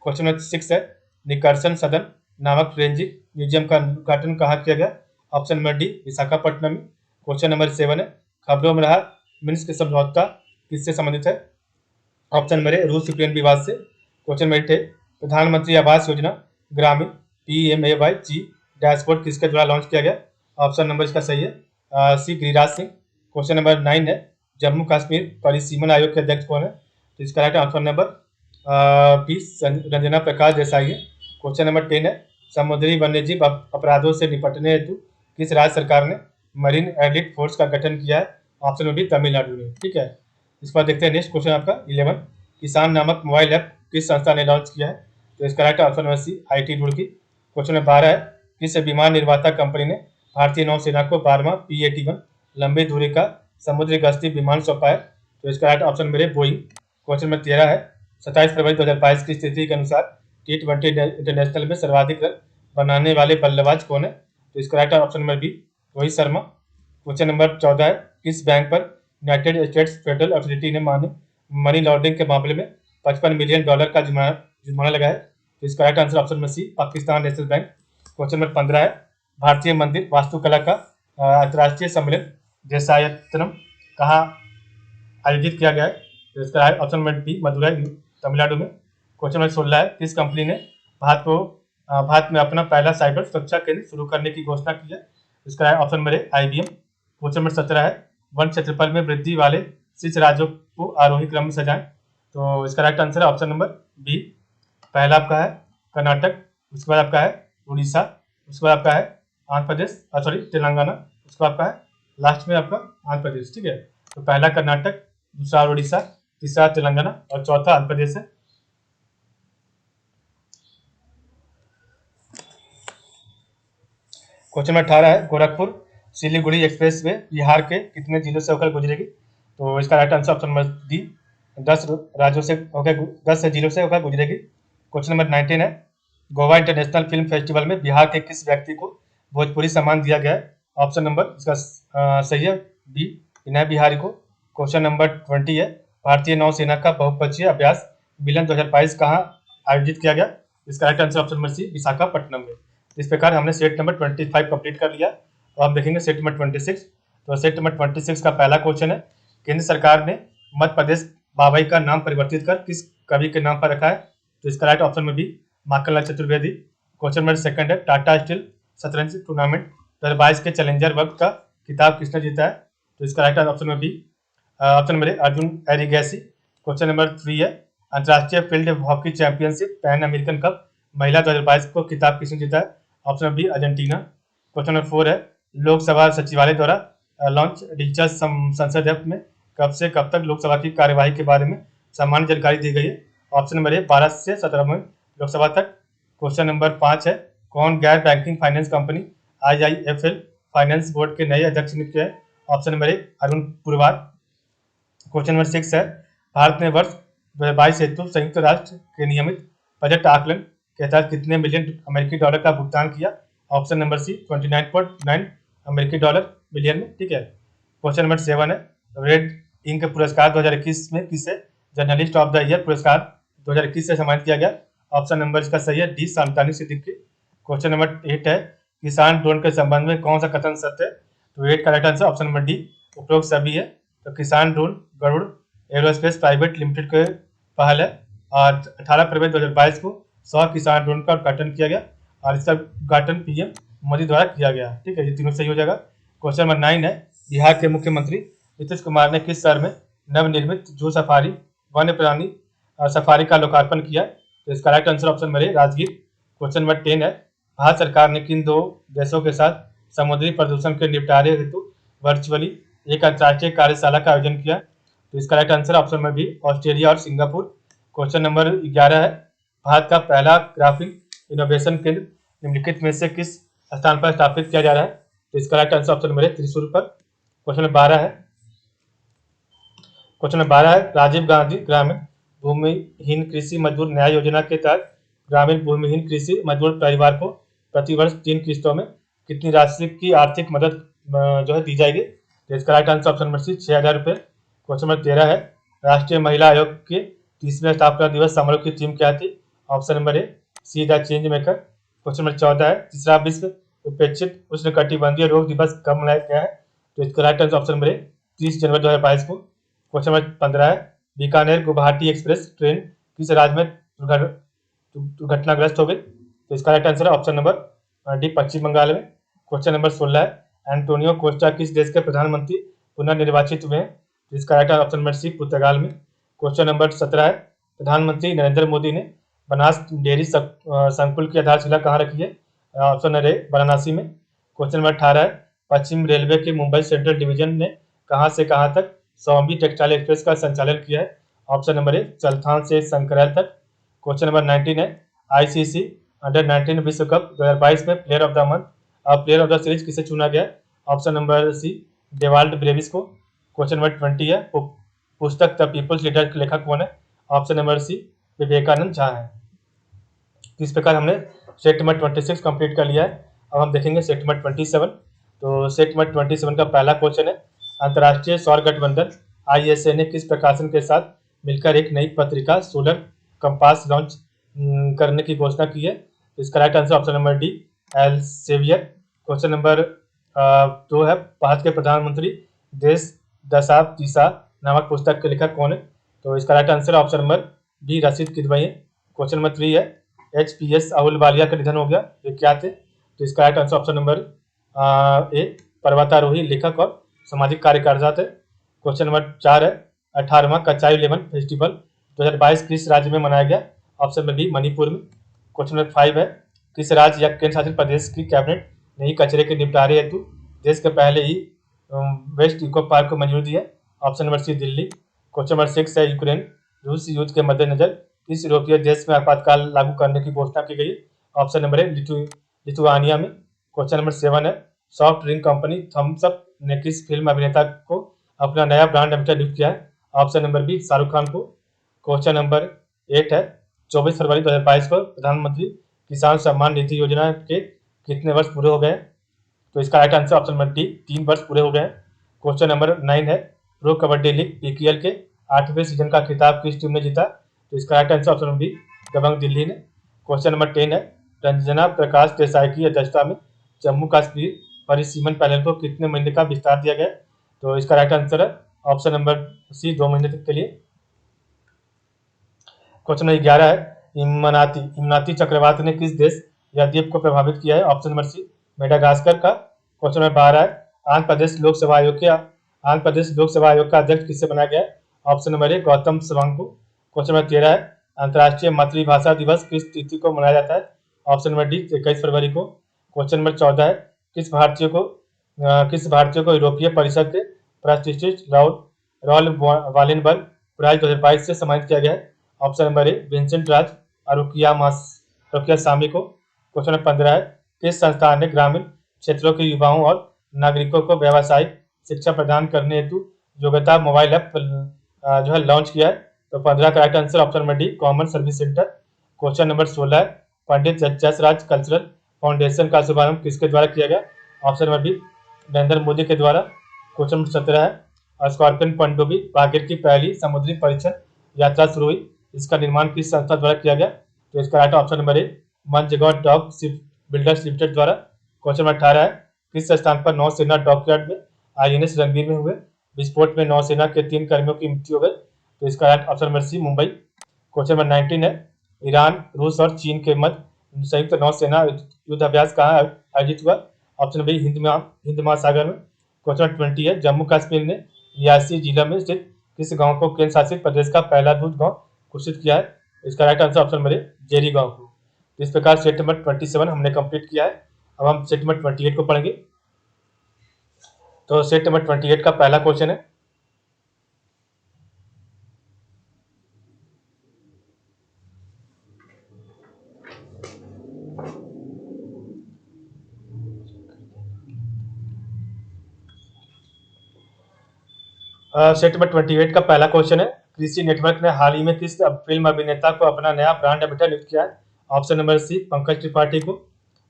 क्वेश्चन नंबर 6 है, निकर्सन सदन नामक फोरेंसिक म्यूजियम का उद्घाटन कहाँ किया गया? ऑप्शन नंबर डी विशाखापट्टनम में। क्वेश्चन नंबर 7 है, खबरों में रहा मिन्स्क समझौता किससे संबंधित है? ऑप्शन नंबर ए रूस यूक्रेन विवाद से। क्वेश्चन नंबर 8 है, प्रधानमंत्री आवास योजना ग्रामीण PMAY डैशबोर्ड किसके द्वारा लॉन्च किया गया? ऑप्शन नंबर इसका सही है सी गिरिराज सिंह। क्वेश्चन नंबर 9 है, जम्मू कश्मीर परिसीमन आयोग के अध्यक्ष कौन है? तो इसका right option number B Ranjana Prakash Desai है। क्वेश्चन नंबर 10 है, समुद्री वन्यजीव अपराधों से निपटने हेतु किस राज्य सरकार ने मरीन एलिट फोर्स का गठन किया है? ऑप्शन नंबर बी तमिलनाडु ने। ठीक है, इस पर देखते हैं नेक्स्ट क्वेश्चन आपका 11, किसान नामक मोबाइल ऐप किस संस्था ने लॉन्च किया है? तो इसका right option number C IIT Roorkee. Question number 12 है, किस विमान निर्माता कंपनी ने भारतीय नौसेना को 12वां P-81 लंबी दूरी का समुद्री गश्ती विमान सौंपा है? तो इसका राइट ऑप्शन मेरे बोइंग। क्वेश्चन नंबर 13 है, 27 फरवरी 2022 की स्थिति के अनुसार T20 इंटरनेशनल में सर्वाधिक रन बनाने वाले बल्लेबाज कौन है? तो इसका right option number B Rohit Sharma. Question number 14 है, किस बैंक पर यूनाइटेड स्टेट्स फेडरल अथॉरिटी ने मनी लॉन्ड्रिंग के मामले में $55 मिलियन का जुर्माना लगाया है? तो इसका right answer option number C Pakistan national bank. Question number 15 है, भारतीय मंदिर वास्तुकला का अंतर्राष्ट्रीय सम्मेलन देशायतनम कहाँ आयोजित किया गया है? तो इसका right option number B Madurai Tamil Nadu में। क्वेश्चन नंबर 16 है, किस कंपनी ने भारत में अपना पहला साइबर सुरक्षा केंद्र शुरू करने की घोषणा की है? इसका राइट ऑप्शन नंबर ए IBM। क्वेश्चन नंबर 17 है, वन क्षेत्रफल में वृद्धि वाले शीर्ष राज्यों को आरोही क्रम में सजाएं। तो इसका राइट आंसर है ऑप्शन नंबर बी, पहला आपका है कर्नाटक, उसके बाद आपका है उड़ीसा, उसके बाद आपका है आंध्र प्रदेश सॉरी तेलंगाना, उसके बाद आपका है लास्ट में आपका आंध्र प्रदेश। ठीक है, तो पहला कर्नाटक, दूसरा उड़ीसा, तीसरा तेलंगाना और चौथा आंध्र प्रदेश है। क्वेश्चन नंबर 18 है, गोरखपुर सिलीगुड़ी एक्सप्रेस वे बिहार के कितने जिलों से होकर गुजरेगी? तो इसका right answer option number D 10 राज्यों से होकर 10 जिलों से होकर गुजरेगी। क्वेश्चन नंबर 19 है, गोवा इंटरनेशनल फिल्म फेस्टिवल में बिहार के किस व्यक्ति को भोजपुरी सम्मान दिया गया है? ऑप्शन नंबर इसका सही है बी विनय बिहारी को। क्वेश्चन नंबर 20 है, भारतीय नौसेना का बहुपक्षीय अभ्यास मिलन 2022 कहाँ आयोजित किया गया? इसका right answer option number C Visakhapatnam में। इस प्रकार हमने सेट नंबर 25 कंप्लीट कर लिया। और हम देखेंगे सेट नंबर 26। तो सेट नंबर 26 का पहला क्वेश्चन है, केंद्र सरकार ने मध्य प्रदेश बाबई का नाम परिवर्तित कर किस कवि के नाम पर रखा है? तो इसका राइट ऑप्शन में भी Makhanlal Chaturvedi. Question number second है, टाटा स्टील शतरंज टूर्नामेंट 2022 के चैलेंजर वर्ग का खिताब किसने जीता है? तो इसका राइट ऑप्शन में भी option number Arjun Erigaisi. Question number 3 है, अंतर्राष्ट्रीय field hockey championship Pan American cup महिला 2022 को खिताब किसने जीता है? Option B Argentina. Question number 4 है, लोकसभा सचिवालय द्वारा लॉन्च डिजिटल संसद ऐप में कब से कब तक लोकसभा की कार्यवाही के बारे में सामान्य जानकारी दी गई है? ऑप्शन नंबर ए 12 से 17 लोकसभा तक। क्वेश्चन नंबर 5 है, कौन गैर banking finance company IIFL finance board के नए अध्यक्ष नियुक्त है? ऑप्शन नंबर ए अरुण पुरवार। क्वेश्चन नंबर 6 है, भारत ने वर्ष 2022 हेतु संयुक्त राष्ट्र के नियमित बजट आकलन के तहत कितने मिलियन अमेरिकी डॉलर का भुगतान किया? ऑप्शन नंबर सी 29.9 अमेरिकी डॉलर मिलियन में। ठीक है, क्वेश्चन नंबर 7 है, रेड इंक पुरस्कार 2021 में किसे जर्नलिस्ट ऑफ द ईयर पुरस्कार 2021 से सम्मानित किया गया? ऑप्शन नंबर इसका सही है डी शांतानी सिद्दीकी। क्वेश्चन नंबर 8 है, किसान ड्रोन के संबंध में कौन सा कथन सत्य है? तो 8 का right answer option number D उपरोक्त सभी है। तो किसान drone Garuda aerospace private limited के पहल है और 18 फरवरी 2022 को 100 किसान ड्रोन का उद्घाटन किया गया और इसका उद्घाटन पीएम मोदी द्वारा किया गया। ठीक है, ये तीनों सही हो जाएगा। क्वेश्चन नंबर 9 है, बिहार के मुख्यमंत्री नीतीश कुमार ने किस शहर में नवनिर्मित जू सफारी वन्य प्राणी सफारी का लोकार्पण किया? तो इसका राइट आंसर ऑप्शन नंबर ए राजगीर। क्वेश्चन नंबर 10 है, भारत सरकार ने किन दो देशों के साथ समुद्री प्रदूषण के निपटारे हेतु वर्चुअली एक अंतर्राष्ट्रीय कार्यशाला का आयोजन किया? तो इसका right answer option number B Australia और सिंगापुर। क्वेश्चन नंबर 11 है, भारत का पहला ग्राफीन इनोवेशन केंद्र निम्नलिखित में से किस स्थान पर स्थापित किया जा रहा है? तो इसका right answer option number A Thrissur पर। क्वेश्चन नंबर 12 है, राजीव गांधी ग्रामीण भूमिहीन कृषि मजदूर न्याय योजना के तहत ग्रामीण भूमिहीन कृषि मजदूर परिवार को प्रतिवर्ष 3 किस्तों में कितनी राशि की आर्थिक मदद जो है दी जाएगी? तो इसका right answer option number C 6,000 रुपये। क्वेश्चन नंबर 13 है, राष्ट्रीय महिला आयोग के 30वें स्थापना दिवस समारोह की थीम क्या थी? Option number A see the change maker. Question number 14 है, तीसरा विश्व उपेक्षित उष्णकटिबंधीय रोग दिवस कब मनाया गया है? तो इसका राइट आंसर ऑप्शन नंबर ए 30 जनवरी 2022 को। क्वेश्चन नंबर 15 है, बीकानेर गुवाहाटी एक्सप्रेस ट्रेन किस राज्य में दुर्घटनाग्रस्त हो गई? तो इसका राइट आंसर है ऑप्शन नंबर डी पश्चिम बंगाल में। क्वेश्चन नंबर 16 है, एंटोनियो कोस्टा किस देश के प्रधानमंत्री पुनर्निर्वाचित हुए हैं? तो इसका राइट ऑप्शन नंबर सी पुर्तगाल में। क्वेश्चन नंबर 17 है, प्रधानमंत्री नरेंद्र मोदी ने बनास डेयरी संकुल की आधारशिला कहाँ रखी है? ऑप्शन नंबर ए वाराणसी में। क्वेश्चन नंबर 18 है, पश्चिम रेलवे के मुंबई सेंट्रल डिवीजन ने कहाँ से कहाँ तक स्वामी टेक्सटाइल एक्सप्रेस का संचालन किया है? ऑप्शन नंबर ए चलथान से संकरैल तक। क्वेश्चन नंबर 19 है, आईसीसी अंडर-19 विश्व कप 2022 में प्लेयर ऑफ द मंथ और प्लेयर ऑफ द सीरीज किसे चुना गया? Option number C Dewald Brevis को। क्वेश्चन नंबर 20 है, पुस्तक द पीपल्स लीडर के लेखक कौन है? Option number C Vivekananda Jha है। इस प्रकार हमने सेट नंबर 26 कंप्लीट कर लिया है। अब हम देखेंगे सेट नंबर 27। तो सेट नंबर 27 का पहला क्वेश्चन है, अंतर्राष्ट्रीय सौर गठबंधन आईएसए ने किस प्रकाशन के साथ मिलकर एक नई पत्रिका सोलर कंपास लॉन्च करने की घोषणा की है? इसका right answer option number D Elsevier. Question number 2 है, भारत के प्रधानमंत्री देश दशा दिशा नामक पुस्तक के लेखक कौन है? तो इसका right answer option number B Rasheed Kidwai है। क्वेश्चन नंबर 3 है, एचपीएस अहुलवालिया का निधन हो गया, ये क्या थे? तो इसका राइट आंसर ऑप्शन नंबर ए पर्वतारोही लेखक और सामाजिक कार्यकर्ता थे। क्वेश्चन नंबर 4 है, 18वां कचाई लेमन फेस्टिवल 2022 किस राज्य में मनाया गया? ऑप्शन नंबर बी मणिपुर में। क्वेश्चन नंबर 5 है, किस राज्य या केंद्र शासित प्रदेश की कैबिनेट ने कचरे के निपटारे हेतु देश के पहले ही वेस्ट इको पार्क को मंजूरी दी है? Option number C Delhi. Question number 6 है, यूक्रेन रूस युद्ध के मद्देनजर किस यूरोपीय देश में आपातकाल लागू करने की घोषणा की गई? ऑप्शन नंबर ए लिथुआनिया में। क्वेश्चन नंबर 7 है, soft drink company Thums Up ने किस फिल्म अभिनेता को अपना नया ब्रांड एम्बेसडर नियुक्त किया है? Option number B Shahrukh Khan को। क्वेश्चन नंबर 8 है, 24 फरवरी 2022 को प्रधानमंत्री किसान सम्मान निधि योजना के कितने वर्ष पूरे हो गए? तो इसका right answer option number D 3 वर्ष पूरे हो गए। क्वेश्चन नंबर 9 है, प्रो कबड्डी लीग पीकेएल के 8वें सीजन का खिताब किस टीम ने जीता? तो इसका right answer option number B Dabang Delhi ने। क्वेश्चन नंबर 10 है, रंजना प्रकाश देसाई की अध्यक्षता में जम्मू कश्मीर परिसीमन पैनल को कितने महीने का विस्तार दिया गया? तो इसका राइट आंसर है ऑप्शन नंबर सी 2 महीने तक के लिए। क्वेश्चन नंबर 11 है, इमनाती चक्रवात ने किस देश या द्वीप को प्रभावित किया है? ऑप्शन नंबर सी मेडागास्कर का। क्वेश्चन नंबर 12 है, आंध्र प्रदेश लोकसेवा आयोग का अध्यक्ष किससे बनाया गया है? ऑप्शन नंबर ए गौतम सवांग को। क्वेश्चन नंबर 13 है, अंतर्राष्ट्रीय मातृभाषा दिवस किस तिथि को मनाया जाता है? ऑप्शन नंबर डी 21 फरवरी को। क्वेश्चन नंबर 14 है, किस भारतीय को यूरोपीय परिषद के प्रतिष्ठित रॉल वालेनबर्ग प्राइज 2022 से सम्मानित किया गया है? ऑप्शन नंबर ए विंसेंट राज और रुकिया सामी को। क्वेश्चन नंबर 15 है, किस संस्थान ने ग्रामीण क्षेत्रों के युवाओं और नागरिकों को व्यावसायिक शिक्षा प्रदान करने हेतु योग्यता मोबाइल ऐप जो है लॉन्च किया है? तो 15 का right answer option number D common service centre. Question number 16 है, पंडित जसराज कल्चरल फाउंडेशन का शुभारंभ किसके द्वारा किया गया? Option number B Narendra Modi के द्वारा। क्वेश्चन नंबर 17 है, स्कॉर्पियन पनडुब्बी बागेर की पहली समुद्री परीक्षण यात्रा शुरू हुई, इसका निर्माण किस संस्था द्वारा किया गया? तो इसका right option number A Mazagon dock shipbuilders limited द्वारा। क्वेश्चन नंबर 18 है, किस स्थान पर नौसेना डॉकयार्ड में INS रणबीर में हुए? विस्फोट में नौसेना के 3 कर्मियों की मृत्यु हो गई। तो इसका right option number C Mumbai. Question number 19 है, ईरान, रूस और चीन के मध्य संयुक्त नौसेना युद्धाभ्यास कहाँ आयोजित हुआ? ऑप्शन बी हिंद महासागर में। क्वेश्चन नंबर 20 है, जम्मू कश्मीर ने रियासी जिला में स्थित किस गांव को केंद्र शासित प्रदेश का पहला दूध गांव घोषित किया है? इसका राइट आंसर ऑप्शन नंबर ए जेरी गांव को। इस प्रकार सेट नंबर 27 हमने कंप्लीट किया है। अब हम सेट नंबर 28 को पढ़ेंगे। तो सेट नंबर 28 का पहला क्वेश्चन है, सेट नंबर 28 का पहला क्वेश्चन है, कृषि नेटवर्क ने हाल ही में किस फिल्म अभिनेता को अपना नया ब्रांड एम्बेसडर नियुक्त किया है? Option number C Pankaj Tripathi को।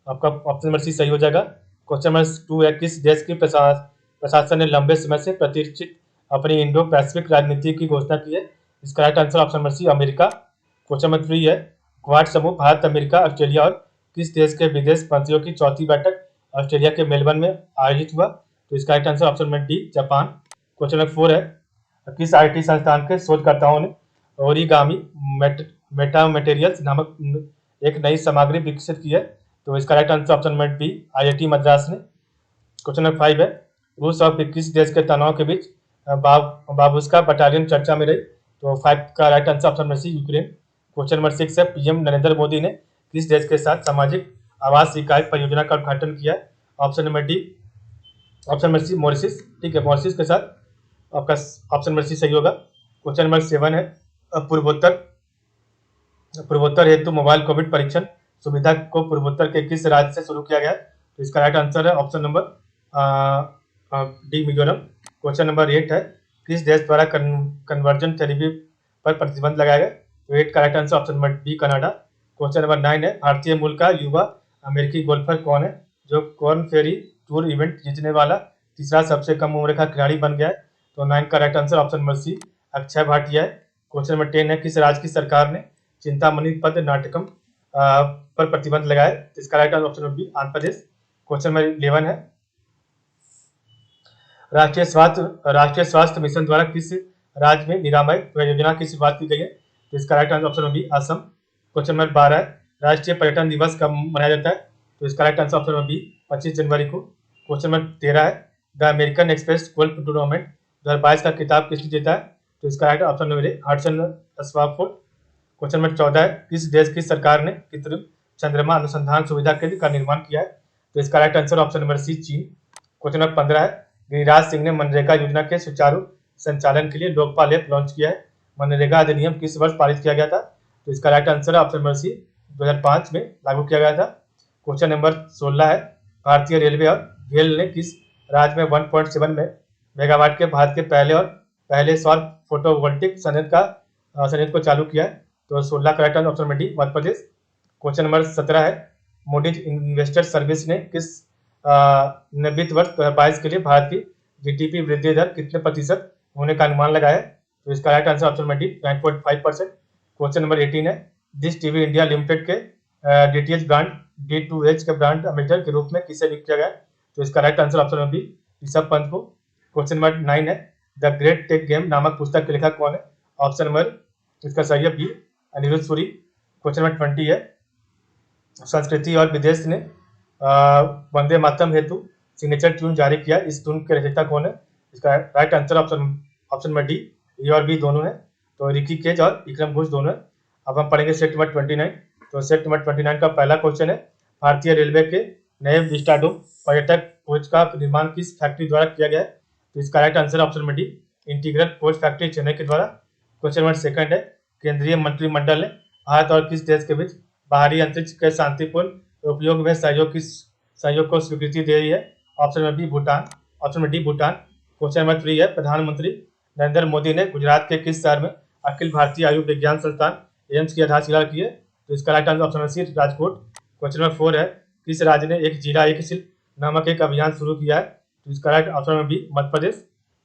आपका ऑप्शन नंबर सी सही हो जाएगा। क्वेश्चन नंबर 2 है, किस देश की प्रशासन ने लंबे समय से प्रतिष्ठित अपनी इंडो पैसिफिक राजनीति की घोषणा की है? इसका right answer option number C America. Question number 3 है, क्वाड समूह भारत, अमेरिका, ऑस्ट्रेलिया और किस देश के विदेश मंत्रियों की चौथी बैठक ऑस्ट्रेलिया के मेलबर्न में आयोजित हुआ? तो इसका right answer option number D Japan. Question number 4 है, किस IT संस्थान के शोधकर्ताओं ने ओरिगामी मेटा मटेरियल्स नामक एक नई सामग्री विकसित की है? तो इसका right answer option number B IIT Madras ने। क्वेश्चन नंबर 5 है, रूस और किस देश के तनाव के बीच बाबुस्का बटालियन चर्चा में रही? तो 5 का right answer option number C Ukraine. Question number 6 है, PM नरेंद्र मोदी ने किस देश के साथ सामाजिक आवास इकाई परियोजना का उद्घाटन किया? Option number D option number C Mauritius. ठीक है, मॉरिशस के साथ आपका ऑप्शन नंबर सी सही होगा। क्वेश्चन नंबर 7 है, पूर्वोत्तर हेतु मोबाइल कोविड परीक्षण सुविधा को पूर्वोत्तर के किस राज्य से शुरू किया गया? तो इसका राइट आंसर है option number D Mizoram. Question number 8 है, किस देश द्वारा कन्वर्जन थेरेपी पर प्रतिबंध लगाया गया? तो 8 का right answer option number B Canada. Question number 9 है, भारतीय मूल का युवा अमेरिकी गोल्फर कौन है जो कॉर्न फेरी टूर इवेंट जीतने वाला तीसरा सबसे कम उम्र का खिलाड़ी बन गया है? तो 9 का right answer option number C Akshay Bhatia है। क्वेश्चन नंबर 10 है, किस राज्य की सरकार ने चिंतामणि पद नाटकम पर प्रतिबंध लगाया? तो इसका right answer option number B Andhra Pradesh. Question number 11 है, राष्ट्रीय स्वास्थ्य मिशन द्वारा किस राज्य में निरामय परियोजना की शुरुआत की गई है? तो इसका right answer option number B Assam. Question number 12 है, राष्ट्रीय पर्यटन दिवस कब मनाया जाता है? तो इसका right answer option number B 25 जनवरी को। क्वेश्चन नंबर 13 है, the American Express golf tournament 2022 का खिताब किसने जीता है? तो इसका right option number A Hudson Swafford. Question number 14 है, किस देश की सरकार ने कृत्रिम चंद्रमा अनुसंधान सुविधा केंद्र का निर्माण किया है? तो इसका right answer option number C चीन। क्वेश्चन नंबर 15 है, गिरिराज सिंह ने मनरेगा योजना के सुचारू संचालन के लिए लोकपाल ऐप लॉन्च किया है। मनरेगा अधिनियम किस वर्ष पारित किया गया था? तो इसका राइट आंसर है ऑप्शन नंबर सी 2005 में लागू किया गया था। क्वेश्चन नंबर 16 है, भारतीय रेलवे और गेल ने किस राज्य में 1.7 मेगावाट के भारत के पहले सौर फोटोवोल्टिक संयंत्र को चालू किया है? तो 16 का right answer option number D Madhya Pradesh. Question number 17 है, मूडीज इन्वेस्टर सर्विस ने वित्त वर्ष 2022 के लिए भारत की GDP वृद्धि दर कितने प्रतिशत होने का अनुमान लगाया है? तो इसका right answer option number D 9.5%। Question number 18 है, डिश टीवी इंडिया लिमिटेड के DTH ब्रांड D2H के ब्रांड एम्बेसडर के रूप में किसे नियुक्त किया गया? तो इसका right answer option number B Rishabh Pant को। क्वेश्चन नंबर 9 है, द ग्रेट टेक गेम नामक पुस्तक के लेखक कौन है? ऑप्शन नंबर इसका सही है B Aniruddha Suri. Question number 20 है, संस्कृति और विदेश ने वंदे मातरम हेतु सिग्नेचर ट्यून जारी किया, इस ट्यून के रचयिता कौन है? इसका right answer option number D A और बी दोनों है, तो रिकी केज और विक्रम घोष दोनों है। अब हम पढ़ेंगे सेट नंबर 29। तो सेट नंबर 29 का पहला क्वेश्चन है, भारतीय रेलवे के नए विस्टाडोम पर्यटक कोच का निर्माण किस फैक्ट्री द्वारा किया गया है? तो इसका right answer option number D integral coach factory Chennai के द्वारा। क्वेश्चन नंबर 2 है, केंद्रीय मंत्रिमंडल ने भारत और किस देश के बीच बाहरी अंतरिक्ष के शांतिपूर्ण उपयोग में सहयोग को स्वीकृति दे रही है? Option number B Bhutan. Option number D Bhutan. Question number 3 है, प्रधानमंत्री नरेंद्र मोदी ने गुजरात के किस शहर में अखिल भारतीय आयुर्विज्ञान संस्थान एम्स की आधारशिला रखी है? तो इसका right answer option number C Rajkot. Question number 4 है, किस राज्य ने एक जिला एक शिल्प नामक एक अभियान शुरू किया है? तो इसका राइट ऑप्शन नंबर बी मध्य प्रदेश।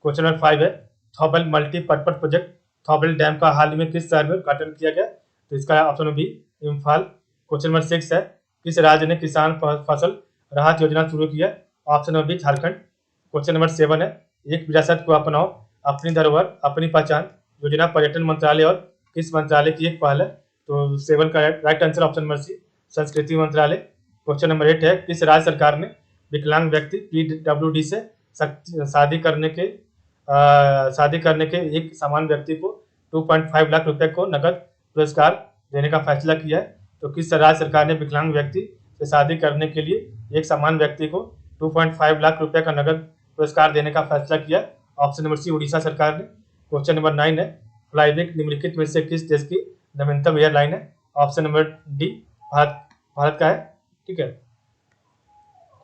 क्वेश्चन नंबर 5 है, थॉबल मल्टीपर्पज प्रोजेक्ट थॉबल डैम का हाल ही में किस शहर में उद्घाटन किया गया? तो इसका option number B Imphal. Question number 6 है, किस राज्य ने किसान फसल राहत योजना शुरू की है? Option number B Jharkhand. Question number 7 है, एक विरासत को अपनाओ, अपनी धरोहर, अपनी पहचान योजना पर्यटन मंत्रालय और किस मंत्रालय की एक पहल है? तो 7 का right answer option number C, संस्कृति मंत्रालय। क्वेश्चन नंबर 8 है, किस राज्य सरकार ने विकलांग व्यक्ति PWD से शादी करने के एक समान व्यक्ति को 2.5 लाख रुपए को नकद पुरस्कार देने का फैसला किया है? तो किस राज्य सरकार ने विकलांग व्यक्ति से शादी करने के लिए एक समान व्यक्ति को 2.5 लाख रुपए का नकद पुरस्कार देने का फैसला किया? ऑप्शन नंबर सी, उड़ीसा सरकार ने। क्वेश्चन नंबर 9 है, फ्लाईबिग निम्नलिखित में से किस देश की नवीनतम एयरलाइन है? ऑप्शन नंबर डी, भारत का है। ठीक है।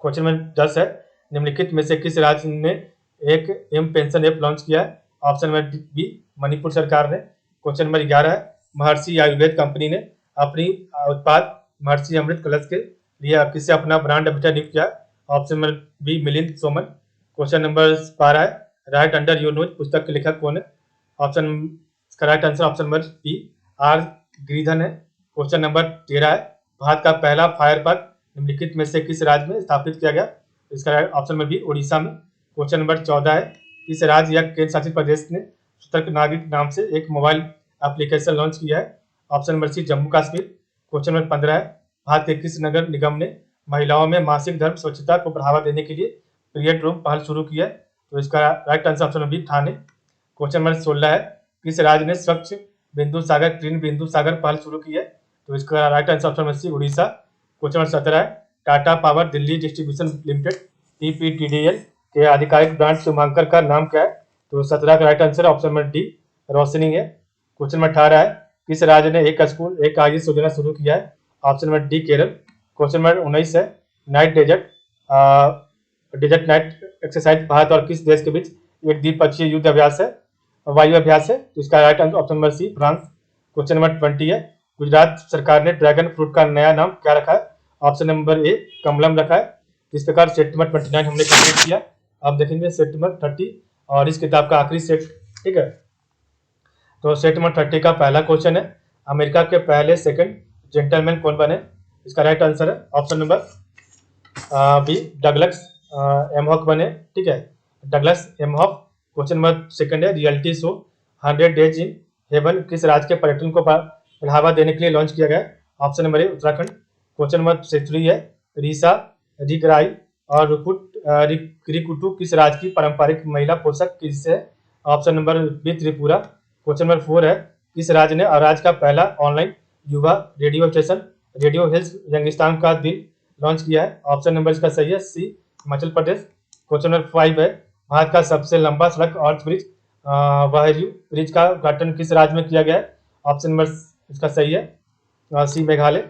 क्वेश्चन नंबर 10 है, निम्नलिखित में से किस राज्य ने एक पेंशन ऐप लॉन्च किया है? ऑप्शन नंबर बी, मणिपुर सरकार ने। क्वेश्चन नंबर 11 है, महर्षि आयुर्वेद कंपनी ने अपनी उत्पाद महर्षि अमृत कलश के लिए किसे अपना ब्रांड एम्बेसडर नियुक्त किया? Option number B, Milind Soman. Question number 12 है, राइट अंडर योर नोज पुस्तक के लेखक कौन है? ऑप्शन इसका right answer option number B, R Giridhar है। क्वेश्चन नंबर 13 है, भारत का पहला फायर पार्क निम्नलिखित में से किस राज्य में स्थापित किया गया? इसका ऑप्शन नंबर बी, उड़ीसा में। क्वेश्चन नंबर 14 है, किस राज्य या केंद्र शासित प्रदेश ने सतर्क नागरिक नाम से एक मोबाइल एप्लीकेशन लॉन्च किया है? Option number C, Jammu Kashmir. Question number 15 है, भारत के किस नगर निगम ने महिलाओं में मासिक धर्म स्वच्छता को बढ़ावा देने के लिए पीरियड रूम पहल शुरू की है? तो इसका right answer option number B, Thane. Question number 16 है, किस राज्य ने स्वच्छ बिंदु सागर क्लीन बिंदु सागर पहल शुरू की है? तो इसका right answer option number C, Orissa. Question number 17 है, Tata power Delhi distribution limited TPDDL के आधिकारिक ब्रांड शुभांकर का नाम क्या है? तो 17 का right answer option number D, Roshni है। क्वेश्चन नंबर 18 है, किस राज्य ने एक स्कूल एक आयुष योजना शुरू किया है? Option number D, Kerala. Question number 19 है, knight desert knight exercise Bharat और किस देश के बीच एक द्विपक्षीय युद्ध अभ्यास है, वायु अभ्यास है? तो इसका right answer option number C, France. Question number 20 है, गुजरात सरकार ने ड्रैगन फ्रूट का नया नाम क्या रखा है? ऑप्शन नंबर ए, कमलम रखा है। इस प्रकार सेट नंबर 29 हमने कंप्लीट किया। अब देखेंगे सेट नंबर 30 और इस किताब का आखिरी सेट। ठीक है, तो सेट नंबर 30 का पहला क्वेश्चन है, अमेरिका के पहले सेकंड जेंटलमैन कौन बने? इसका राइट आंसर है option number B, Douglas Emhoff बने। ठीक है, Douglas Emhoff. Question number second है, reality show 100 days in heaven किस राज्य के पर्यटन को बढ़ावा देने के लिए लॉन्च किया गया? ऑप्शन नंबर ए, उत्तराखंड। क्वेश्चन नंबर 3 है, रीसा रिगराई और रिकुटू किस राज्य की पारंपरिक महिला पोशाक किससे है? Option number B, Tripura. Question number 4 है, किस राज्य ने राज्य का पहला ऑनलाइन युवा radio station radio hills Youngistan का दिल लॉन्च किया है? ऑप्शन नंबर इसका सही है सी, हिमाचल प्रदेश। क्वेश्चन नंबर 5 है, भारत का सबसे लंबा सड़क अर्थ ब्रिज वाहयू ब्रिज का उद्घाटन किस राज्य में किया गया है? ऑप्शन नंबर इसका सही है सी, मेघालय।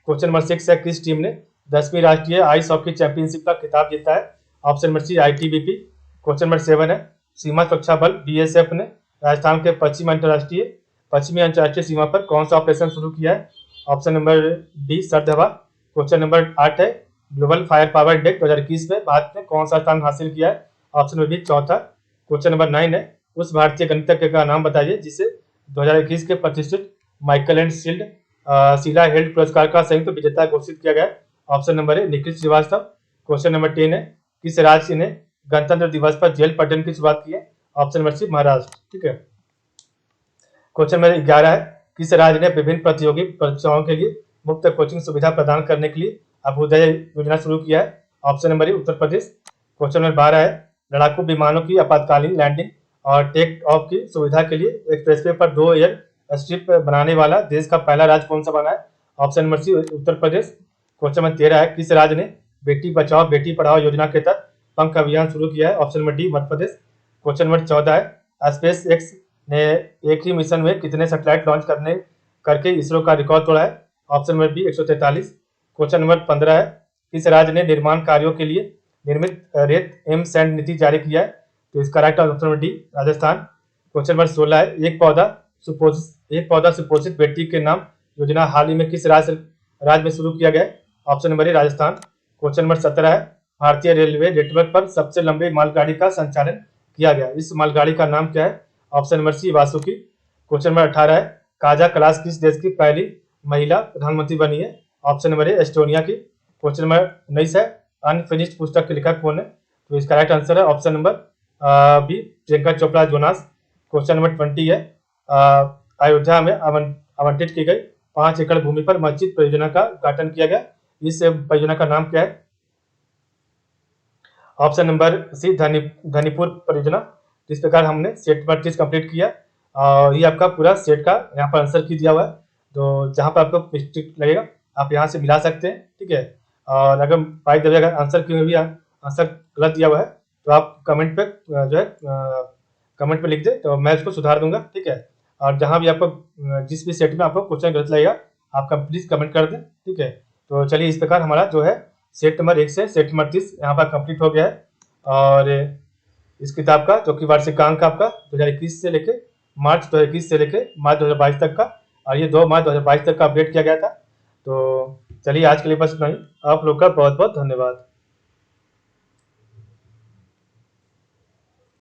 क्वेश्चन नंबर 6 है, किस टीम ने 10वीं राष्ट्रीय आइस हॉकी चैंपियनशिप का खिताब जीता है? Option number C, ITBP। Question number 7 है, सीमा सुरक्षा बल BSF ने राजस्थान के पश्चिमी अंतर्राष्ट्रीय सीमा पर कौन सा ऑपरेशन शुरू किया है? ऑप्शन नंबर डी, सर्द हवा। क्वेश्चन नंबर 8 है, ग्लोबल फायर पावर इंडेक्स 2021 में भारत ने कौन सा स्थान हासिल किया है? ऑप्शन नंबर बी, चौथा। क्वेश्चन नंबर 9 है, उस भारतीय गणितज्ञ का नाम बताइए जिसे 2021 के प्रतिष्ठित माइकल एंड शीला हेल्ड पुरस्कार का संयुक्त विजेता घोषित किया गया? Option number A, Nikhil Shrivastava. Question number 10 है, किस राज्य ने गणतंत्र दिवस पर जेल पर्यटन की शुरुआत की है? Option number C, Maharashtra. ठीक है, क्वेश्चन नंबर 11 है, किस राज्य ने विभिन्न प्रतियोगी परीक्षाओं के लिए मुफ्त कोचिंग सुविधा प्रदान करने के लिए अभ्युदय योजना शुरू किया है? ऑप्शन नंबर ए, उत्तर प्रदेश। क्वेश्चन नंबर 12 है, लड़ाकू विमानों की आपातकालीन लैंडिंग और टेक ऑफ की सुविधा के लिए एक्सप्रेसवे पर 2 एयर स्ट्रिप बनाने वाला देश का पहला राज्य कौन सा बना है? Option number C, Uttar Pradesh. Question number 13 है, किस राज्य ने बेटी बचाओ बेटी पढ़ाओ योजना के तहत पंख अभियान शुरू किया है? Option number D, Madhya Pradesh. Question number 14 है, स्पेस एक्स ने एक ही मिशन में कितने सैटेलाइट लॉन्च करके इसरो का रिकॉर्ड तोड़ा है? Option number B, 143। Question number 15 है, किस राज्य ने निर्माण कार्यों के लिए निर्मित रेत एम सैंड नीति जारी किया है? तो इसका right option number D, Rajasthan. Question number 16 है, एक पौधा सुपोषित बेटी के नाम योजना हाल ही में किस राज्य में शुरू किया गया? ऑप्शन नंबर ए, राजस्थान। क्वेश्चन नंबर 17 है, भारतीय रेलवे नेटवर्क पर सबसे लंबी मालगाड़ी का संचालन किया गया, इस मालगाड़ी का नाम क्या है? Option number C, Vasuki. Question number 18 है, काजा कलास किस देश की पहली महिला प्रधानमंत्री बनी है? ऑप्शन नंबर ए, एस्टोनिया की। क्वेश्चन नंबर 19 है, अनफिनिश्ड पुस्तक के लेखक कौन है? तो इसका राइट आंसर है option number B, Priyanka Chopra Jonas. Question number 20 है, अयोध्या में आवंटित की गई 5 एकड़ भूमि पर मस्जिद परियोजना का उद्घाटन किया गया, इस परियोजना का नाम क्या है? ऑप्शन नंबर सी, धनीपुर परियोजना। इस प्रकार हमने सेट नंबर 30 कंप्लीट किया और ये आपका पूरा सेट का यहाँ पर आंसर की दिया हुआ है। तो जहाँ पर आपको मिस्टेक लगेगा आप यहाँ से मिला सकते हैं, ठीक है। और अगर बाई द वे अगर आंसर की भी आंसर गलत दिया हुआ है तो आप कमेंट पे जो है कमेंट पे लिख दे तो मैं इसको सुधार दूंगा, ठीक है। और जहाँ भी आपको जिस भी सेट में आपको क्वेश्चन गलत लगेगा आप प्लीज कमेंट कर दें, ठीक है। तो चलिए इस प्रकार हमारा जो है सेट नंबर 1 से सेट नंबर 30 यहाँ पर कंप्लीट हो गया है। और इस किताब का जो कि वार्षिकांक आपका 2021 से लेके मार्च 2021 से लेके मार्च 2022 तक का, और ये 2 मार्च 2022 तक का अपडेट किया गया था। तो चलिए आज के लिए बस इतना ही। आप लोग का बहुत बहुत धन्यवाद।